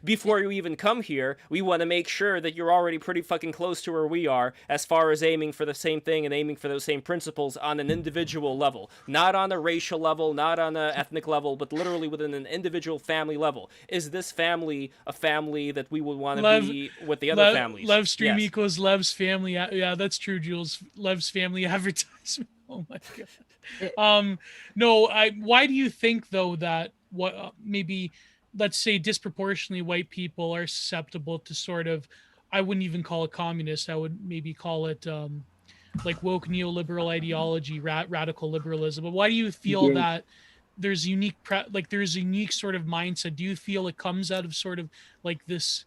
Before you even come here, we want to make sure that you're already pretty fucking close to where we are as far as aiming for the same thing and aiming for those same principles on an individual level. Not on a racial level, not on an ethnic level, but literally within an individual family level. Is this family a family that we would want to be with the other families? Love stream Yes. equals Lev's family. Yeah, that's true, Jules. Lev's family advertisement. Oh my God. No, why do you think though that maybe, let's say, disproportionately white people are susceptible to sort of, I wouldn't even call it communist, I would maybe call it like woke neoliberal ideology, radical liberalism. But why do you feel that there's a unique sort of mindset? Do you feel it comes out of sort of like this,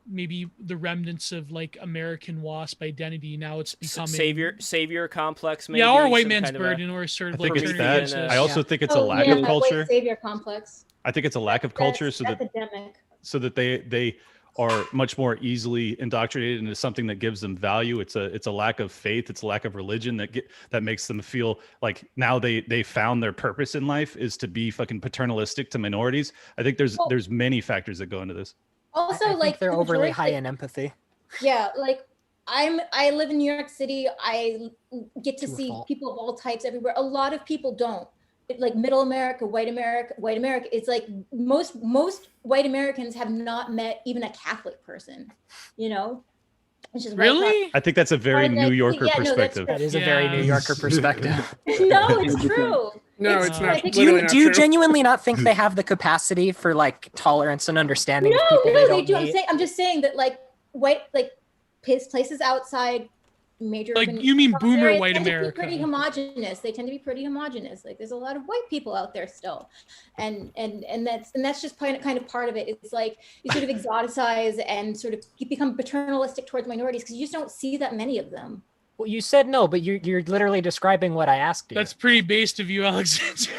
maybe the remnants of like American WASP identity? Now it's becoming savior complex, maybe, or white some man's kind of burden, or sort I of think like it's Promethean, that. I also think it's a lack that of culture. white savior complex. I think it's a lack of culture, That's so that epidemic. they are much more easily indoctrinated into something that gives them value. It's a lack of faith. It's a lack of religion that makes them feel like now they found their purpose in life is to be fucking paternalistic to minorities. I think there's many factors that go into this. Also, I think like they're the overly majority- high in empathy. Yeah, like I live in New York City. I get to To a see fault. people of all types everywhere. A lot of people don't. Like middle America, white America. It's like most white Americans have not met even a Catholic person, you know? Which is Really? I think that's a very Or, like, New Yorker yeah, no, that's perspective. true. That is a very New Yeah. Yorker perspective. No, it's true. No, it's true. not. I think- Do Literally you not do you true. genuinely not think they have the capacity for like tolerance and understanding of No, people they they don't do. meet? I'm just saying that like places outside major Like, urban you mean boomer areas white tend to be America. pretty homogenous. They tend to be pretty homogenous. Like there's a lot of white people out there still, and that's just kind of part of it. It's like you sort of exoticize and sort of you become paternalistic towards minorities because you just don't see that many of them. Well, you said no, but you're literally describing what I asked you. That's pretty based of you, Alexander.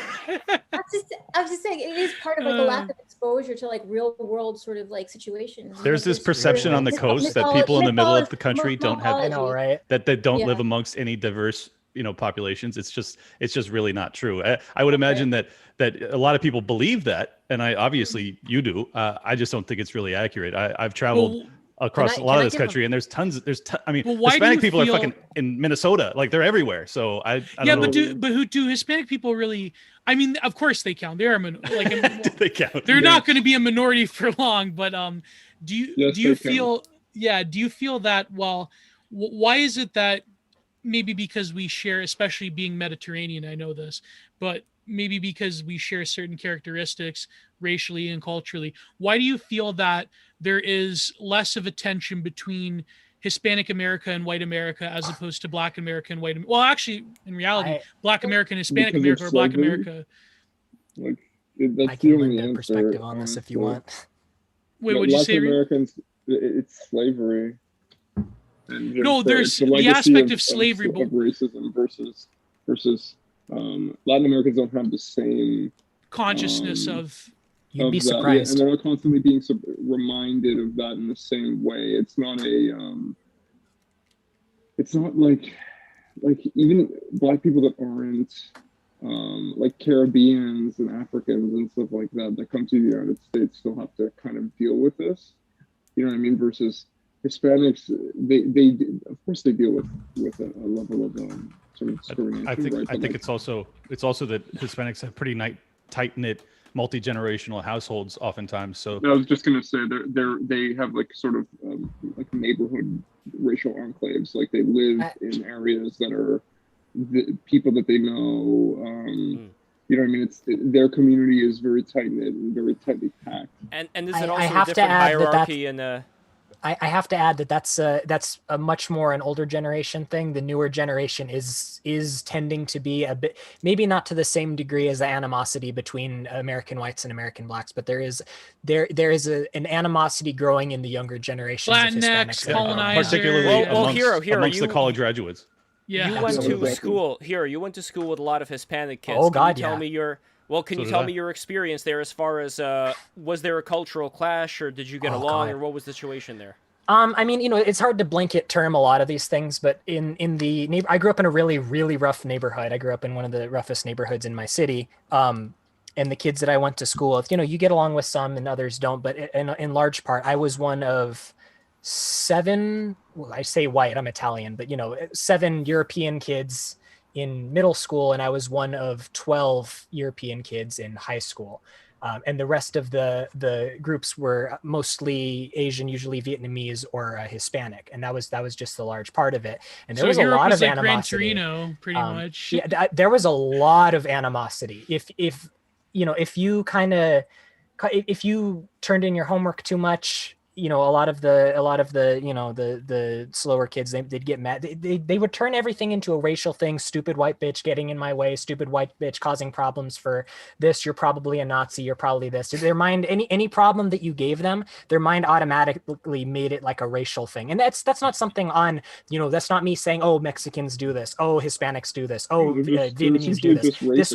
I was just saying it is part of like a lack of exposure to like real world sort of like situations. There's this perception on the coast that people in the middle of the country don't have, I know, right? that they don't Yeah. live amongst any diverse, populations. It's just really not true. I would imagine that a lot of people believe that, and obviously you do. I just don't think it's really accurate. I've traveled across a lot of this country, and there's tons. I mean, Well, why do Hispanic you people are feel- fucking in Minnesota, like they're everywhere. So I Yeah, don't know. but who do Hispanic people really? I mean, of course they count. They are like Do they count? they're not going to be a minority for long. But do you Yes, do you they count. feel do you feel that why is it that maybe because we share, especially being Mediterranean, I know this, but maybe because we share certain characteristics racially and culturally, why do you feel that there is less of a tension between Hispanic America and white America as opposed to Black America and white? Well, actually, in reality, Black America and Hispanic Because of America or Black slavery? America. Like I that's can the lend only a answer. perspective on this if you honestly. want. Wait, what'd you Latin say? Reed? Americans, it's slavery. And No, there's the the legacy aspect of slavery, of but racism versus Latin Americans don't have the same consciousness of You'd be of that. Yeah, surprised. and they're not constantly being reminded of that in the same way. It's not it's not like even Black people that aren't like Caribbeans and Africans and stuff like that come to the United States still have to kind of deal with this. You know what I mean? Versus Hispanics, they of course they deal with a level of sort of discrimination. I think right? I think it's also that Hispanics have pretty tight knit, multi-generational households oftentimes. So I was just gonna say they have like sort of like neighborhood racial enclaves. Like they live in areas that are the people that they know. You know what I mean? Their community is very tight knit and very tightly packed. And is I it also a have to different add that hierarchy in I have to add that that's a much more an older generation thing. The newer generation is tending to be a bit, maybe not to the same degree as the animosity between American whites and American blacks, but there is an animosity growing in the younger generations of Latinx, Hispanics. colonizers. particularly Well, Hero, amongst the you- college graduates. Yeah. you went to Absolutely. school here. You went to school with a lot of Hispanic kids. Oh, Can you God, tell yeah. me your can So you did tell I. me your experience there as far as was there a cultural clash or did you get Oh, along God. or what was the situation there? I mean, it's hard to blanket term a lot of these things, but in the I grew up in a really, really rough neighborhood. I grew up in one of the roughest neighborhoods in my city. And the kids that I went to school with, you get along with some and others don't, but in large part, I was one of 7, well, I say white, I'm Italian, but 7 European kids in middle school, and I was one of 12 European kids in high school. And the rest of the groups were mostly Asian, usually Vietnamese or Hispanic, and that was just the large part of it. And there So was a Europe lot was of like Gran animosity. Torino, pretty much. Yeah, there was a lot of animosity. If you turned in your homework too much, a lot of the slower kids, they'd get mad. They would turn everything into a racial thing. Stupid white bitch getting in my way. Stupid white bitch causing problems for this. You're probably a Nazi. You're probably this. Their mind, any problem that you gave them, their mind automatically made it like a racial thing. And that's not something on, that's not me saying, oh, Mexicans do this. Oh, Hispanics do this. Oh, Vietnamese do this. This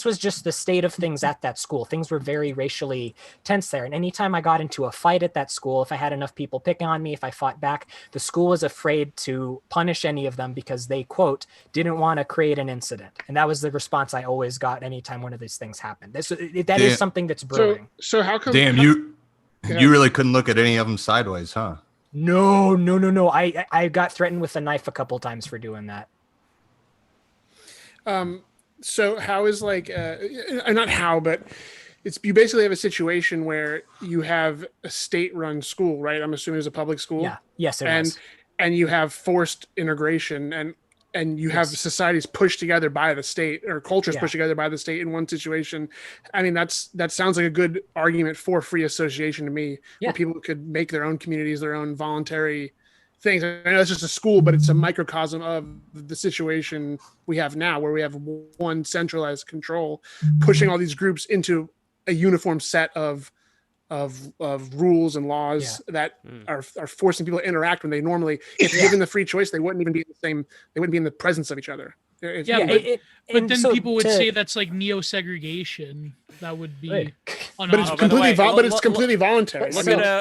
was just the state of things at that school. Things were very racially tense there. And anytime I got into a fight at that school, school. If I had enough people picking on me, if I fought back, the school was afraid to punish any of them because they, quote, didn't want to create an incident. And that was the response I always got anytime one of these things happened. That is something that's brewing. So how come? Damn, you really couldn't look at any of them sideways, huh? No. I got threatened with a knife a couple times for doing that. So how is like, not how, but you basically have a situation where you have a state-run school, right? I'm assuming it's a public school. Yeah. Yes, it was. And you have forced integration, and you have societies pushed together by the state, or cultures pushed together by the state in one situation. I mean, that sounds like a good argument for free association to me, where people could make their own communities, their own voluntary things. I know it's just a school, but it's a microcosm of the situation we have now, where we have one centralized control pushing all these groups into a uniform set of rules and laws that are forcing people to interact when they normally, if given the free choice, they wouldn't even be they wouldn't be in the presence of each other. But then people would say that's like neo-segregation. That would be but it's completely voluntary.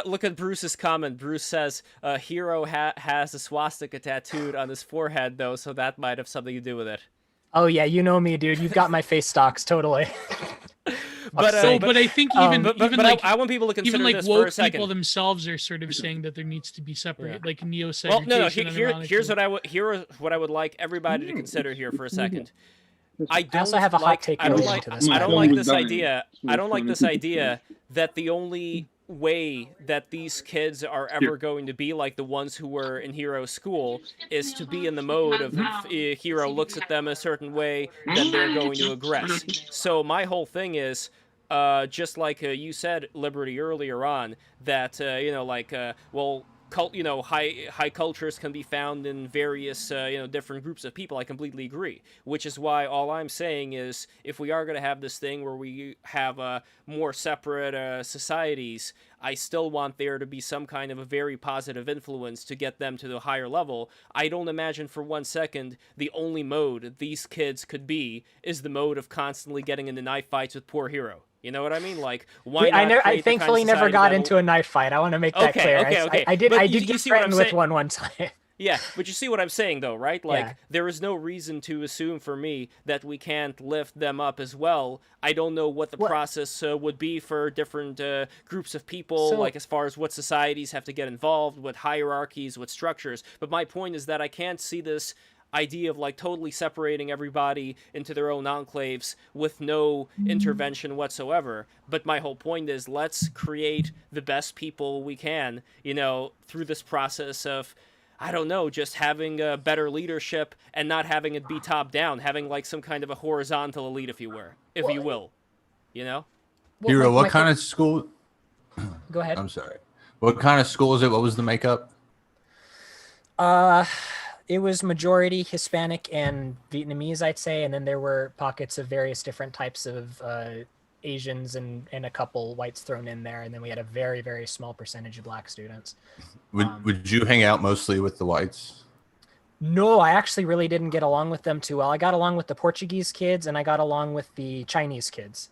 Look at Bruce's comment. Bruce says Hero has a swastika tattooed on his forehead, though, so that might have something to do with it. Oh yeah, you know me, dude. You've got my face stocks totally. But I think even like I want people to consider even like this woke for a second. people themselves are sort of saying that there needs to be separate, like neo-segregation. Well, here's what I would like everybody to consider here for a second. I also have a hot take. I don't like this idea. I don't like this idea that the only way that these kids are ever going to be like the ones who were in Hero's school is to be in the mode of if Hero looks at them a certain way, then they're going to aggress. So my whole thing is, just like you said, Liberty, earlier on, that high cultures can be found in various different groups of people. I completely agree, which is why all I'm saying is, if we are going to have this thing where we have more separate societies, I still want there to be some kind of a very positive influence to get them to the higher level. I don't imagine for 1 second the only mode these kids could be is the mode of constantly getting into knife fights with poor Hero. You know what I mean? Like, why not? I thankfully never got into a knife fight. I want to make that clear. Okay. I did get threatened with one time. Yeah, but you see what I'm saying, though, right? Like, there is no reason to assume for me that we can't lift them up as well. I don't know what the process would be for different groups of people, like as far as what societies have to get involved, what hierarchies, what structures. But my point is that I can't see this idea of like totally separating everybody into their own enclaves with no intervention whatsoever. But my whole point is, let's create the best people we can, through this process of, I don't know, just having a better leadership and not having it be top down, having like some kind of a horizontal elite, if you will. Hero, what kind of school? Go ahead. I'm sorry. What kind of school is it? What was the makeup? It was majority Hispanic and Vietnamese, I'd say, and then there were pockets of various different types of Asians and a couple whites thrown in there, and then we had a very, very small percentage of black students. Would you hang out mostly with the whites? No, I actually really didn't get along with them too well. I got along with the Portuguese kids, and I got along with the Chinese kids.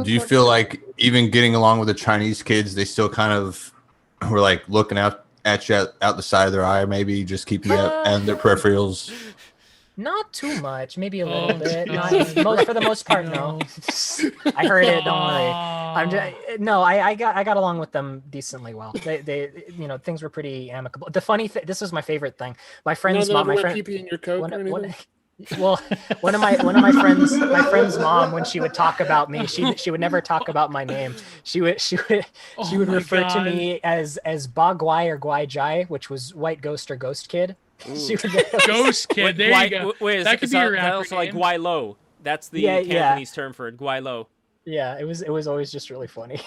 Do you feel like even getting along with the Chinese kids, they still kind of were like looking out at you out the side of their eye, maybe just keeping you and their peripherals? Not too much, maybe a little bit. Not for the most part, no. I heard it. Don't worry. I got along with them decently well. They things were pretty amicable. The funny thing, this was my favorite thing. My friend's mom, pee in your coat or anything? One of my friend's mom, when she would talk about me, she would never talk about my name. She would refer to me as Bagwai or Guai Jai, which was White Ghost or Ghost Kid. Ghost Kid. There you go. Wait, that could be your rapper also like Guai Lo. That's the Cantonese term for it. Guai Lo. Yeah, it was always just really funny.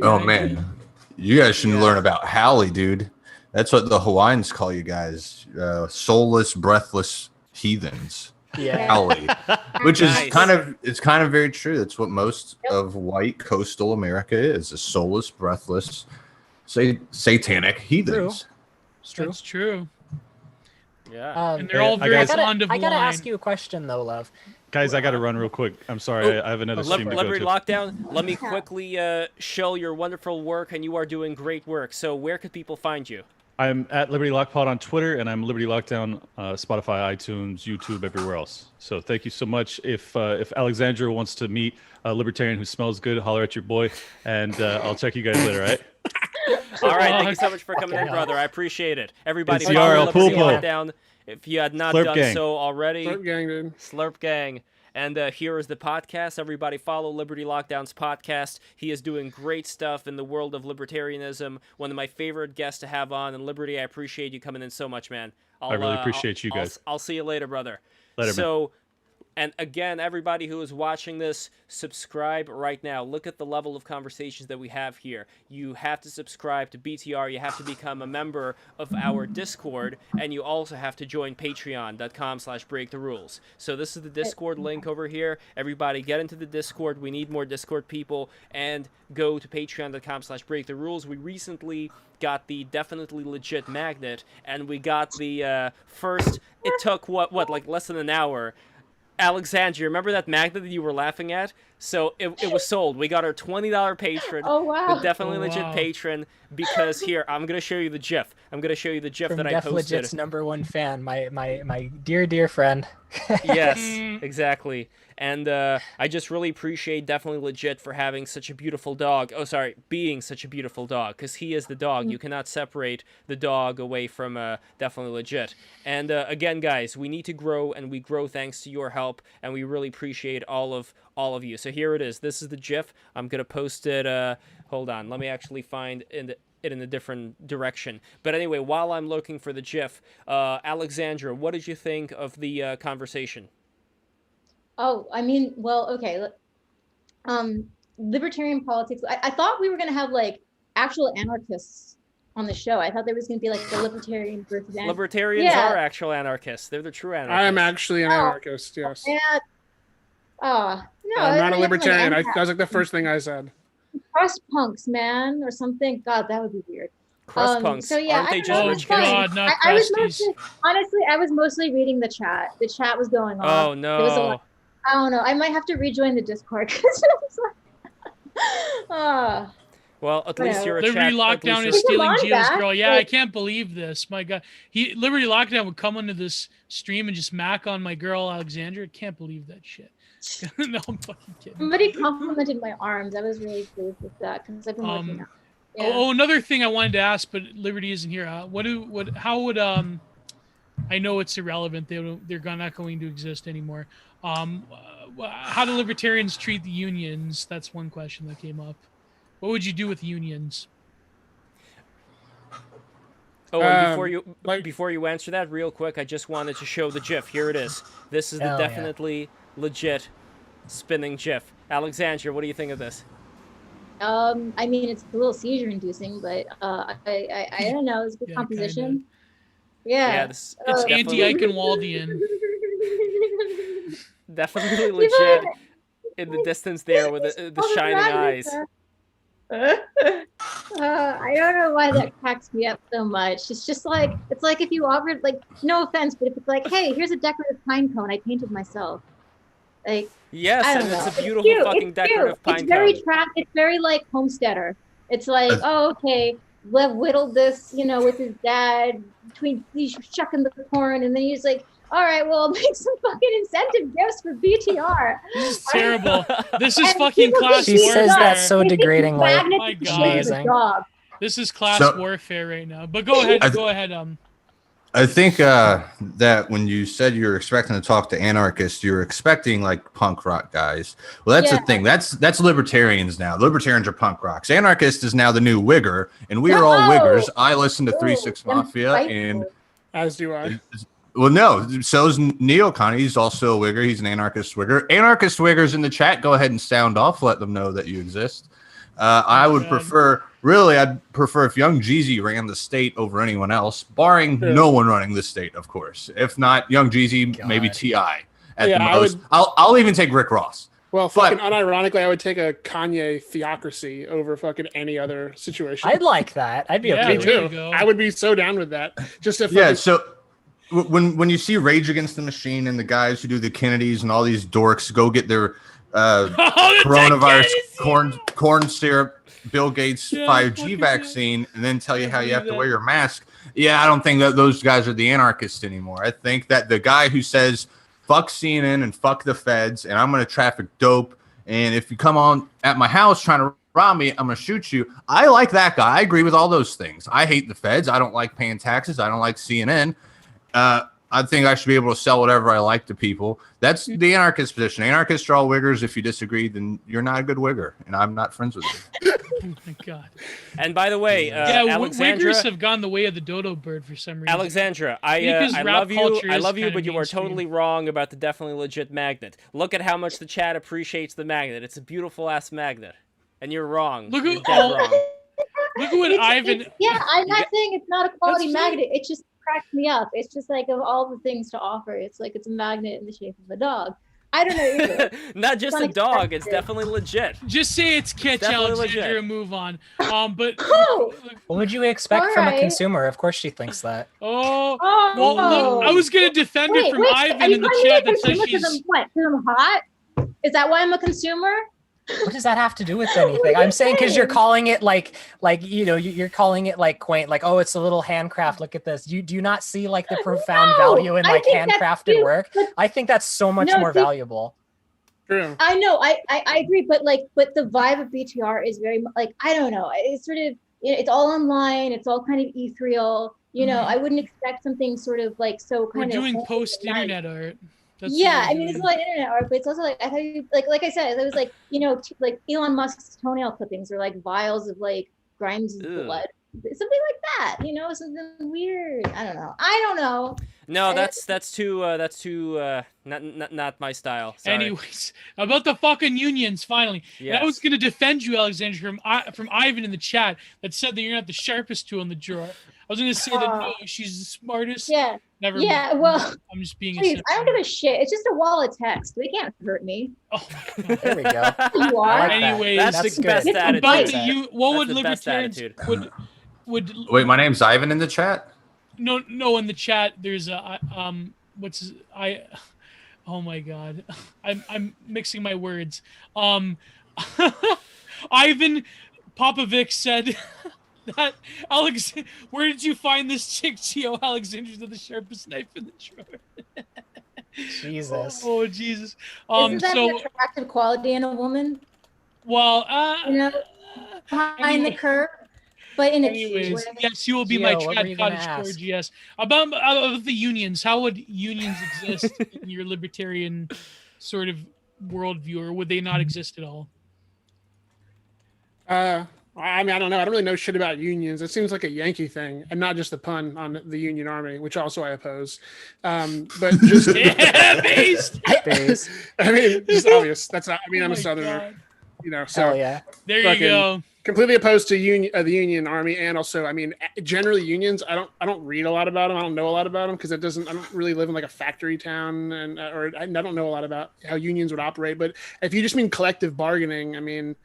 Oh man, you guys should learn about Howley, dude. That's what the Hawaiians call you guys, soulless, breathless heathens. Howley, which is kind of very true. That's what most of white coastal America is: a soulless, breathless, satanic heathens. True. That's true. Yeah, and they're all very fond of wine. I gotta ask you a question though, Love. Guys, I got to run real quick. I'm sorry. I have another stream to go Liberty to. Lockdown, let me quickly show your wonderful work, and you are doing great work. So where could people find you? I'm at Liberty Lockpod on Twitter, and I'm Liberty Lockdown, Spotify, iTunes, YouTube, everywhere else. So thank you so much. If Alexandra wants to meet a libertarian who smells good, holler at your boy, and I'll check you guys later, all right? All right, thank you so much for coming in, brother. I appreciate it. Everybody, NCR, follow Liberty Pulpo. Lockdown if you had not Slurp done gang. so already. Slurp gang, dude. Slurp gang. And here is the podcast. Everybody follow Liberty Lockdown's podcast. He is doing great stuff in the world of libertarianism. One of my favorite guests to have on. And Liberty, I appreciate you coming in so much, man. I really appreciate you guys. I'll see you later, brother. Later, man. And again, everybody who is watching this, subscribe right now. Look at the level of conversations that we have here. You have to subscribe to BTR. You have to become a member of our Discord. And you also have to join patreon.com/breaktherules. So this is the Discord link over here. Everybody get into the Discord. We need more Discord people. And go to patreon.com/breaktherules. We recently got the definitely legit magnet. And we got the first... It took, like less than an hour... Alexandra, remember that magnet that you were laughing at? So it was sold. We got our $20 patron. Oh, wow. The definitely legit patron. Because here, I'm going to show you the GIF. I'm going to show you the GIF From that I Def posted. Legit's #1 fan, my dear friend. Yes, exactly. And I just really appreciate Definitely Legit for having such a beautiful dog. Oh, sorry, being such a beautiful dog, because he is the dog. You cannot separate the dog away from Definitely Legit. And again, guys, we need to grow, and we grow thanks to your help, and we really appreciate all of you. So here it is. This is the GIF. I'm gonna post it. Hold on, let me actually find it in a different direction. But anyway, while I'm looking for the GIF, Alexandra, what did you think of the conversation? Oh, I mean, well, okay. Libertarian politics. I thought we were going to have like actual anarchists on the show. I thought there was going to be like the libertarian versus Libertarians are actual anarchists. They're the true anarchists. I am actually an anarchist, yes. Yeah. No. I'm not a really libertarian. like That was like the first thing I said. crust punks, man, or something. God, that would be weird. Crust punks. So yeah, Aren't they I just know, rich it's fine. kids? God, not I was crusties. honestly, I was mostly reading the chat. The chat was going on. Oh There was a no. lot. I don't know. I might have to rejoin the Discord because Well, at least you're a Liberty chat. at Lockdown least is you're- stealing Come on Gio's back. girl. Yeah, Like- I can't believe this. My God, Liberty Lockdown would come onto this stream and just mac on my girl Alexandra. I can't believe that shit. No, I'm fucking kidding. somebody complimented my arms. I was really pleased with that because I've been working out. Yeah. Oh, another thing I wanted to ask, but Liberty isn't here. How would I know it's irrelevant. They're not going to exist anymore. How do libertarians treat the unions? That's one question that came up. What would you do with unions? Oh, and like- before you answer that, real quick, I just wanted to show the GIF. Here it is. This is the Hell yeah. definitely legit spinning GIF. Alexandra, what do you think of this? I mean, it's a little seizure-inducing, but I don't know. It's a good Yeah, composition. Yeah, Yeah. this It's definitely, anti-Eichenwaldian. definitely legit in the distance there with the shining eyes. I don't know why that cracks me up so much. It's just like if you offered, like, no offense, but if it's like, hey, here's a decorative pine cone I painted myself. Like, Yes, I don't and know. it's a It's beautiful cute. fucking It's decorative cute. pine It's very cone. It's very like Homesteader. It's like, oh, okay, Lev whittled this, with his dad between he's shucking the corn, and then he's like, all right, well, I'll make some fucking incentive gifts for BTR. This is terrible. This is And fucking people class think She warfare. says that so They think degradingly. magnets My is God. shit of a Amazing. job. This is class So- warfare right now. But go ahead. Go ahead. I think that when you said you were expecting to talk to anarchists, you were expecting like punk rock guys. Well, that's Yeah. the thing. That's libertarians now. Libertarians are punk rocks. Anarchist is now the new Wigger, and we are all No! Wiggers. I listen to Ooh, 3-6 them Mafia, spiteful. and As do I. well, no, so is Neocon. He's also a Wigger. He's an anarchist Wigger. Anarchist Wiggers in the chat, go ahead and sound off. Let them know that you exist. I would God. prefer, I'd prefer if Young Jeezy ran the state over anyone else, barring Yeah. no one running the state, of course. If not Young Jeezy, maybe God. T.I. at Yeah, the I most. would- I'll even take Rick Ross. Well, But- fucking unironically, I would take a Kanye theocracy over fucking any other situation. I'd like that. I'd be Yeah, okay Me with there it. you too. go. I would be so down with that. Just if Yeah, so when you see Rage Against the Machine and the guys who do the Kennedys and all these dorks go get their coronavirus corn syrup, Bill Gates 5G vaccine, and then tell you how you have to wear your mask. Yeah, I don't think that those guys are the anarchists anymore. I think that the guy who says fuck CNN and fuck the feds, and I'm going to traffic dope, and if you come on at my house trying to rob me, I'm going to shoot you. I like that guy. I agree with all those things. I hate the feds. I don't like paying taxes. I don't like CNN. I think I should be able to sell whatever I like to people. That's the anarchist position. Anarchists are all wiggers. If you disagree, then you're not a good wigger, and I'm not friends with you. Oh my god! And by the way, Alexandra, wiggers have gone the way of the dodo bird for some reason. Alexandra, I love you. I love you, but you are totally wrong about the definitely legit magnet. Look at how much the chat appreciates the magnet. It's a beautiful ass magnet, and you're wrong. Look you're at dead wrong. Look at what Ivan. Yeah, I'm not saying it's not a quality magnet. It just cracks me up. It's just like of all the things to offer, it's like it's a magnet in the shape of a dog. I don't know either. Not just a dog. It's definitely legit. Just say it's kitsch, Alexander, and move on. But what would you expect from a consumer? Of course, she thinks that. Well, look, I was gonna defend her from Ivan in the chat that says she's. What? Because I'm hot? Is that why I'm a consumer? What does that have to do with anything? I'm saying because you're calling it like you're calling it like quaint, like, oh, it's a little handcraft. Look at this. Do you not see like the profound value in like handcrafted work? I think that's so much more valuable. True. I know. I agree, but the vibe of BTR is very like, I don't know. It's sort of, it's all online. It's all kind of ethereal. I wouldn't expect something sort of like so kind of. We're doing post-internet art. I mean, it's like internet art, but it's also like, I thought you like I said, it was like, like Elon Musk's toenail clippings are like vials of like Grimes' blood, something like that, something weird. I don't know. No, that's too not my style. Sorry. Anyways, about the fucking unions, finally. Yes. And I was gonna defend you, Alexander, from Ivan in the chat that said that you're not the sharpest tool in the drawer. I was gonna say that no, she's the smartest. Yeah. Never. Yeah. Well, I'm just being. Please, I don't give a shit. It's just a wall of text. They can't hurt me. Oh my god. There we go. You are. Like Anyways, that's the best attitude. What would libertarians would? Wait, my name's Ivan in the chat. No. In the chat, there's a Oh my god, I'm mixing my words. Ivan Popovic said that where did you find this chick, Geo? Alexander's the sharpest knife in the drawer. Jesus. Oh Jesus. Isn't that an attractive quality in a woman? Well, behind the curve. But anyways, yes, you will be my chat cottage core. Yes, about the unions. How would unions exist in your libertarian sort of worldview, or would they not exist at all? I mean, I don't know. I don't really know shit about unions. It seems like a Yankee thing, and not just the pun on the Union Army, which also I oppose. But just based. I mean, just obvious. That's not. I mean, I'm a Southerner. So hell yeah. There you go. Completely opposed to the Union Army, and also, I mean, generally unions. I don't read a lot about them. I don't know a lot about them because I don't really live in like a factory town, or I don't know a lot about how unions would operate. But if you just mean collective bargaining, I mean,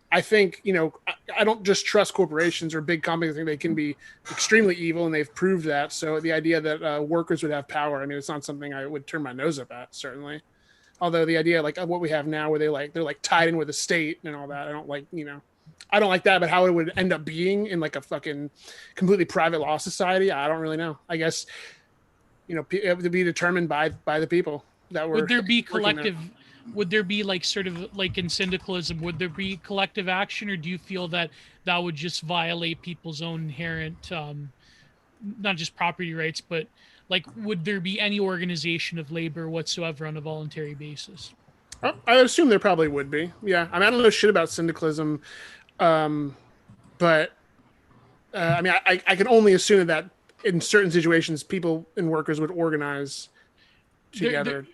I think I don't just trust corporations or big companies. I think they can be extremely evil, and they've proved that. So the idea that workers would have power, I mean, it's not something I would turn my nose up at, certainly. Although the idea like of what we have now, where they're like tied in with the state and all that, I don't like that, but how it would end up being in like a fucking completely private law society, I don't really know. I guess, it would be determined by the people that were. Would there be collective? Would there be like sort of like in syndicalism? Would there be collective action, or do you feel that would just violate people's own inherent, not just property rights, but like would there be any organization of labor whatsoever on a voluntary basis? I assume there probably would be. Yeah, I mean, I don't know shit about syndicalism. But I mean, I can only assume that in certain situations, people and workers would organize together.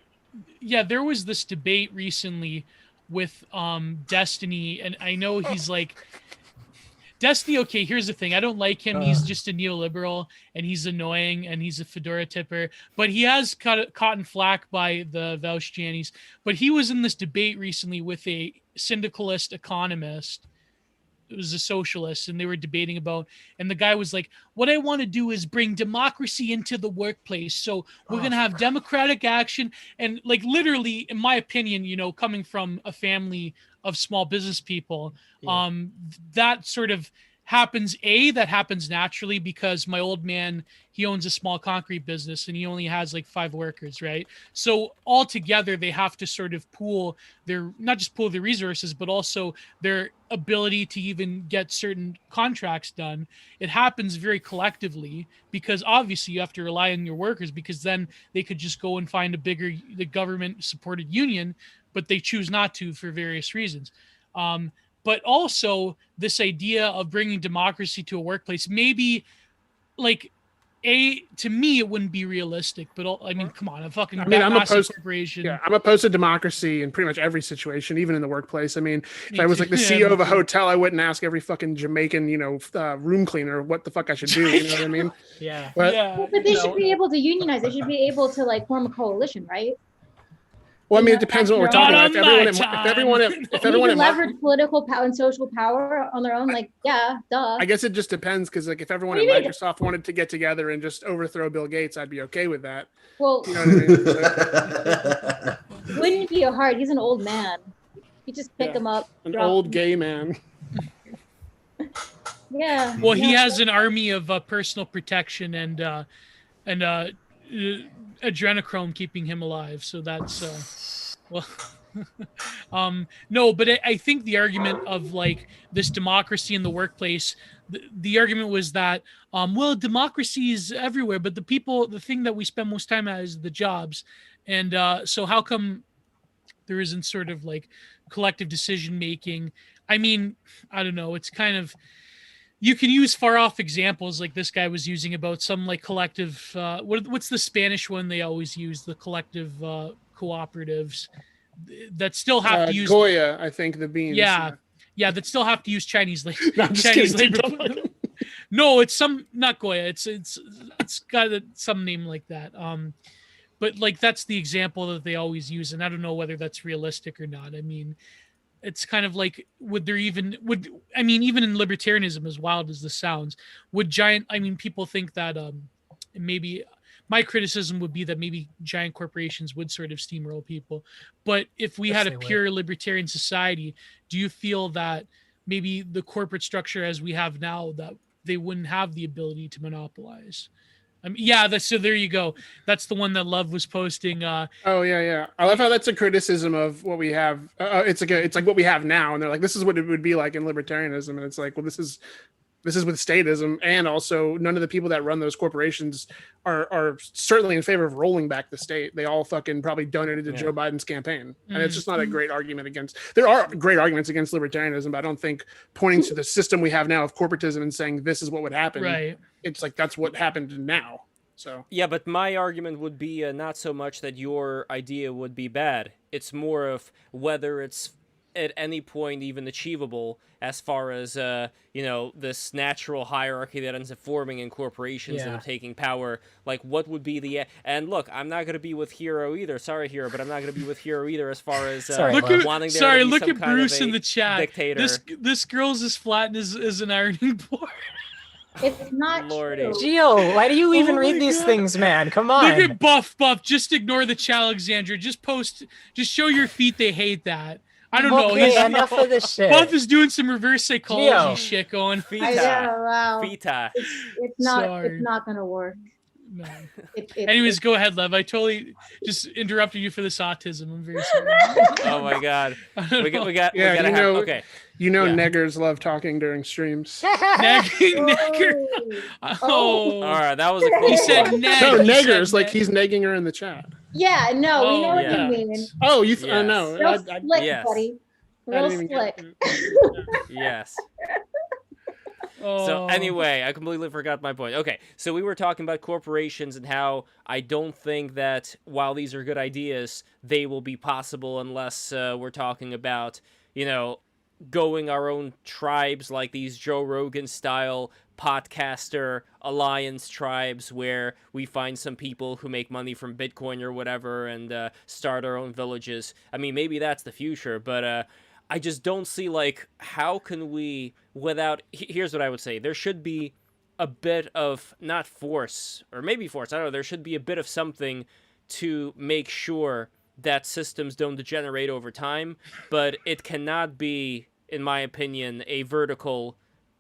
There was this debate recently with Destiny, and I know he's like Destiny. Okay, here's the thing: I don't like him. He's just a neoliberal, and he's annoying, and he's a fedora tipper. But he has caught flack by the Vaustianis. But he was in this debate recently with a syndicalist economist. it was a socialist, and they were debating about, and the guy was like, what I want to do is bring democracy into the workplace. So we're going to have democratic action. And like, literally, in my opinion, you know, coming from a family of small business people, that sort of happens naturally because my old man, he owns a small concrete business and he only has like 5 workers, right? So all together they have to sort of pool their, not just pool their resources, but also their ability to even get certain contracts done. It happens very collectively because obviously you have to rely on your workers, because then they could just go and find the government supported union, but they choose not to for various reasons. But also this idea of bringing democracy to a workplace, maybe like to me, it wouldn't be realistic, but I mean, come on, I'm opposed corporation. Yeah, I'm opposed to democracy in pretty much every situation, even in the workplace. I mean, if I was like the CEO of a hotel, I wouldn't ask every fucking Jamaican, room cleaner what the fuck I should do. You know what I mean? Yeah. But they should be able to unionize. They should be able to like form a coalition, right? Well, I mean, it depends on what we're talking about. If everyone leverage political power and social power on their own, like, yeah, duh. I guess it just depends, because like if everyone at Microsoft wanted to get together and just overthrow Bill Gates, I'd be okay with that. Well, you know what I mean? Wouldn't be hard. He's an old man. You just pick him up. An old gay man. Yeah. Well, he has an army of personal protection and adrenochrome keeping him alive, so that's no, but I think the argument of like this democracy in the workplace, the argument was that well, democracy is everywhere, but the thing that we spend most time at is the jobs, and so how come there isn't sort of like collective decision making? I mean, I don't know, it's kind of, you can use far off examples like this guy was using about some like collective, what's the Spanish one they always use, the collective cooperatives that still have to use Goya, I think, the beans. Yeah, that still have to use Chinese labor. No, Chinese labor. No, it's not Goya. It's got some name like that. But like that's the example that they always use, and I don't know whether that's realistic or not. I mean, it's kind of like, even in libertarianism, as wild as this sounds, people think that maybe my criticism would be that maybe giant corporations would sort of steamroll people. But if we had a pure libertarian society, do you feel that maybe the corporate structure as we have now, that they wouldn't have the ability to monopolize? So there you go. That's the one that Love was posting. Oh yeah. I love how that's a criticism of what we have. It's like what we have now, and they're like, this is what it would be like in libertarianism, and it's like, well, this is with statism, and also none of the people that run those corporations are certainly in favor of rolling back the state. They all fucking probably donated to Joe Biden's campaign, and it's just not a great argument against. There are great arguments against libertarianism, but I don't think pointing to the system we have now of corporatism and saying this is what would happen. Right. It's like that's what happened now. So yeah, but my argument would be not so much that your idea would be bad. It's more of whether it's at any point even achievable as far as this natural hierarchy that ends up forming in corporations and taking power. Like, what would be the and look, I'm not going to be with Hero either. Sorry, Hero, but I'm not going to be with Hero either as far as wanting there to be look some at kind Bruce of a in the chat. Dictator. This girl's as flat as an ironing board. It's not Lordy. true. Gio, why do you even read these things, man? Come on. Look at Buff. Just ignore the chat, Alexandra. Just show your feet. They hate that. I don't know. Enough of this shit. Buff is doing some reverse psychology shit going. Wow. Fita. It's not gonna work. No. Anyways, go ahead, Lev. I totally just interrupted you for this autism. I'm very sorry. Oh my god. We got okay. Neggers love talking during streams. Negger. Oh. All right, that was a cool He said one. neg. No, neggers, like he's negging her in the chat. Yeah, no, we know what you mean. Oh, you Yes. no. Real slick, buddy. Real slick. Yes. So anyway, I completely forgot my point. Okay, so we were talking about corporations and how I don't think that while these are good ideas, they will be possible unless we're talking about, going our own tribes, like these Joe Rogan style podcaster alliance tribes where we find some people who make money from Bitcoin or whatever and start our own villages. I mean, maybe that's the future, but I just don't see, like, how can we, without, here's what I would say. There should be a bit of, not force, or maybe force, I don't know, there should be a bit of something to make sure that systems don't degenerate over time, but it cannot be, in my opinion, a vertical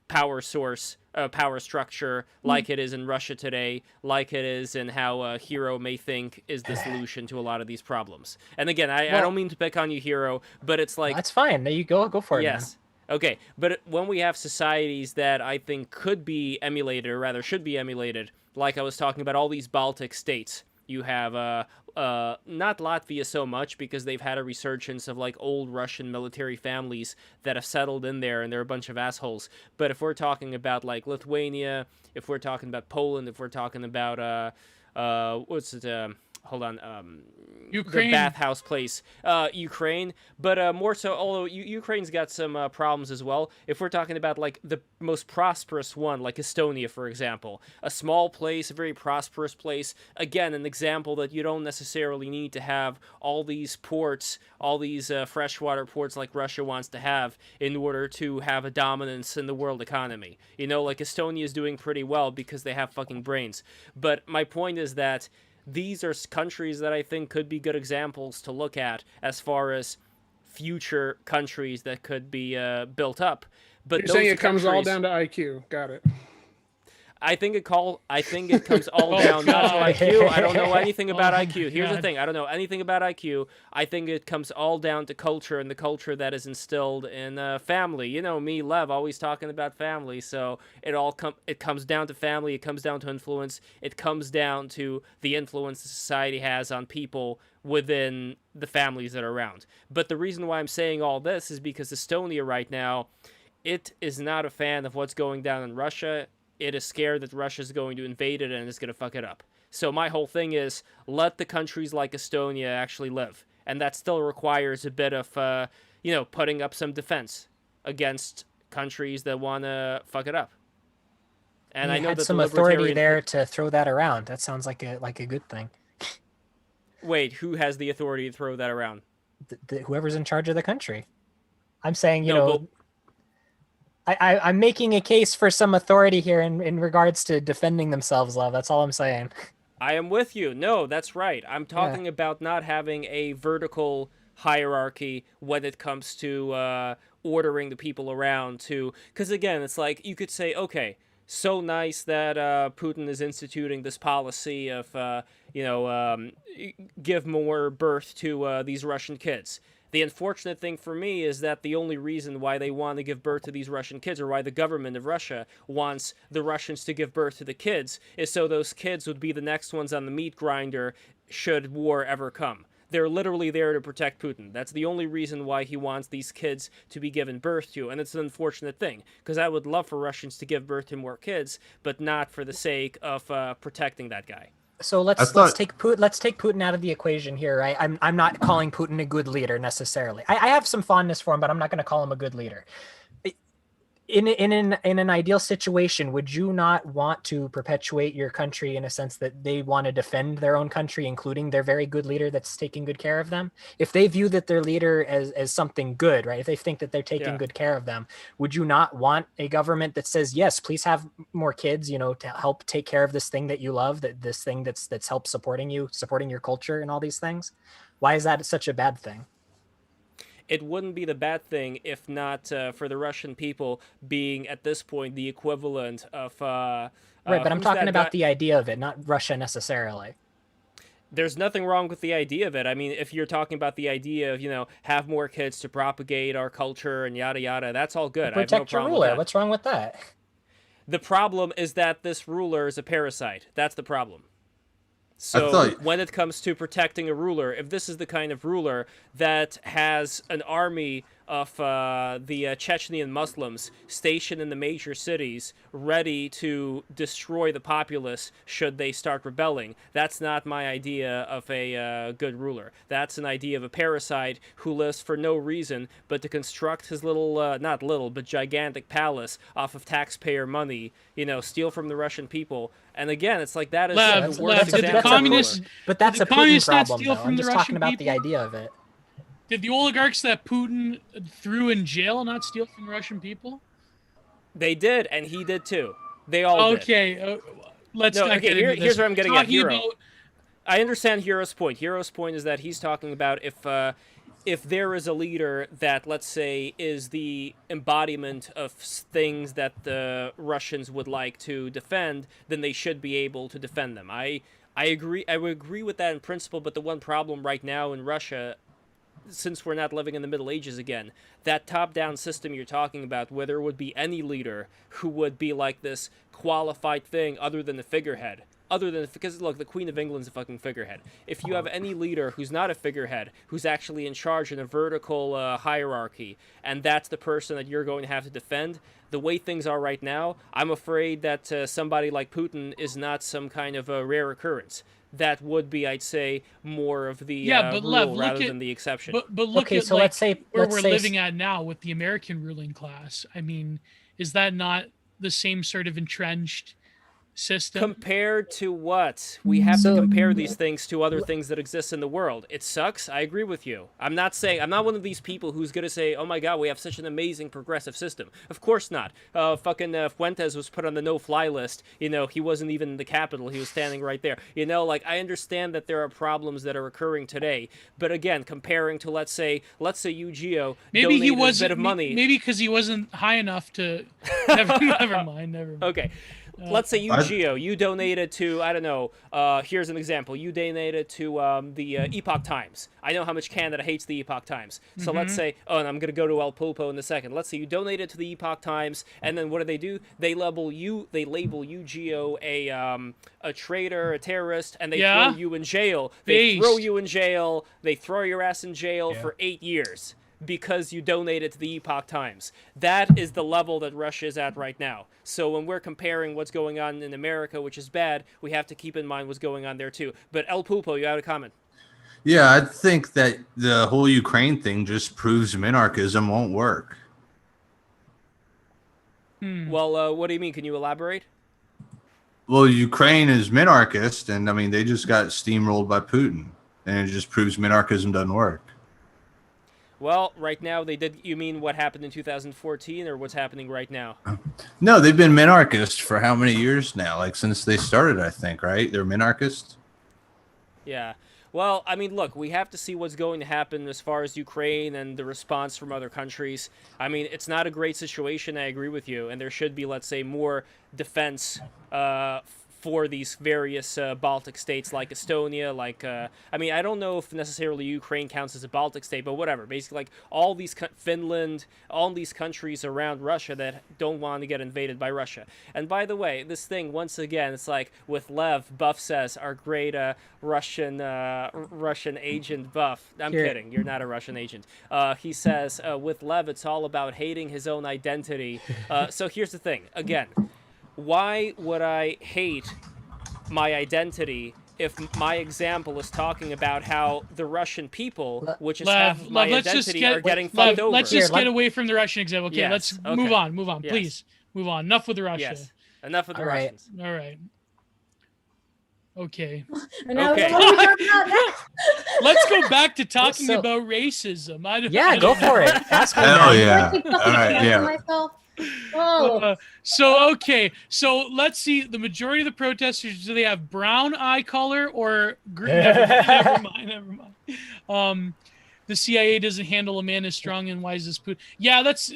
power source, power structure like it is in Russia today, like it is in how Hero may think is the solution to a lot of these problems. And again, I don't mean to pick on you, Hero, but it's like... That's fine. You go for it. Yes. Man. Okay, but when we have societies that I think could be emulated, or rather should be emulated, like I was talking about all these Baltic states, you have not Latvia so much because they've had a resurgence of like old Russian military families that have settled in there and they're a bunch of assholes. But if we're talking about like Lithuania, if we're talking about Poland, if we're talking about Ukraine. The bathhouse place, Ukraine, but more so, although Ukraine's got some problems as well. If we're talking about like the most prosperous one, like Estonia, for example, a small place, a very prosperous place, again, an example that you don't necessarily need to have all these ports, all these freshwater ports like Russia wants to have in order to have a dominance in the world economy. You know, like Estonia is doing pretty well because they have fucking brains. But my point is that these are countries that I think could be good examples to look at as far as future countries that could be built up. But you're saying it comes all down to IQ. Got it. I think it comes all down not to IQ. I don't know anything about IQ. Here's the thing. I don't know anything about IQ. I think it comes all down to culture and the culture that is instilled in family. You know me, Lev, always talking about family. So it comes down to family. It comes down to influence. It comes down to the influence the society has on people within the families that are around. But the reason why I'm saying all this is because Estonia right now, it is not a fan of what's going down in Russia. It is scared that Russia is going to invade it and is going to fuck it up. So my whole thing is let the countries like Estonia actually live. And that still requires a bit of, putting up some defense against countries that want to fuck it up. And I know that some authority there to throw that around. That sounds like a good thing. Wait, who has the authority to throw that around? Whoever's in charge of the country. I'm saying, I'm making a case for some authority here in regards to defending themselves, Love. That's all I'm saying. I am with you. No, that's right. I'm talking about not having a vertical hierarchy when it comes to ordering the people around to... Because again, it's like you could say, okay, so nice that Putin is instituting this policy of, give more birth to these Russian kids. The unfortunate thing for me is that the only reason why they want to give birth to these Russian kids, or why the government of Russia wants the Russians to give birth to the kids, is so those kids would be the next ones on the meat grinder should war ever come. They're literally there to protect Putin. That's the only reason why he wants these kids to be given birth to, and it's an unfortunate thing, because I would love for Russians to give birth to more kids, but not for the sake of protecting that guy. So let's take Putin out of the equation here, right? I'm not calling Putin a good leader necessarily. I have some fondness for him, but I'm not going to call him a good leader. In an ideal situation, would you not want to perpetuate your country in a sense that they want to defend their own country, including their very good leader that's taking good care of them? If they view that their leader as something good, right? If they think that they're taking good care of them, would you not want a government that says, yes, please have more kids, to help take care of this thing that you love, this thing that's helped supporting your culture and all these things? Why is that such a bad thing? It wouldn't be the bad thing if not for the Russian people being, at this point, the equivalent of... right, but I'm talking about the idea of it, not Russia necessarily. There's nothing wrong with the idea of it. I mean, if you're talking about the idea of, have more kids to propagate our culture and yada yada, that's all good. Protect your ruler. What's wrong with that? The problem is that this ruler is a parasite. That's the problem. So when it comes to protecting a ruler, if this is the kind of ruler that has an army of the Chechnyan Muslims stationed in the major cities ready to destroy the populace should they start rebelling, that's not my idea of a good ruler. That's an idea of a parasite who lives for no reason but to construct his little, not little, but gigantic palace off of taxpayer money, steal from the Russian people. And again, it's like that is the worst example. But that's a Putin problem, though. I'm just talking about the idea of it. Did the oligarchs that Putin threw in jail not steal from the Russian people? They did, and he did too. They all did. Okay, let's not get into this. Here's where I'm getting at, Hero. About... I understand Hero's point. Hero's point is that he's talking about if there is a leader that, let's say, is the embodiment of things that the Russians would like to defend, then they should be able to defend them. I agree. I would agree with that in principle, but the one problem right now in Russia, since we're not living in the Middle Ages again, that top-down system you're talking about, where there would be any leader who would be like this qualified thing other than the figurehead. Because look, the Queen of England's a fucking figurehead. If you have any leader who's not a figurehead, who's actually in charge in a vertical hierarchy, and that's the person that you're going to have to defend, the way things are right now, I'm afraid that somebody like Putin is not some kind of a rare occurrence. That would be, I'd say, more of the rule rather than the exception. But look at so like, let's say where we're living at now with the American ruling class. I mean, is that not the same sort of entrenched system? Compared to what? We have to compare these things to other things that exist in the world. It sucks. I agree with you. I'm not one of these people who's going to say, oh my god, we have such an amazing progressive system. Of course not. Fuentes was put on the no-fly list. You know, he wasn't even in the Capitol. He was standing right there. You know, like, I understand that there are problems that are occurring today. But again, comparing to, let's say you, Gio, maybe he wasn't a bit of money. Maybe because he wasn't high enough to... never mind. Okay. Let's say you, Gio, you donated to, I don't know, here's an example. You donated to the Epoch Times. I know how much Canada hates the Epoch Times. So let's say, and I'm going to go to El Pulpo in a second. Let's say you donated to the Epoch Times, and then what do? They label you, Gio, a traitor, a terrorist, and they throw you in jail. They throw you in jail. They throw your ass in jail for 8 years. Because you donated to the Epoch Times. That is the level that Russia is at right now. So when we're comparing what's going on in America, which is bad, we have to keep in mind what's going on there too. But El Pulpo, you have a comment? Yeah, I think that the whole Ukraine thing just proves minarchism won't work. Well, what do you mean? Can you elaborate? Well, Ukraine is minarchist, and I mean, they just got steamrolled by Putin, and it just proves minarchism doesn't work. Well, right now they did. You mean what happened in 2014, or what's happening right now? No, they've been minarchist for how many years now? Like since they started, I think, right? They're minarchist. Yeah. Well, I mean, look, we have to see what's going to happen as far as Ukraine and the response from other countries. I mean, it's not a great situation. I agree with you, and there should be, let's say, more defense for these various Baltic states like Estonia, like, I mean, I don't know if necessarily Ukraine counts as a Baltic state, but whatever. Basically, like, all these, Finland, all these countries around Russia that don't want to get invaded by Russia. And by the way, this thing, once again, it's like, with Lev, Buff says, our great Russian agent Buff. I'm kidding, you're not a Russian agent. He says, with Lev, it's all about hating his own identity. So here's the thing, again, why would I hate my identity if my example is talking about how the Russian people, which is half of my identity, are getting fucked over? Let's just get away from the Russian example. Okay, let's move on. Yes. Please, move on. Enough with Russia. Yes, enough with the Russians. All right. Okay. Okay. Let's go back to talking about racism. Go for it. Ask me. Hell yeah. All right, yeah. So let's see. The majority of the protesters, do they have brown eye color or green? Never mind. The CIA doesn't handle a man as strong and wise as Putin. Yeah, that's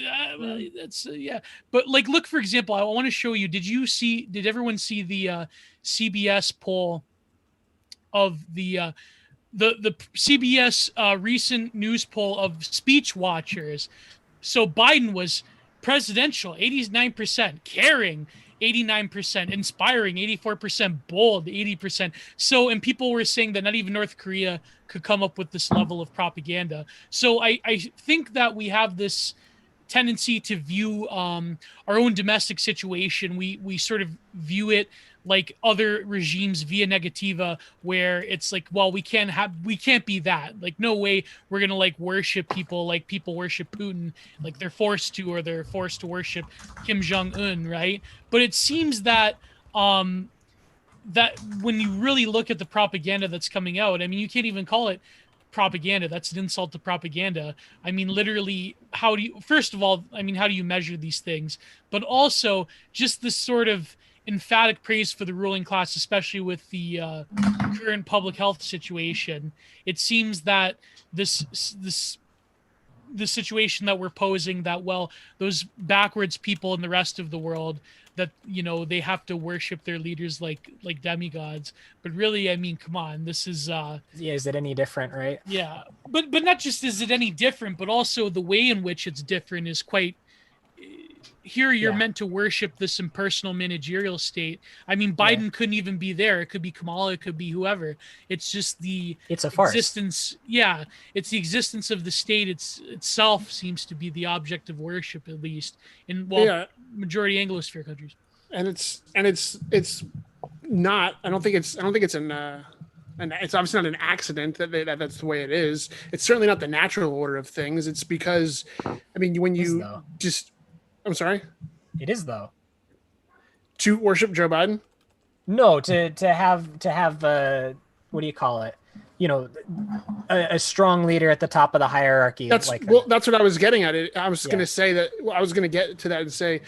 yeah. But like, look, for example, I want to show you. Did everyone see the CBS poll of the CBS recent news poll of speech watchers? So Biden was presidential, 89%, caring, 89%, inspiring, 84%, bold, 80%. So, and people were saying that not even North Korea could come up with this level of propaganda. So I think that we have this tendency to view our own domestic situation. We sort of view it like other regimes via negativa, where it's like, well, we can't be that. Like, no way we're gonna like worship people like people worship Putin, like they're forced to worship Kim Jong-un, right? But it seems that that when you really look at the propaganda that's coming out, I mean, you can't even call it propaganda. That's an insult to propaganda. I mean, literally, first of all, I mean, how do you measure these things? But also just this sort of emphatic praise for the ruling class, especially with the current public health situation. It seems that the situation that we're posing, that, well, those backwards people in the rest of the world, that, you know, they have to worship their leaders like demigods. But really, I mean, come on, this is is it any different, right? Yeah, but not just is it any different, but also the way in which it's different is quite. Here you're meant to worship this impersonal managerial state. I mean, Biden couldn't even be there. It could be Kamala, it could be whoever. It's just it's a farce. Existence. Yeah, it's the existence of the state. Itself seems to be the object of worship, at least in majority Anglosphere countries. And it's not. I don't think it's it's obviously not an accident that that's the way it is. It's certainly not the natural order of things. It's because, I mean, when you just. I'm sorry? It is, though. To worship Joe Biden? No, to have what do you call it? You know, a strong leader at the top of the hierarchy. That's what I was getting at. I was going to say that. I was going to get to that and say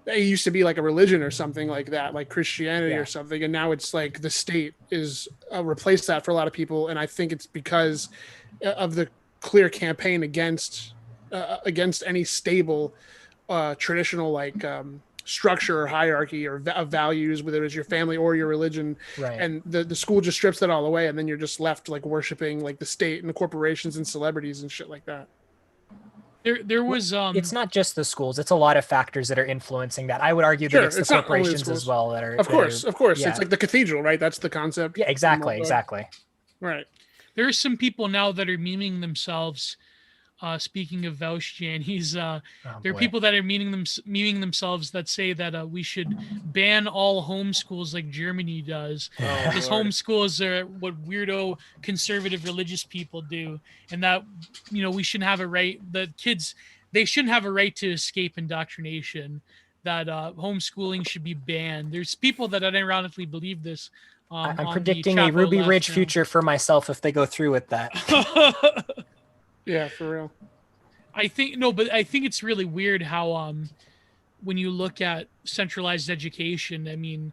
it used to be like a religion or something like that, like Christianity or something, and now it's like the state is replaced that for a lot of people, and I think it's because of the clear campaign against any stable traditional structure or hierarchy or of values, whether it's your family or your religion, and the school just strips that all away, and then you're just left like worshiping like the state and the corporations and celebrities and shit like that. There was it's not just the schools, it's a lot of factors that are influencing that. I would argue that it's the corporations as well that are of course it's like the cathedral, right? That's the concept. Exactly right. There are some people now that are memeing themselves. Speaking of Vaustian, there are people that are memeing themselves that say that we should ban all homeschools like Germany does. Because homeschools are what weirdo conservative religious people do, and that, you know, we shouldn't have a right. The kids, they shouldn't have a right to escape indoctrination. That homeschooling should be banned. There's people that ironically believe this. I'm predicting a Ruby Ridge future for myself if they go through with that. Yeah, for real. I think it's really weird how when you look at centralized education, I mean,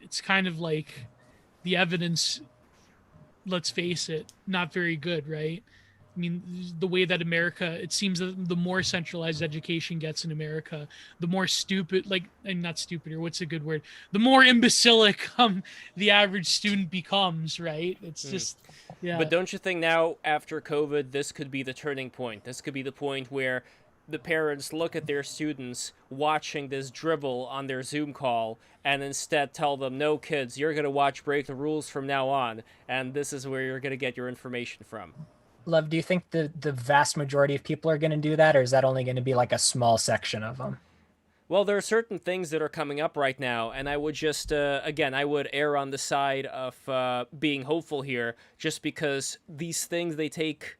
it's kind of like the evidence, let's face it, not very good, right? I mean, the way that America, it seems that the more centralized education gets in America, the more stupid, not stupid, or what's a good word? The more imbecilic the average student becomes, right? It's just, yeah. But don't you think now, after COVID, this could be the turning point? This could be the point where the parents look at their students watching this dribble on their Zoom call and instead tell them, no, kids, you're going to break the rules from now on, and this is where you're going to get your information from. Love, do you think the vast majority of people are going to do that, or is that only going to be like a small section of them? Well, there are certain things that are coming up right now, and I would just, again, I would err on the side of being hopeful here, just because these things, they take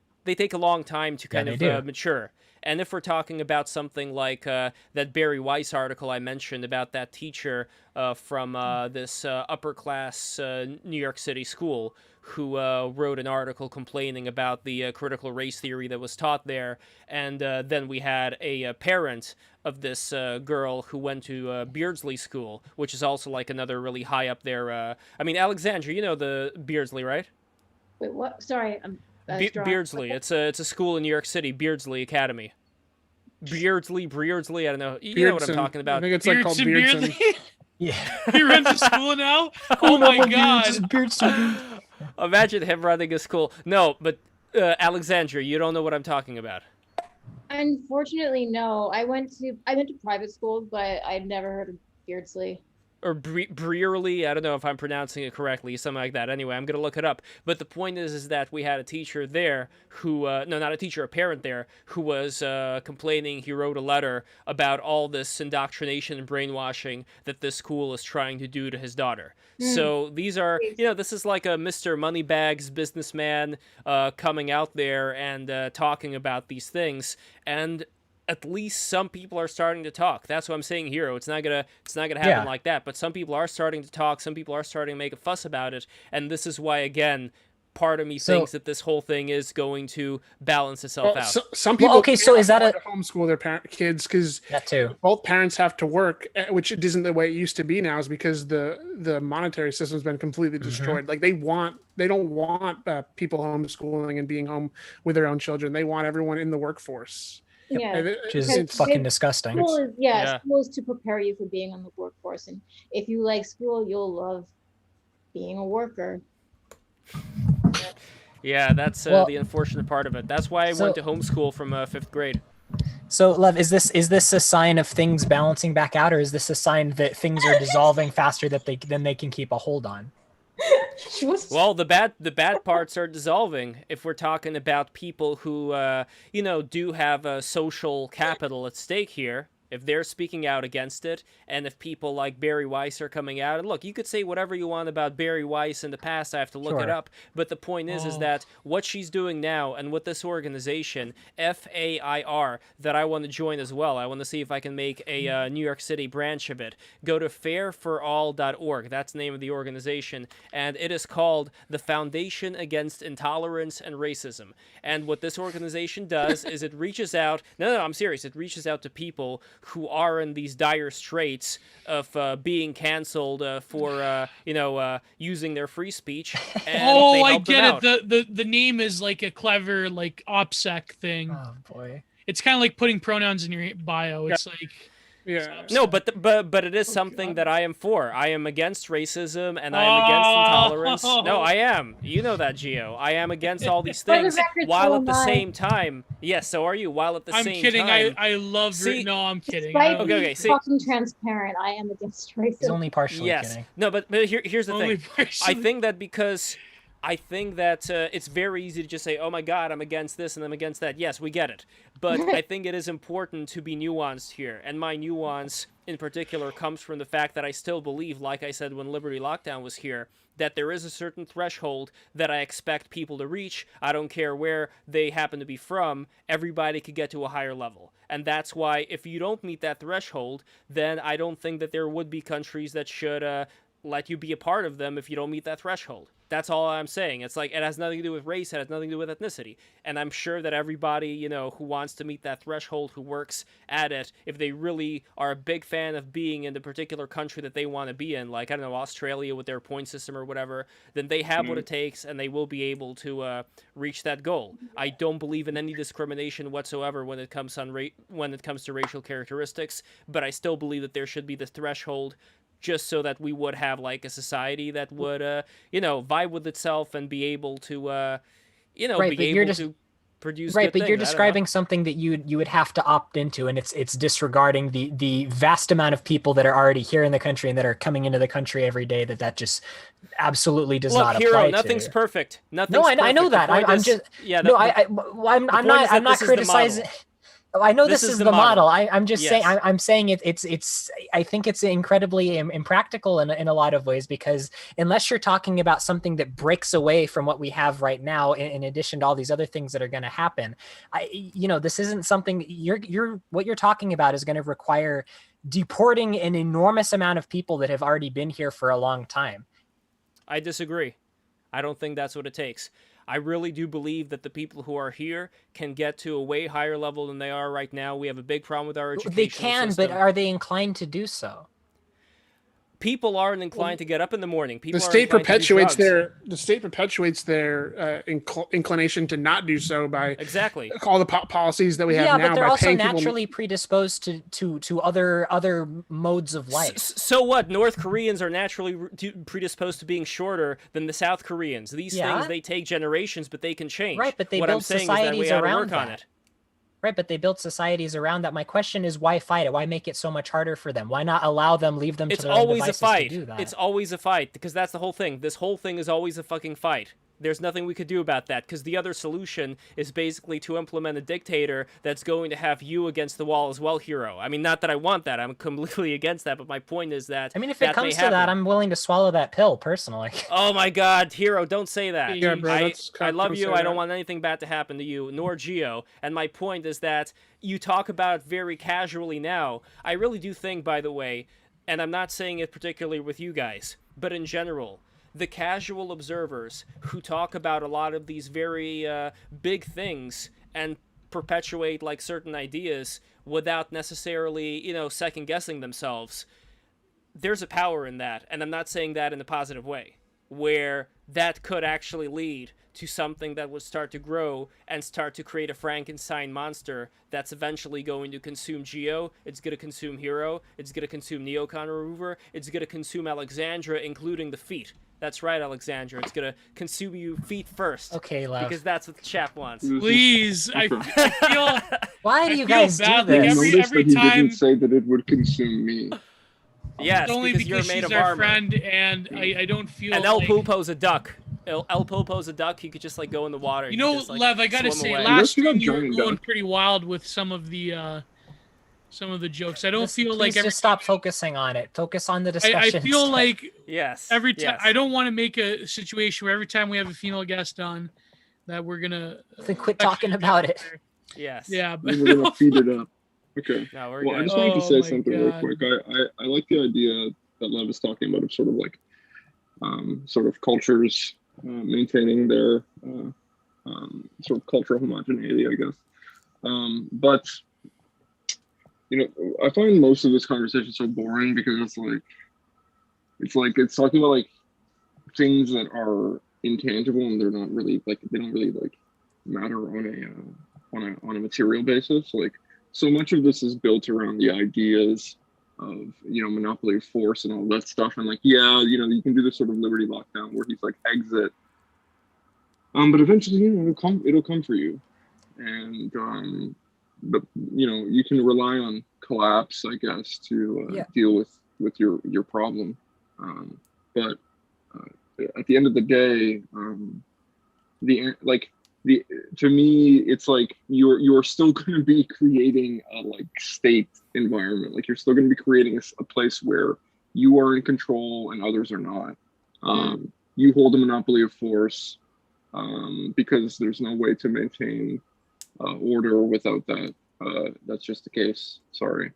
a long time to kind of mature. And if we're talking about something like that Barry Weiss article I mentioned about that teacher from this upper-class New York City school who wrote an article complaining about the critical race theory that was taught there, and then we had a parent of this girl who went to Beardsley School, which is also like another really high up there. I mean, Alexandra, you know the Beardsley, right? Wait, what? Sorry, Beardsley. It's a school in New York City, Beardsley Academy. Beardsley, I don't know. You know what I'm talking about. I think it's like called Beardson. Yeah. He runs a school now? Oh my god. Imagine him running a school. No, but Alexandra, you don't know what I'm talking about. Unfortunately, no. I went to private school, but I'd never heard of Beardsley. Or Brearley, I don't know if I'm pronouncing it correctly, something like that. Anyway, I'm going to look it up. But the point is that we had a teacher there who, no, not a teacher, a parent there, who was complaining. He wrote a letter about all this indoctrination and brainwashing that this school is trying to do to his daughter. So these are, this is like a Mr. Moneybags businessman coming out there and talking about these things. And at least some people are starting to talk. That's what I'm saying, Hero. It's not gonna happen like that. But some people are starting to talk. Some people are starting to make a fuss about it. And this is why, again, part of me thinks that this whole thing is going to balance itself out. Some people so is that to homeschool their kids because both parents have to work, which isn't the way it used to be now, is because the monetary system's been completely destroyed. Like they don't want people homeschooling and being home with their own children. They want everyone in the workforce. Yeah, which is fucking disgusting. School is to prepare you for being on the workforce, and if you like school, you'll love being a worker. Yeah, that's the unfortunate part of it. That's why I went to homeschool from 5th grade. So, Lev, is this a sign of things balancing back out, or is this a sign that things are dissolving faster than they can keep a hold on? Well, the bad parts are dissolving if we're talking about people who, do have a social capital at stake here. If they're speaking out against it, and if people like Barry Weiss are coming out, and look, you could say whatever you want about Barry Weiss in the past, I have to look it up, but the point is that what she's doing now, and what this organization, FAIR, that I want to join as well, I want to see if I can make a New York City branch of it, go to fairforall.org, that's the name of the organization, and it is called the Foundation Against Intolerance and Racism, and what this organization does is it reaches out, no, I'm serious, it reaches out to people who are in these dire straits of being canceled for using their free speech. And I get it. The name is like a clever like OPSEC thing. Oh boy, it's kind of like putting pronouns in your bio. It's like. Yeah. No, but it is something that I am for. I am against racism and I am against intolerance. No, I am. You know that, Gio. I am against all these things. While at the same time, yes, so are you. While at the same time, I'm kidding. I love. No, I'm kidding. Okay. Fucking transparent. I am against racism. He's only partially kidding. No, but here's the thing. I think that because. It's very easy to just say, oh my God, I'm against this and I'm against that. Yes, we get it. But I think it is important to be nuanced here. And my nuance in particular comes from the fact that I still believe, like I said when Liberty Lockdown was here, that there is a certain threshold that I expect people to reach. I don't care where they happen to be from. Everybody could get to a higher level. And that's why if you don't meet that threshold, then I don't think that there would be countries that should let you be a part of them if you don't meet that threshold. That's all I'm saying. It's like, it has nothing to do with race, it has nothing to do with ethnicity. And I'm sure that everybody, who wants to meet that threshold, who works at it, if they really are a big fan of being in the particular country that they want to be in, like, I don't know, Australia with their point system or whatever, then they have what it takes and they will be able to reach that goal. I don't believe in any discrimination whatsoever when it comes to racial characteristics, but I still believe that there should be this threshold just so that we would have like a society that would, vibe with itself and be able to, to produce. Right, but things. you're describing something that you would have to opt into, and it's disregarding the vast amount of people that are already here in the country and that are coming into the country every day. That just absolutely does not apply. Hero, nothing's perfect. Nothing's perfect. I know that. I'm just I'm not criticizing. I know this is the model. I'm just saying. I'm saying it's. I think it's incredibly impractical in a lot of ways, because unless you're talking about something that breaks away from what we have right now, in addition to all these other things that are going to happen, this isn't something what you're talking about is going to require deporting an enormous amount of people that have already been here for a long time. I disagree. I don't think that's what it takes. I really do believe that the people who are here can get to a way higher level than they are right now. We have a big problem with our education system. They can, but are they inclined to do so? People aren't inclined to get up in the morning. The state perpetuates their inclination to not do so by all the policies that we have now. Yeah, but they're also naturally predisposed to other modes of life. So what? North Koreans are naturally predisposed to being shorter than the South Koreans. These things, they take generations, but they can change. Right, but they build societies around that. Right, but they built societies around that. My question is, why fight it? Why make it so much harder for them? Why not allow them, leave them to their own devices to do that? It's always a fight, because that's the whole thing. This whole thing is always a fucking fight. There's nothing we could do about that, because the other solution is basically to implement a dictator that's going to have you against the wall as well, Hero. I mean, not that I want that. I'm completely against that, but my point is that if it comes to that, I'm willing to swallow that pill, personally. Oh my God, Hero, don't say that. Yeah, bro, I love you. I don't want anything bad to happen to you, nor Gio. And my point is that you talk about it very casually now. I really do think, by the way, and I'm not saying it particularly with you guys, but in general, the casual observers who talk about a lot of these very big things and perpetuate like certain ideas without necessarily, you know, second guessing themselves, there's a power in that. And I'm not saying that in a positive way, where that could actually lead to something that would start to grow and start to create a Frankenstein monster that's eventually going to consume Geo, it's going to consume Hero, it's going to consume Neocon Remover, it's going to consume Alexandra, including the feet. That's right, Alexandra. It's going to consume you feet first. Okay, love. Because that's what the chap wants. Please, I feel. Why do you guys do bad, this? like, Notice every that he time. didn't say that it would consume me. Yes, Only because you're because made she's of our armor. friend, and I don't feel. And El like... Pulpo's a duck. El Pulpo's a duck. He could just like go in the water. You know, just, like, Lev, I gotta swim say, away. last You're stream you were giant going duck. pretty wild with some of the jokes. I don't Just- feel please like just stop focusing on it. Focus on the discussion. I feel instead. like Yes. every time yes. I don't want to make a situation where every time we have a female guest on, that we're gonna Then quit talking about it. Yes. Yeah, but We're gonna feed it up. Okay. No, we're Well, I good. just wanted to Oh say my something real God. quick. I like the idea that Lev is talking about of sort of like sort of cultures maintaining their sort of cultural homogeneity, I guess. But you know, I find most of this conversation so boring because it's talking about like things that are intangible and they're not really like they don't really like matter on a material basis. Like so much of this is built around the ideas of, you know, monopoly of force and all that stuff, and like, yeah, you know, you can do this sort of liberty lockdown where he's like exit, but eventually, you know, it'll come for you, and but you know, you can rely on collapse, I guess, to deal with your problem, but at the end of the day, to me, it's like you're still going to be creating a like state environment. Like you're still going to be creating a place where you are in control and others are not. You hold a monopoly of force because there's no way to maintain order without that. That's just the case. Sorry.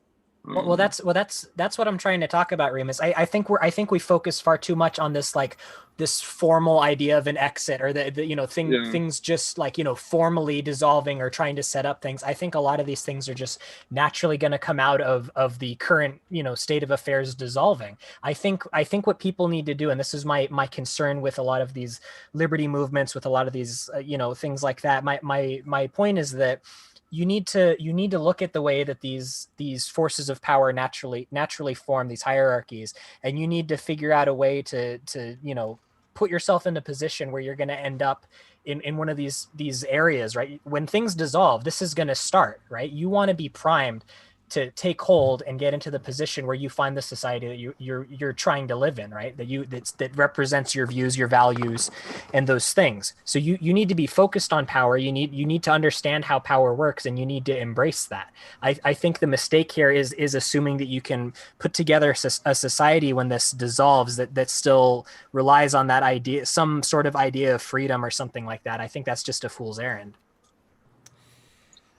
Well, that's what I'm trying to talk about, Remus. I think we focus far too much on this like this formal idea of an exit or the you know things just like, you know, formally dissolving or trying to set up things. I think a lot of these things are just naturally going to come out of the current, you know, state of affairs dissolving. I think what people need to do, and this is my concern with a lot of these liberty movements, with a lot of these you know, things like that. My point is that you need to look at the way that these forces of power naturally form, these hierarchies, and you need to figure out a way to you know, put yourself in a position where you're going to end up in one of these areas, right? When things dissolve, this is going to start, right? You want to be primed to take hold and get into the position where you find the society that you're trying to live in, right? That represents your views, your values, and those things. So you need to be focused on power. You need to understand how power works, and you need to embrace that. I think the mistake here is assuming that you can put together a society when this dissolves that still relies on that idea, some sort of idea of freedom or something like that. I think that's just a fool's errand.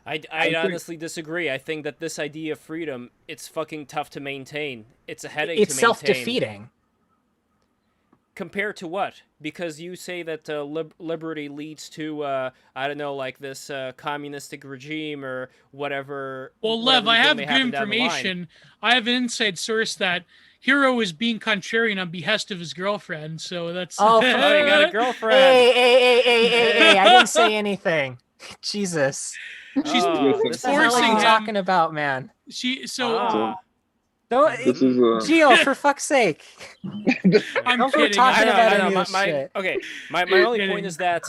I honestly disagree. I think that this idea of freedom, it's fucking tough to maintain. It's a headache to maintain. It's self-defeating. Compared to what? Because you say that liberty leads to, I don't know, like this communistic regime or whatever. Well, Lev, I have may good happen down the line. information. I have an inside source that Hero is being contrarian on behest of his girlfriend, so that's... Oh, you got a girlfriend. Hey, I didn't say anything. Jesus. She's What the hell are forcing you him. talking about, man? This is Gio, for fuck's sake. I'm Don't go kidding. talking about I any know. of this shit. My only point is that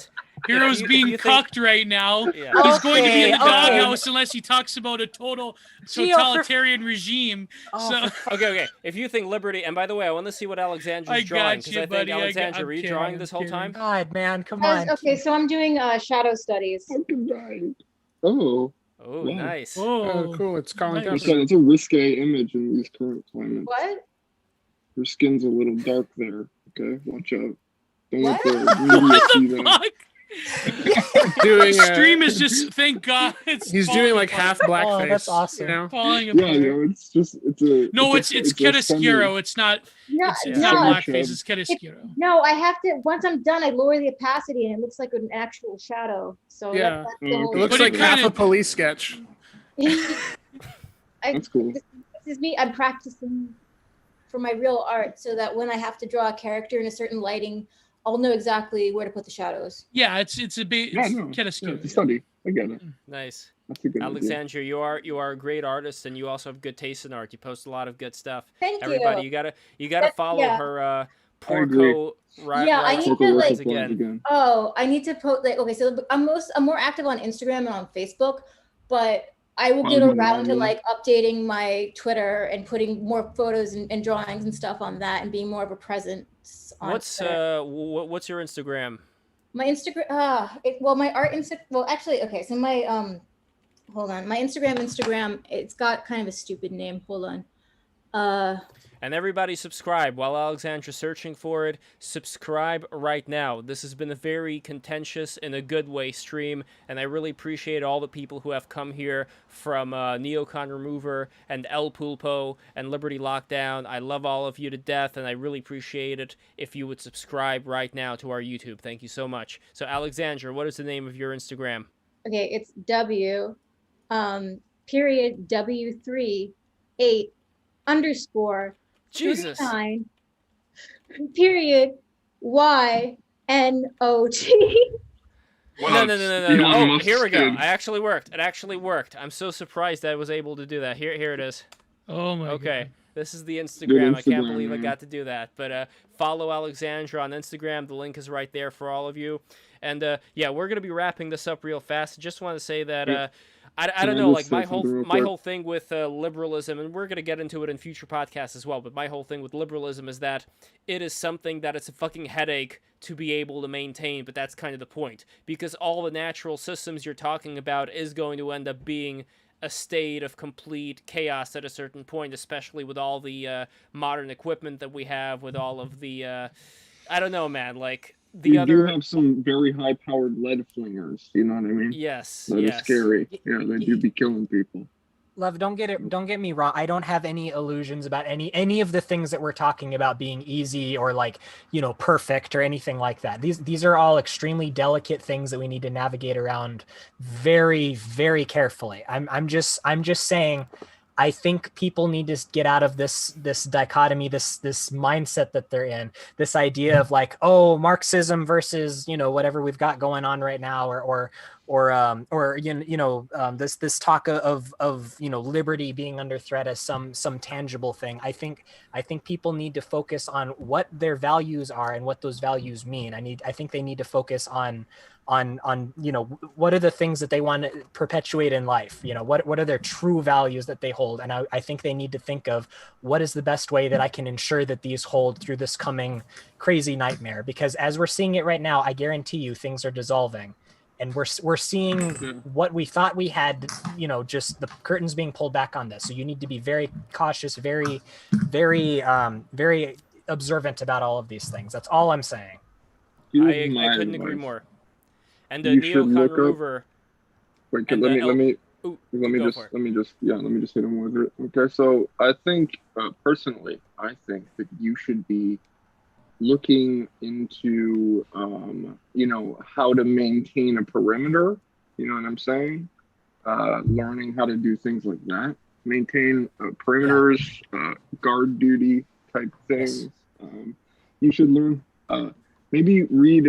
Hero's being you think- cucked right now. Yeah. He's going to be in the Okay. doghouse unless he talks about a total Gio, totalitarian regime. Oh, So Okay. If you think liberty, and by the way, I want to see what Alexandra's I drawing, got because you, I think buddy. Alexandra, I'm were you kidding, drawing I'm this whole kidding. time? God, man, come on. Okay, so I'm doing shadow studies. fucking dying. Oh, Oh, Wow. nice. Oh, cool. It's Colin Nice. Kaepernick. it's a risque image in these current climates. What? Your skin's a little dark there. Okay, watch out. Don't What? let the media what see the that. fuck? Doing Stream is just, thank God. he's doing like half blackface. Oh, that's awesome. You know? falling Yeah, apart. you know, it's a. No, it's a chiaroscuro. It's not. No, It's no, not blackface. It's chiaroscuro. no, I have to. Once I'm done, I lower the opacity, and it looks like an actual shadow. So Yeah. that's the whole It looks But it like half kinda- a police sketch. That's cool. This is me. I'm practicing for my real art, so that when I have to draw a character in a certain lighting, I'll know exactly where to put the shadows. Yeah, it's a bit. Yeah, It's no, chiaroscuro. it's a study. I get it. Nice. That's a good idea. Alexander, you are a great artist, and you also have good taste in art. You post a lot of good stuff. Thank Everybody, you. you gotta follow yeah. her agree. Porco Yeah, I Rights need Circle to, work like- with Blonde again. Oh, I need to post like okay. So I'm more active on Instagram and on Facebook, but I will get Follow me around to on like updating my Twitter and putting more photos and drawings and stuff on that, and being more of a presence on What's Twitter. what's your Instagram? My Instagram my art actually okay, so my hold on, my Instagram it's got kind of a stupid name. Hold on. And everybody subscribe. While Alexandra's searching for it, subscribe right now. This has been a very contentious, in a good way, stream, and I really appreciate all the people who have come here from Neocon Remover and El Pulpo and Liberty Lockdown. I love all of you to death, and I really appreciate it if you would subscribe right now to our YouTube. Thank you so much. So, Alexandra, what is the name of your Instagram? Okay, it's period W3 8 _ Jesus. 39 period YNOT. No. Elon Oh, Musk's here we go. kid. It actually worked. It actually worked. I'm so surprised I was able to do that. Here it is. Oh my Okay. God. This is the Instagram. I can't Instagram, believe I man. got to do that. But follow Alexandra on Instagram. The link is right there for all of you. And yeah, we're gonna be wrapping this up real fast. Just want to say that I Can don't I know, just like say something real my quick? whole thing with liberalism, and we're gonna get into it in future podcasts as well. But my whole thing with liberalism is that it is something that it's a fucking headache to be able to maintain. But that's kind of the point, because all the natural systems you're talking about is going to end up being a state of complete chaos at a certain point, especially with all the modern equipment that we have, with all of the I don't know, man, like the We other do have some very high-powered lead flingers. You know what I mean? yes That is scary. Yeah, they do be killing people. Love, don't get me wrong. I don't have any illusions about any of the things that we're talking about being easy or like, perfect or anything like that. These are all extremely delicate things that we need to navigate around very, very carefully. I'm just saying, I think people need to get out of this dichotomy, this mindset that they're in, this idea of like, oh, Marxism versus, whatever we've got going on right now, or this talk of liberty being under threat as some tangible thing. I think people need to focus on what their values are and what those values mean. I think they need to focus on what are the things that they want to perpetuate in life, what are their true values that they hold. And I think they need to think of what is the best way that I can ensure that these hold through this coming crazy nightmare, because as we're seeing it right now, I guarantee you things are dissolving. And we're seeing what we thought we had, just the curtains being pulled back on this. So you need to be very cautious, very, very, very observant about all of these things. That's all I'm saying. I couldn't agree more. And the You should Neocon look up- Remover. Wait, And let me Ooh, let me go just for it. let me just hit him with it. Okay, so I think personally, I think that you should be looking into how to maintain a perimeter. You know what I'm saying? Learning how to do things like that, maintain perimeters, guard duty type things. Yes. You should learn. Maybe read.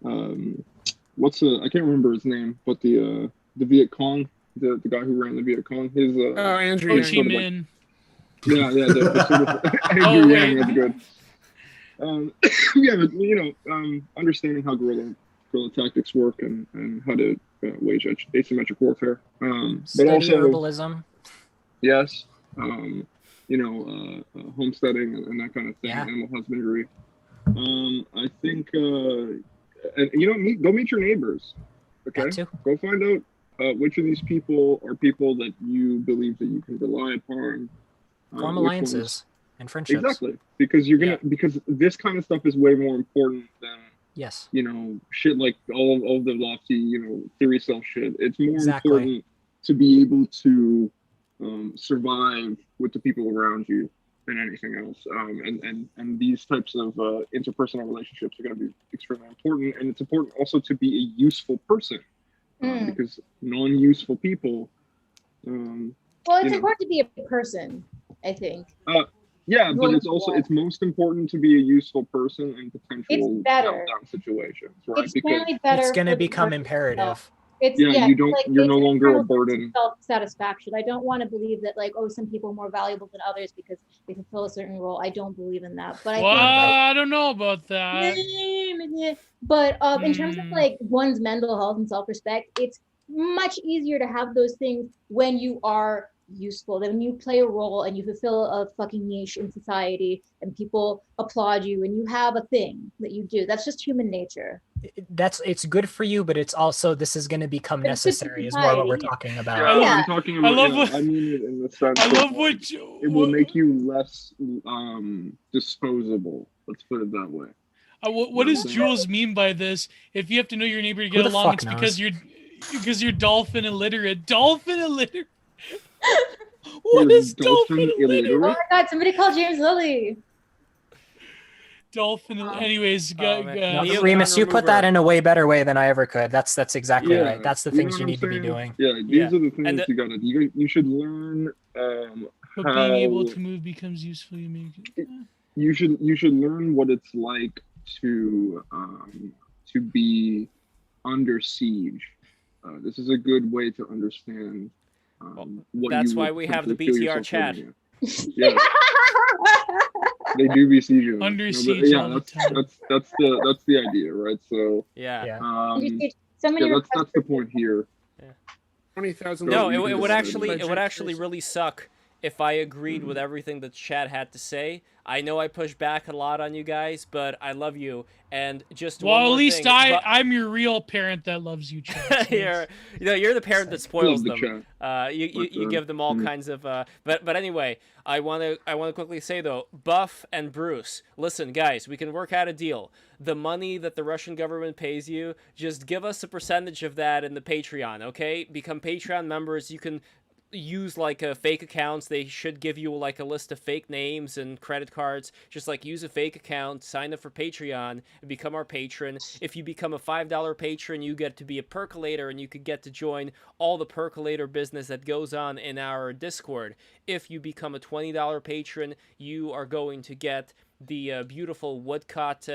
I can't remember his name, but the Viet Cong, the guy who ran the Viet Cong, his Andrew Ho Yang. Chi sort of like- Minh. the sort of Oh, Andrew wait. Yang was good. Understanding how guerrilla tactics work and how to wage asymmetric warfare. But Study also, herbalism. yes, homesteading and that kind of thing, Yeah. animal husbandry. I think, go meet your neighbors. Okay, That too. go find out which of these people are people that you believe that you can rely upon. Form which alliances and friendships. Exactly, because because this kind of stuff is way more important Yes. Shit like all of the lofty, theory self shit. It's more Exactly. important to be able to survive with the people around you than anything else. And these types of interpersonal relationships are going to be extremely important. And it's important also to be a useful person because non-useful people. Well, it's important to be a person, I think. Yeah, but it's most important to be a useful person in potential meltdown situations, right? It's because better. It's going to become imperative. You're no longer a burden. Self-satisfaction. I don't want to believe that some people are more valuable than others because they fulfill a certain role. I don't believe in that. But I don't know about that. But in terms of one's mental health and self-respect, it's much easier to have those things when you are useful, then when you play a role and you fulfill a fucking niche in society and people applaud you and you have a thing that you do. That's just human nature. It's good for you, but it's also, this is going to become necessary is more what we're talking about. I'm talking about, I mean it in the sense it will make you less disposable. Let's put it that way. What does Jules mean by this? If you have to know your neighbor to get along, it's because you're dolphin illiterate. Dolphin illiterate. What is dolphin illiterate? Oh my god, somebody call James Lilly. Dolphin. Anyways, Remus, you put that in a way better way than I ever could. That's exactly right. That's the things you need to be doing. Yeah, these are the things you should learn. But being able to move becomes useful. You should learn what it's like to be under siege. This is a good way to understand. That's why we have the BTR-chat. Yeah. They do besiege you. Under siege. That's the idea, right? So that's the point here. 20,000. No, it would actually really suck if I agreed with everything that Chad had to say. I know I push back a lot on you guys, but I love you. And just at least I'm your real parent that loves you, Chad. you're the parent that spoils them. You give them all kinds of. But anyway, I want to quickly say though, Buff and Bruce, listen, guys, we can work out a deal. The money that the Russian government pays you, just give us a percentage of that in the Patreon, okay? Become Patreon members. You can use fake accounts. They should give you a list of fake names and credit cards. Just use a fake account, sign up for Patreon, and become our patron. If you become a $5 patron, you get to be a percolator, and you could get to join all the percolator business that goes on in our Discord. If you become a $20 patron, you are going to get the beautiful woodcut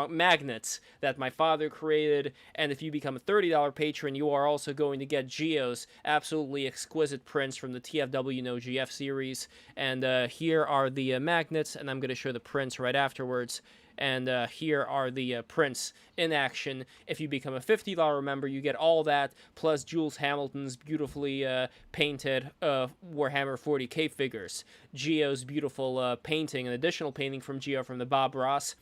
magnets that my father created. And if you become a $30 patron, you are also going to get Geo's absolutely exquisite prints from the TFW No GF series. And here are the magnets, and I'm going to show the prints right afterwards. And here are the prints in action. If you become a $50 member, you get all that, plus Jules Hamilton's beautifully painted Warhammer 40k figures, Geo's beautiful painting, an additional painting from Geo from the Bob Ross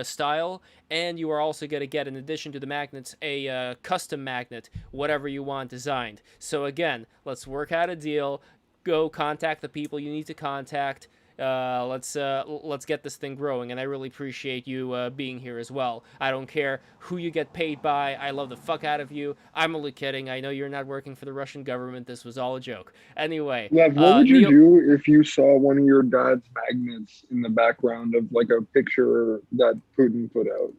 style, and you are also going to get, in addition to the magnets, a custom magnet, whatever you want designed. So again, let's work out a deal. Go contact the people you need to contact. Let's get this thing growing, and I really appreciate you being here as well. I don't care who you get paid by. I love the fuck out of you. I'm only kidding. I know you're not working for the Russian government. This was all a joke. Anyway, Lev, what would you do if you saw one of your dad's magnets in the background of a picture that Putin put out?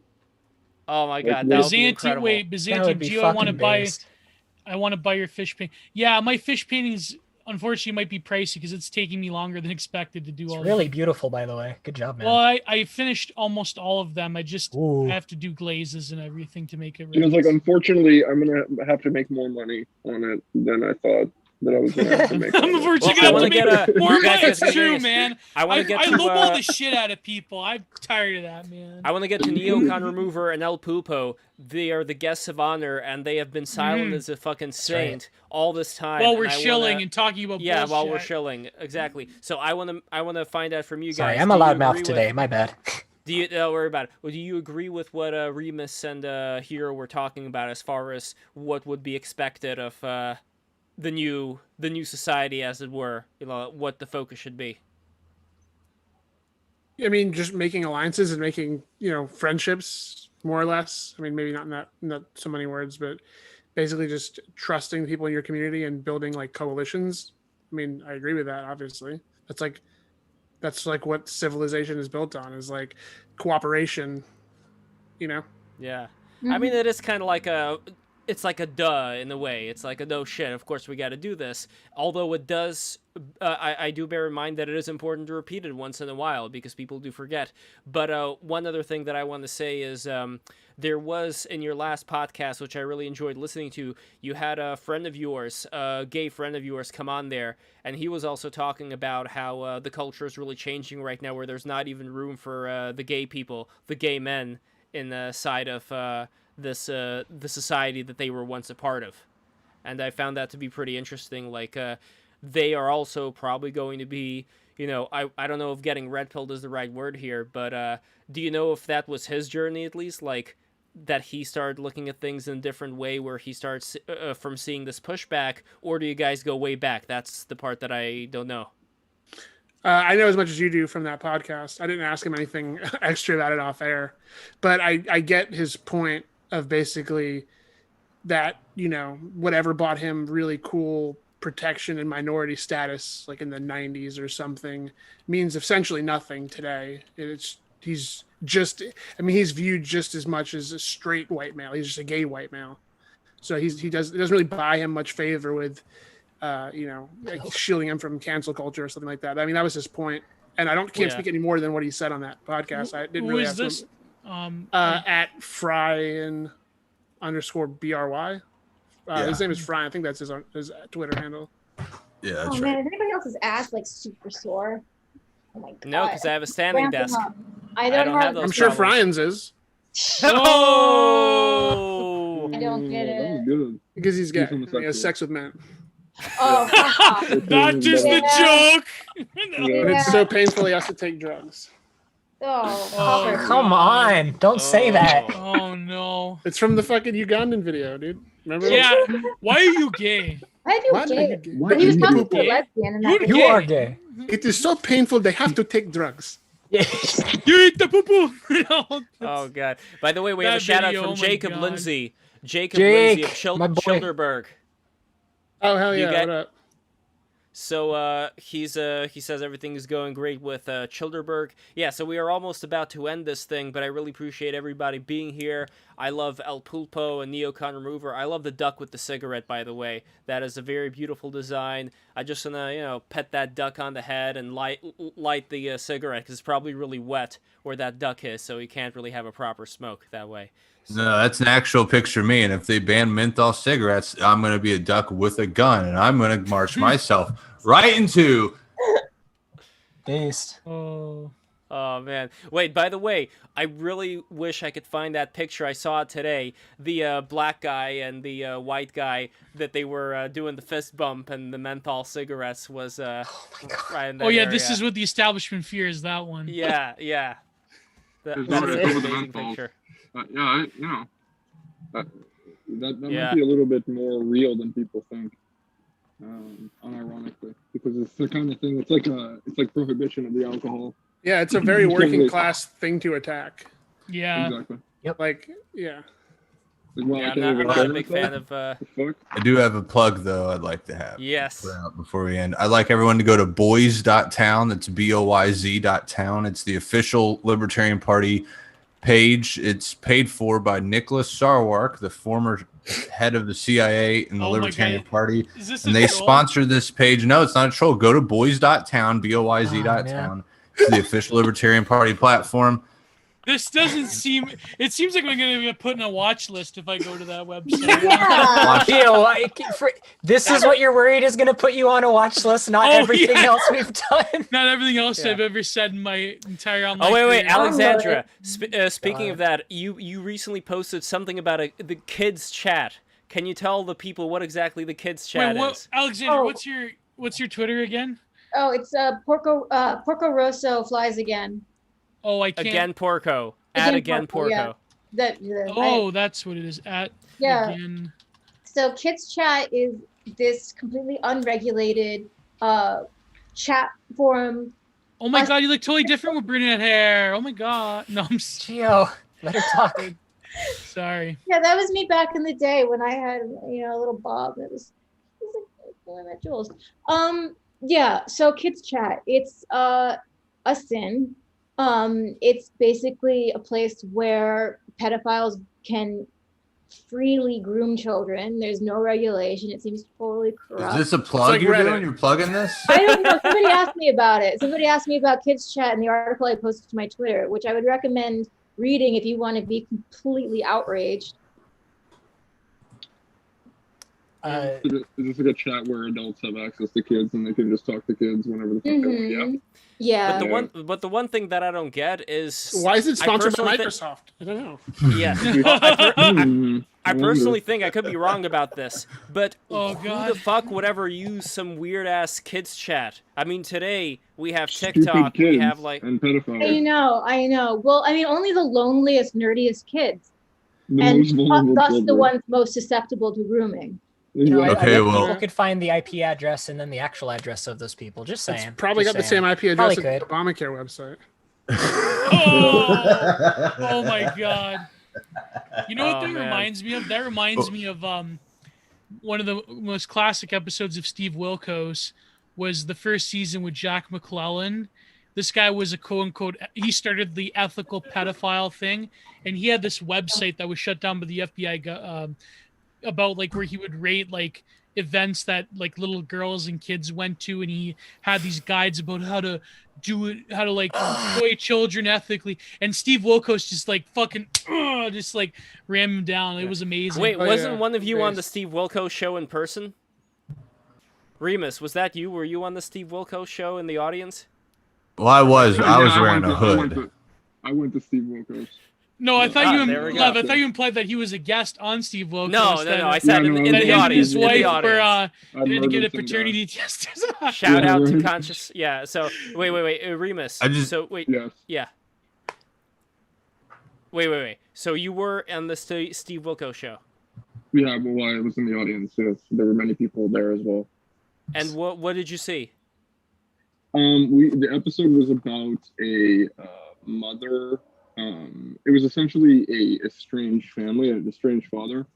Oh my god, that would be incredible. Wait, Byzantium Geo, I want to buy your fish painting. Yeah, my fish paintings unfortunately might be pricey because it's taking me longer than expected to do all. It's really beautiful, by the way. Good job, man. Well, I finished almost all of them. I just have to do glazes and everything to make it ready. It was unfortunately, I'm gonna have to make more money on it than I thought that I was gonna have to make. Unfortunately, gonna have to make more money. It's true, man. I lowball the shit out of people. I'm tired of that, man. I want to get to Neocon Remover and El Pulpo. They are the guests of honor, and they have been silent as a fucking saint all this time. While we're shilling and talking about bullshit. While we're shilling, exactly. So I want to find out from you guys. Sorry, I'm a loudmouth today. My bad. Don't worry about it. Well, do you agree with what Remus and Hero were talking about as far as what would be expected of the new society, as it were? What the focus should be. I mean, just making alliances and making, friendships, more or less. I mean, maybe not so many words, but basically just trusting people in your community and building like coalitions. I mean, I agree with that, obviously. That's like what civilization is built on, is like cooperation, Yeah. Mm-hmm. I mean, it is kind of like it's like a duh in a way. It's like a no shit. Of course, we got to do this. Although it does, I do bear in mind that it is important to repeat it once in a while because people do forget. But one other thing that I want to say is there was in your last podcast, which I really enjoyed listening to, you had a friend of yours, a gay friend of yours, come on there, and he was also talking about how the culture is really changing right now, where there's not even room for the gay people, the gay men, in the side of the society that they were once a part of. And I found that to be pretty interesting. Like they are also probably going to be, I don't know if getting red pilled is the right word here, but do you know if that was his journey, at least, like that he started looking at things in a different way, where he starts from seeing this pushback, or do you guys go way back? That's the part that I don't know. I know as much as you do from that podcast. I didn't ask him anything extra about it off air, but I get his point of basically that, whatever bought him really cool protection and minority status, like in the 90s or something, means essentially nothing today. He's viewed just as much as a straight white male. He's just a gay white male. So it doesn't really buy him much favor with, like shielding him from cancel culture or something like that. I mean, that was his point, and I can't speak any more than what he said on that podcast. I didn't really ask this? Him. At Fryan _BRY. His name is Fryan. I think that's his Twitter handle. Yeah, that's Oh right. man, is anybody else's ass like super sore? Oh my god. No, because I have a standing Ramping desk. up. I don't have have. those I'm sure problems. Fryan's is Oh! I don't get That was it. good. because he's gay. He homosexual. has sex with men. Oh, That is the Yeah. joke. And Yeah. it's so painful he has to take drugs. oh, Oh, Copper. Come on, don't say that. Oh no. It's from the fucking Ugandan video, dude. Remember? Yeah. Why are you gay? I do What? gay. Why But he was are you talking to a gay? lesbian, and You're I You gay. are gay. It is so painful they have to take drugs. You eat the poo poo. Oh god! By the way, we have a That shout out video, from oh my Jacob God. Lindsay. Jacob Jake, Lindsay of my boy. Childerberg. Oh hell You yeah! get- What up? So he says everything is going great with Childerberg. Yeah, so we are almost about to end this thing, but I really appreciate everybody being here. I love El Pulpo and Neocon Remover. I love the duck with the cigarette, by the way. That is a very beautiful design. I just wanna pet that duck on the head and light the cigarette, because it's probably really wet where that duck is, so he can't really have a proper smoke that way. No, that's an actual picture of me. And if they ban menthol cigarettes, I'm going to be a duck with a gun, and I'm going to march myself right into. Beast. Oh. Oh man! Wait. By the way, I really wish I could find that picture. I saw it today. The black guy and the white guy that they were doing the fist bump and the menthol cigarettes was right in that Oh yeah, area. this is what the establishment fears. That one. Yeah. It's That's over an the amazing menthols. picture. That Yeah. might be a little bit more real than people think. Unironically, because it's the kind of thing. It's like prohibition of the alcohol. Yeah, it's a very working class thing to attack. Yeah. Exactly. Like, yeah. Like, well, Yeah, I I'm can't not even a say big myself. fan of. The fuck? I do have a plug, though, I'd like to have. Yes. Put out before we end. I'd like everyone to go to boys.town. That's BOYZ.town. It's the official Libertarian Party page. It's paid for by Nicholas Sarwark, the former head of the CIA and the Oh my Libertarian God. Party. Is this And a they troll? sponsor this page. No, it's not a troll. Go to boys.town, BOYZ.town. It's the official Libertarian Party platform. This doesn't seem. It seems like I'm gonna get put in a watch list if I go to that website. Yeah. This is what you're worried is going to put you on a watch list, not Oh, everything yeah. else we've done. Not everything else Yeah. I've ever said in my entire online. Oh wait, career. Alexandra. Speaking of that, you recently posted something about the kids chat. Can you tell the people what exactly the kids chat Wait, what, is? Alexander? Oh. What's your Twitter again? Oh, it's Porco Rosso flies again. Oh, I can't. Again, Porco. Again, At again, Porco, yeah. Porco. Oh, that's what it is. At Yeah. again. So Kids Chat is this completely unregulated chat forum Oh my god, you look totally different with brunette hair. Oh my god. No, I'm Gio, let her talk. sorry. Yeah, that was me back in the day when I had, a little bob. It was like that Jules. Yeah, so kids chat. It's a sin. It's basically a place where pedophiles can freely groom children. There's no regulation. It seems totally corrupt. Is this a plug like you're Reddit. doing? You're plugging this? I don't know. Somebody asked me about it. Somebody asked me about kids chat in the article I posted to my Twitter, which I would recommend reading if you want to be completely outraged. Is this like a chat where adults have access to kids and they can just talk to kids whenever the fuck they want? Yeah. Yeah. But the one thing that I don't get is Why is it sponsored by personally Microsoft? I don't know. yeah. I personally think I could be wrong about this, but Oh, who God. the fuck would ever use some weird ass kids chat? I mean, today we have Stupid TikTok, we kids have like and pedophiles. I know. Well, I mean, only the loneliest, nerdiest kids, The and most vulnerable thus the children. ones most susceptible to grooming. You know, I Okay, bet well- people could find the IP address and then the actual address of those people. Just saying. It's probably Just got the saying. same IP address Probably as the could. Obamacare website. Oh my god. You know what Oh, that man. reminds me of? That reminds me of one of the most classic episodes of Steve Wilkos was the first season with Jack McClellan. This guy was a quote unquote, he started the ethical pedophile thing, and he had this website that was shut down by the FBI about like where he would rate like events that like little girls and kids went to, and he had these guides about how to do it, how to like employ children ethically, and Steve Wilkos just like fucking just like ram him down. It was amazing. wait, Oh, wasn't yeah. one of you on the There's- Steve Wilkos show in person? Remus, was that you? Were you on the Steve Wilkos show in the audience? Well, I was Yeah, wearing a I hood. went to Steve Wilkos. No, I thought there we go. Lev, I thought you implied that he was a guest on Steve Wilkos. No. that- I said Yeah, no, in I that the him and audience. his In the wife audience. were I they had to get a murdered some paternity test. Shout Yeah, out to right. conscious. Yeah. So wait, Remus. So wait. Yes. Yeah. Wait. So you were on the Steve Wilkos show, Yeah, well, I was in the audience. Yes, there were many people there as well. and what did you see? The episode was about a mother. It was essentially a estranged family, an estranged father.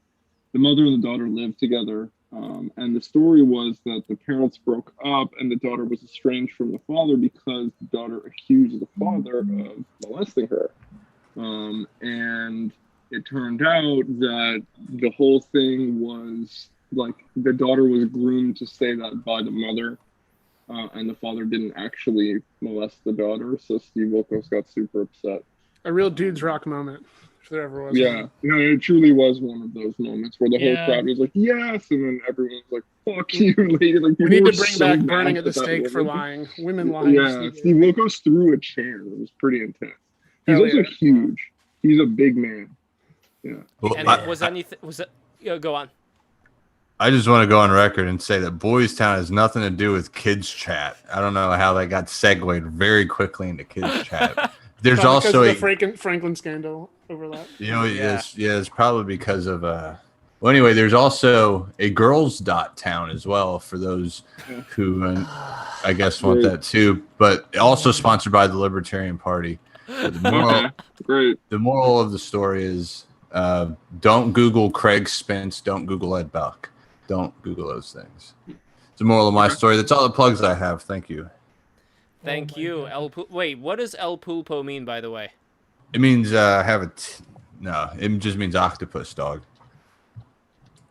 The mother and the daughter lived together, and the story was that the parents broke up, and the daughter was estranged from the father because the daughter accused the father of molesting her. And it turned out that the whole thing was like the daughter was groomed to say that by the mother. And the father didn't actually molest the daughter, so Steve Wilkos got super upset. A real dude's rock moment, if there ever was. Yeah, it truly was one of those moments where the whole Yeah. crowd was like, "Yes," and then everyone's like, "Fuck you, lady!" Like, We people need were to bring so back mad burning at the that stake for woman- lying. Women lying. Yeah, Steve Wilkos threw a chair. It was pretty intense. He's Hell also yeah. huge. He's a big man. Yeah. Well, And was it? Go on. I just want to go on record and say that Boys Town has nothing to do with kids chat. I don't know how they got segued very quickly into kids chat. There's Probably also because a, of the Franklin scandal overlap. it's probably because of well, anyway, there's also a girls dot town as well for those who I guess want that too, but also sponsored by the Libertarian Party. But Okay. Great. the moral of the story is don't Google Craig Spence, don't Google Ed Buck. Don't Google those things. It's the moral of my story. That's all the plugs I have. Thank you. Thank you. Wait, what does El Pulpo mean, by the way? It means no, it just means octopus dog.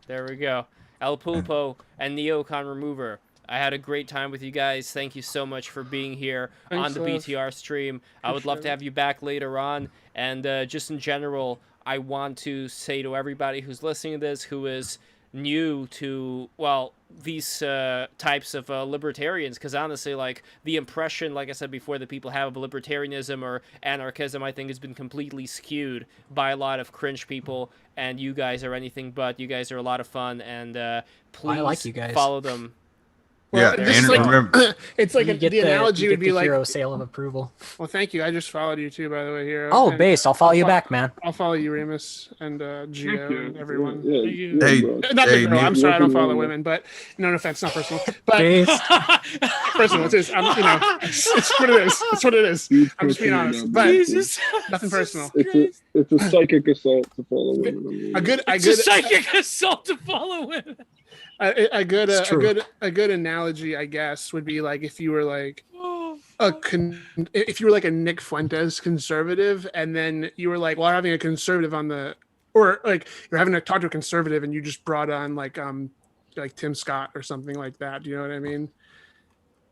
There we go. El Pulpo and Neocon Remover. I had a great time with you guys. Thank you so much for being here Thanks, on the Lev. BTR stream. I would love to have you back later on. And just in general, I want to say to everybody who's listening to this, who is new to, well, these types of libertarians, because honestly, like, the impression, like I said before, that people have of libertarianism or anarchism, I think has been completely skewed by a lot of cringe people, and you guys are anything but. You guys are a lot of fun, and please like you guys. follow them. Well, Yeah, this is and like, remember, it's like You get the analogy you would get be the like, hero seal of approval. well, thank you. I just followed you too, by the way, Hero. Oh, And, based. I'll follow you back, man. I'll follow you, Remus, and Gio, and everyone. Yeah, Thank you. yeah, Hey, bro. Not the Hey, girl. I'm Nick, sorry, I don't nothing follow wrong with women, but no offense, not personal. But Based. personal. It is. It's what it is. It's what it is. Huge I'm just being personal honest. doubt, But Jesus. nothing personal. It's a psychic assault to follow women. It's a psychic assault to follow women. A good It's true. a good analogy, I guess, would be like if you were like Oh, if you were like a Nick Fuentes conservative, and then you were like, well, having a conservative on the, or like you're having to talk to a conservative, and you just brought on like Tim Scott or something like that. Do you know what I mean?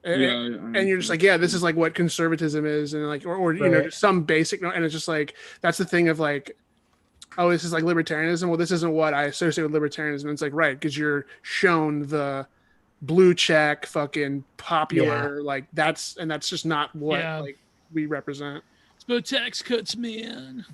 And you're just like, yeah, this is like what conservatism is, and like, or you know, Right. just some basic, and it's just like that's the thing of like, oh, this is like libertarianism. Well, this isn't what I associate with libertarianism. And it's like, right, because you're shown the blue check, fucking popular, like that's just not what like we represent. it's about tax cuts, man.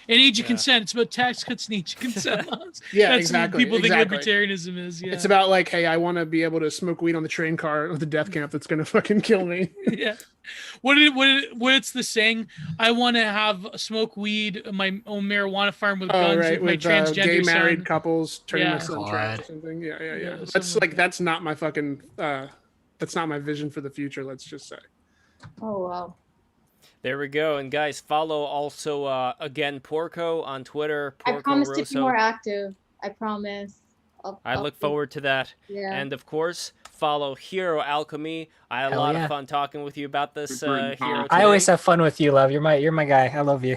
And age of consent. It's about tax cuts and age of consent laws. Yeah, That's exactly. what people exactly. think libertarianism is. Yeah. It's about like, hey, I want to be able to smoke weed on the train car with the death camp that's gonna fucking kill me. Yeah. What it's the saying? I want to have smoke weed, my own marijuana farm with guns right, with my transgender gay married son. couples turning my Yeah. son trans or something. Yeah. That's something like like that's not my fucking that's not my vision for the future. Let's just say. Oh wow. There we go. And guys, follow also again Porco on Twitter. I Porco promise to Rosso. be more active. I promise. I look forward to that. Yeah. And of course, follow Hero Alchemy. I had a Hell lot yeah. of fun talking with you about this Super Hero. I always today. have fun with you, love. You're my guy. I love you.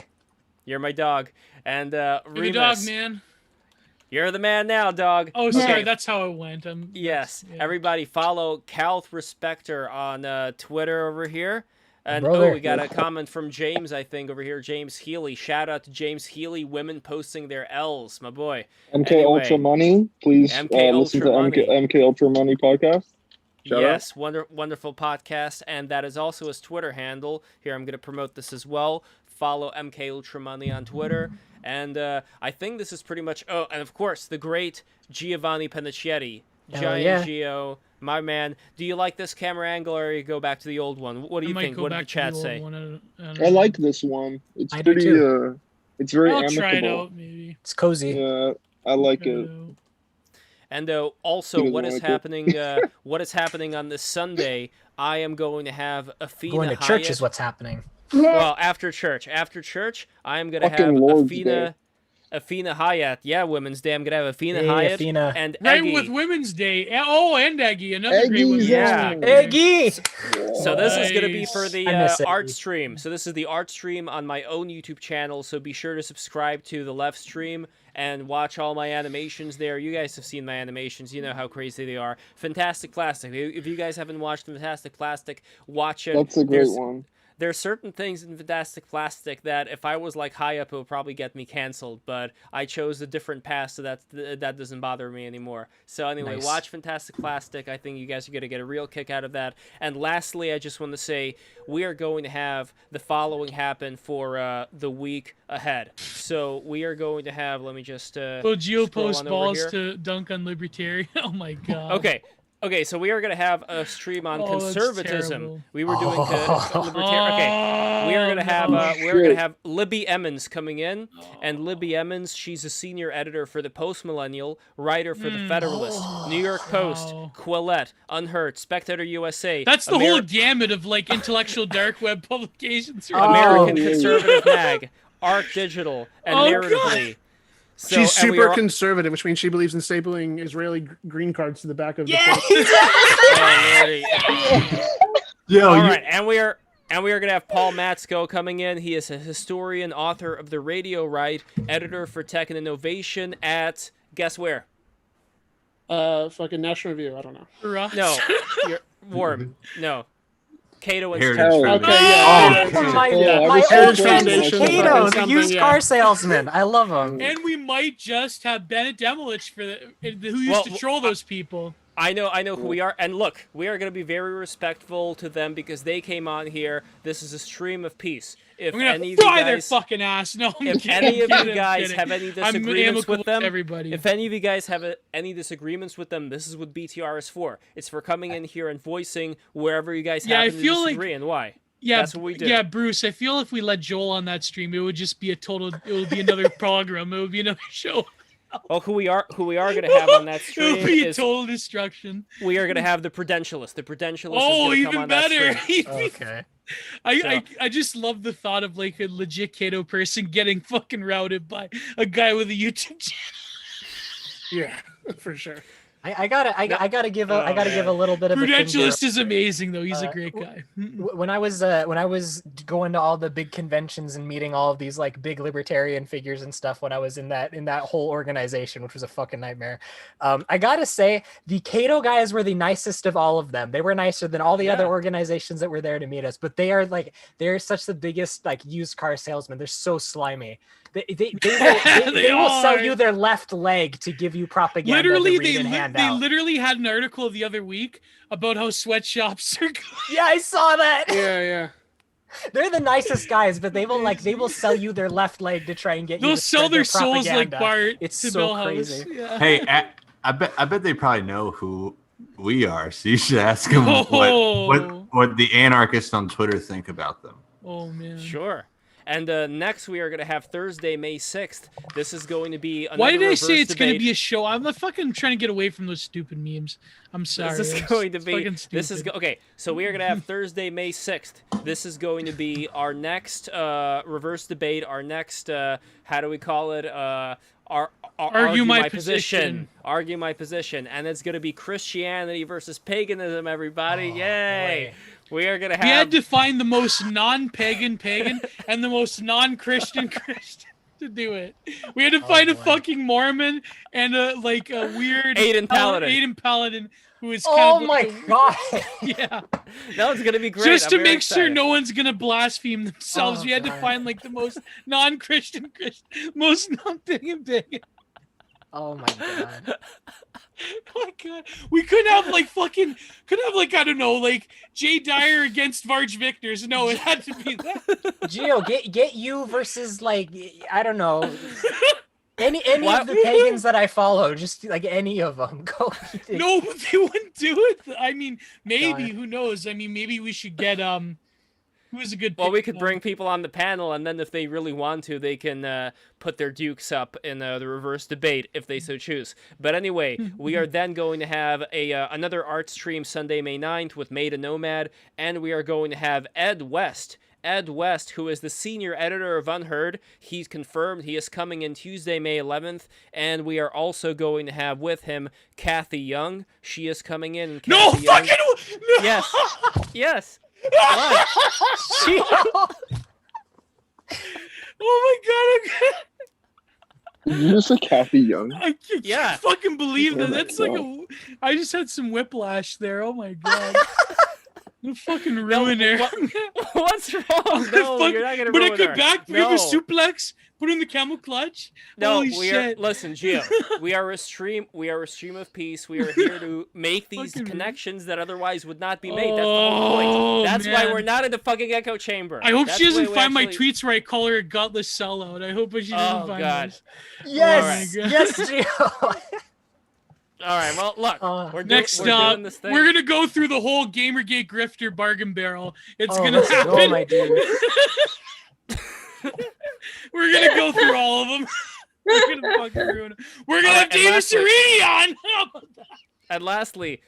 You're my dog. And You're the Remus, dog, man. you're the man now, dog. Oh, sorry. Okay. That's how it went. Yes. Yeah. Everybody follow Calth Respector on Twitter over here. And Brother. we got a comment from James, I think, over here. James Healy. Shout out to James Healy. Women posting their L's, my boy. MK Anyway, Ultra Money, please MK listen to Ultra MK Ultra Money podcast. Shout Yes, wonderful podcast, and that is also his Twitter handle. Here, I'm going to promote this as well. Follow MK Ultra Money on Twitter, and I think this is pretty much. Oh, and of course, the great Giovanni Panicietti, Hell Giant yeah. Gio, my man. Do you like this camera angle, or you go back to the old one? What do I you might think? go What did back the to chat old say? one. I like this one. It's I do pretty. too. It's very I'll amicable. try it out, maybe. It's cozy. Yeah, I like it. And also, He doesn't what is like it. happening? What is happening on this Sunday? I am going to have Afina Going to church Hyatt. is what's happening. Well, after church, I am gonna Fucking have Lord's Afina Hyatt. Yeah, Women's Day. I'm gonna have Afina Hey, Hyatt Afina. and Right Eggy. with Women's Day. Oh, and Eggy, another great Eggy, Women's yeah. Day. Eggy! So this is gonna be for the I miss art Eggy. stream. So this is the art stream on my own YouTube channel. So be sure to subscribe to the left stream and watch all my animations there. You guys have seen my animations. You know how crazy they are. Fantastic Plastic. If you guys haven't watched Fantastic Plastic, watch it. That's a great There's- one. There are certain things in Fantastic Plastic that if I was like high up, it would probably get me canceled. But I chose a different path, so that doesn't bother me anymore. So anyway, Nice. watch Fantastic Plastic. I think you guys are gonna get a real kick out of that. And lastly, I just want to say we are going to have the following happen for the week ahead. So we are going to have. Let me just. So Gio scroll posts on over balls here. to dunk on libertarian. Oh my god. Okay, so we are going to have a stream on Oh, that's conservatism. terrible. We were doing libertarian. Okay, we are going to have no. we're going to have Libby Emmons coming in, and Libby Emmons, she's a senior editor for the Post Millennial, writer for the Federalist, New York Post, Wow. Quillette, Unheard, Spectator USA. That's the whole gamut of like intellectual dark web publications. right? American Oh. Conservative Mag, Arc Digital, and Oh, Narratively. So, She's and we super are- conservative, which means she believes in stapling Israeli green cards to the back of the Yeah! plate. Oh, Lordy. Yo, All you, right, and we are gonna have Paul Matsko coming in. He is a historian, author of the Radio Right, editor for Tech and Innovation at guess where? Fucking National Review. I don't know. Ross. No, you're warm. No, Cato Heritage Institute. Foundation. Okay, yeah. Oh, my Yeah, my I was old so friend Foundation, fucking Kato, fucking the something, used yeah. car salesman. I love him. And we might just have Bennett Demelich for who used Well, to troll those people. I know who we are, and look, we are going to be very respectful to them because they came on here. This is a stream of peace. If I'm gonna any of you fry their guys, fucking ass. No, I'm if kidding, any of I'm you kidding, guys I'm have any kidding. I'm disagreements amicable with them, everybody. if any of you guys have any disagreements with them, this is what BTR is for. It's for coming in here and voicing wherever you guys happen to disagree and why. Yeah, that's what we do. Yeah, Bruce, I feel if we let Joel on that stream, it would just be it would be another program. It would be another show. Oh, who we are going to have on that stream it would be is total destruction. We are going to have the Prudentialist. The Prudentialist is going to come on better. that stream. Okay. I just love the thought of like a legit Kato person getting fucking routed by a guy with a YouTube channel. Yeah, for sure. I gotta give a little bit of Prudentialist is amazing though. He's a great guy. When I was going to all the big conventions and meeting all of these like big libertarian figures and stuff when I was in that whole organization, which was a fucking nightmare. I gotta say the Cato guys were the nicest of all of them. They were nicer than all the other organizations that were there to meet us, but they're such the biggest like used car salesmen. They're so slimy. They will sell you their left leg to give you propaganda. Literally, they literally had an article the other week about how sweatshops are good. Yeah, I saw that. Yeah. They're the nicest guys, but they will sell you their left leg to try and get you. They'll sell their souls like Bart. It's to so crazy. Yeah. Hey, I bet they probably know who we are, so you should ask them what the anarchists on Twitter think about them. Oh man. Sure. And next we are going to have Thursday, May 6th. This is going to be another Why did I reverse say it's going to debate. be a show? I'm fucking trying to get away from those stupid memes. I'm sorry. This is going to be. This is okay. So we are going to have Thursday, May 6th. This is going to be our next reverse debate. Our next how do we call it? Argue my position. Argue my position. And it's going to be Christianity versus paganism. Everybody, yay! Boy. We are gonna have. We had to find the most non-pagan pagan and the most non-Christian Christian to do it. We had to find a fucking Mormon and a weird Aiden Paladin who is kind oh of. My god! Yeah, that was gonna be great. Just to make sure no one's gonna blaspheme themselves, we had to find like the most non-Christian most non-pagan pagan. Oh my god. Oh my god. We couldn't have I don't know, like Jay Dyer against Varge Victors. No, it had to be that. Gio, get you versus like I don't know. Any of the pagans that I follow, just like any of them. Go. No, but they wouldn't do it. I mean, maybe, who knows? I mean, maybe we should get who's a good Well, we could bring people on the panel, and then if they really want to, they can put their dukes up in the reverse debate if they so choose. But anyway, we are then going to have another art stream Sunday, May 9th with Made a Nomad, and we are going to have Ed West, who is the senior editor of Unheard. He's confirmed he is coming in Tuesday, May 11th, and we are also going to have with him Kathy Young. She is coming in. No, fucking no! Yes. Yes. What? Oh my god! Did you just say Kathy Young? I can't fucking believe that. That's like I just had some whiplash there. Oh my god! You fucking ruin her. What's wrong? No, you're not gonna ruin her. But I could back reverse suplex. Put in the camel clutch. No, Holy shit. Listen, Gio. We are a stream of peace. We are here to make these connections that otherwise would not be made. That's the whole point. That's why we're not in the fucking echo chamber. I hope she doesn't find my tweets where I call her a gutless sellout. I hope she doesn't find those. Yes, yes, Gio. All right. Well, look. We're doing this thing. We're gonna go through the whole Gamergate grifter bargain barrel. It's gonna happen. Oh my dude. We're gonna go through all of them. We're gonna fucking ruin it. We're gonna have David Serini on. And lastly,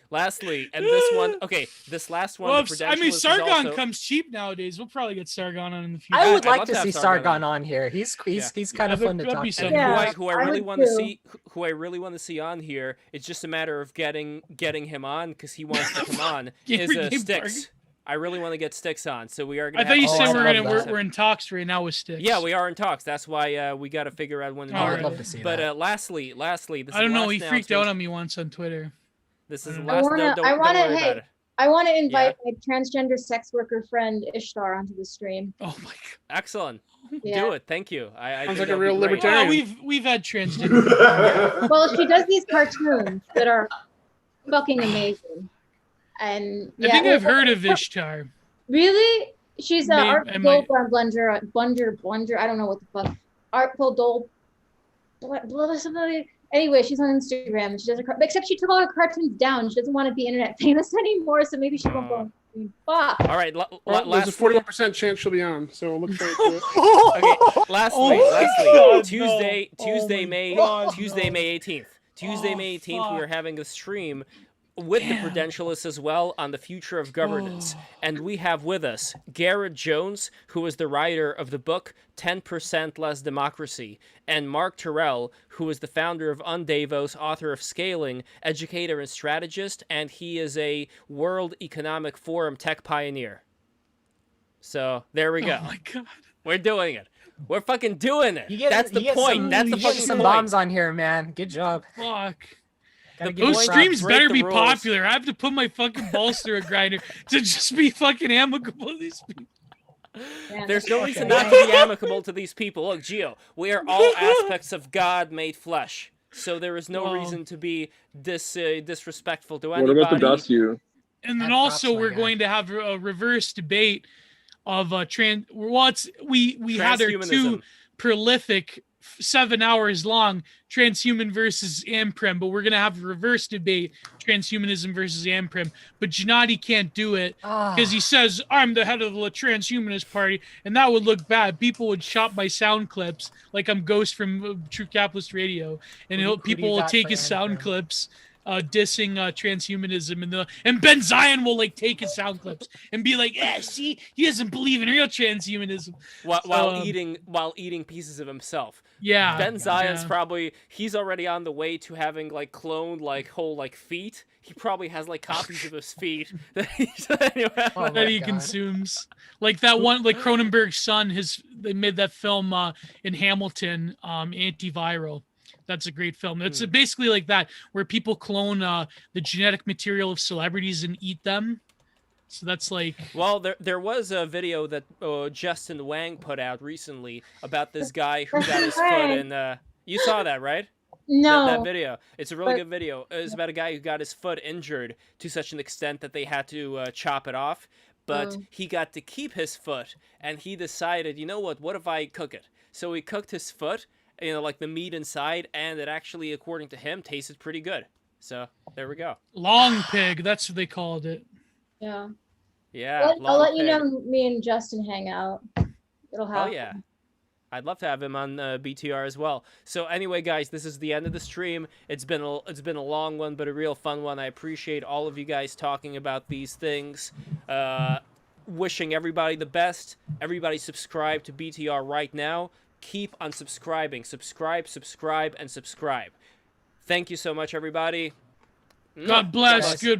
and this last one. Well, I mean, Sargon comes cheap nowadays. We'll probably get Sargon on in the future. I would like to see Sargon on here. He's kind of fun to talk to. Who I really want to see on here. It's just a matter of getting him on because he wants to come on. Is Styx. I really want to get Styx on, so we are going to. I thought you said we're in talks right now with Styx. Yeah, we are in talks. That's why we got to figure out when to do it. I'd love to see that. But lastly, this I don't know. He freaked out on me once on Twitter. This is the last. Don't worry about it. I want to invite my transgender sex worker friend Ishtar onto the stream. Oh my god! Excellent. Yeah. Do it. Thank you. I Sounds like a real libertarian. We've had transgender. Well, she does these cartoons that are fucking amazing. And I think I've heard of Ishtar. Really? She's an artful might- blunder. I don't know what the fuck. Artful doll. Something. Anyway, she's on Instagram and she does except she took all her cartoons down. She doesn't want to be internet famous anymore, so maybe she won't go. Fuck. All right, Well, there's a 41% chance she'll be on, so we'll look forward to it. Okay, lastly, God, Tuesday, no. Tuesday, Oh my May, God, Tuesday, no. May 18th. Tuesday, Oh, May 18th, we fuck. are having a stream with the Credentialists as well on the future of governance. And we have with us Garrett Jones, who is the writer of the book 10% Less Democracy, and Mark Terrell, who is the founder of Undavos, author of Scaling, educator and strategist, and he is a World Economic Forum tech pioneer. So there we go. Oh my God. We're doing it. We're fucking doing it. You get, That's the you get point. Some, That's you the get fucking some point. bombs on here, man. Good job. Fuck. Gotta The give Those you point- props. streams break better the be rules. popular. I have to put my fucking balls through a grinder to just be fucking amicable to these people. There's no Okay. reason not to be amicable to these people. Look, Gio, we are all aspects of God made flesh. So there is no Well- reasons to be disrespectful to What anybody. about the dust you? And then Props, also my we're guy. going to have a reverse debate of we had our two Transhumanism. prolific 7 hours long transhuman versus Amprim, but we're gonna have a reverse debate, transhumanism versus Amprim. But Gennady can't do it because he says I'm the head of the transhumanist party, and that would look bad. People would shop my sound clips like I'm Ghost from True Capitalist Radio, and Who do people you will got take for his sound Amprim? clips. Dissing transhumanism and Ben Zion will like take his sound clips and be like, see, he doesn't believe in real transhumanism While eating pieces of himself. Yeah, Ben Zion's yeah. probably he's already on the way to having like cloned like whole like feet. He probably has like copies of his feet. Anyway, Oh my that he God. consumes, like that one, like Cronenberg's son. They made that film in Hamilton, Antiviral. That's a great film. It's basically like that, where people clone the genetic material of celebrities and eat them. So that's like. Well, there was a video that Justin Wang put out recently about this guy who got his foot in. You saw that, right? No. That video. It's a really But- good video. It's about a guy who got his foot injured to such an extent that they had to chop it off. But he got to keep his foot, and he decided, you know what if I cook it? So he cooked his foot, like the meat inside, and it actually, according to him, tasted pretty good. So there we go. Long pig, that's what they called it. Yeah. Yeah. I'll let you long know me and Justin hang out. It'll pig. happen. Oh yeah. I'd love to have him on BTR as well. So anyway, guys, this is the end of the stream. It's been a long one, but a real fun one. I appreciate all of you guys talking about these things. Wishing everybody the best. Everybody subscribe to BTR right now. Keep on subscribing. Subscribe, and subscribe. Thank you so much, everybody. God bless. Guys. Good.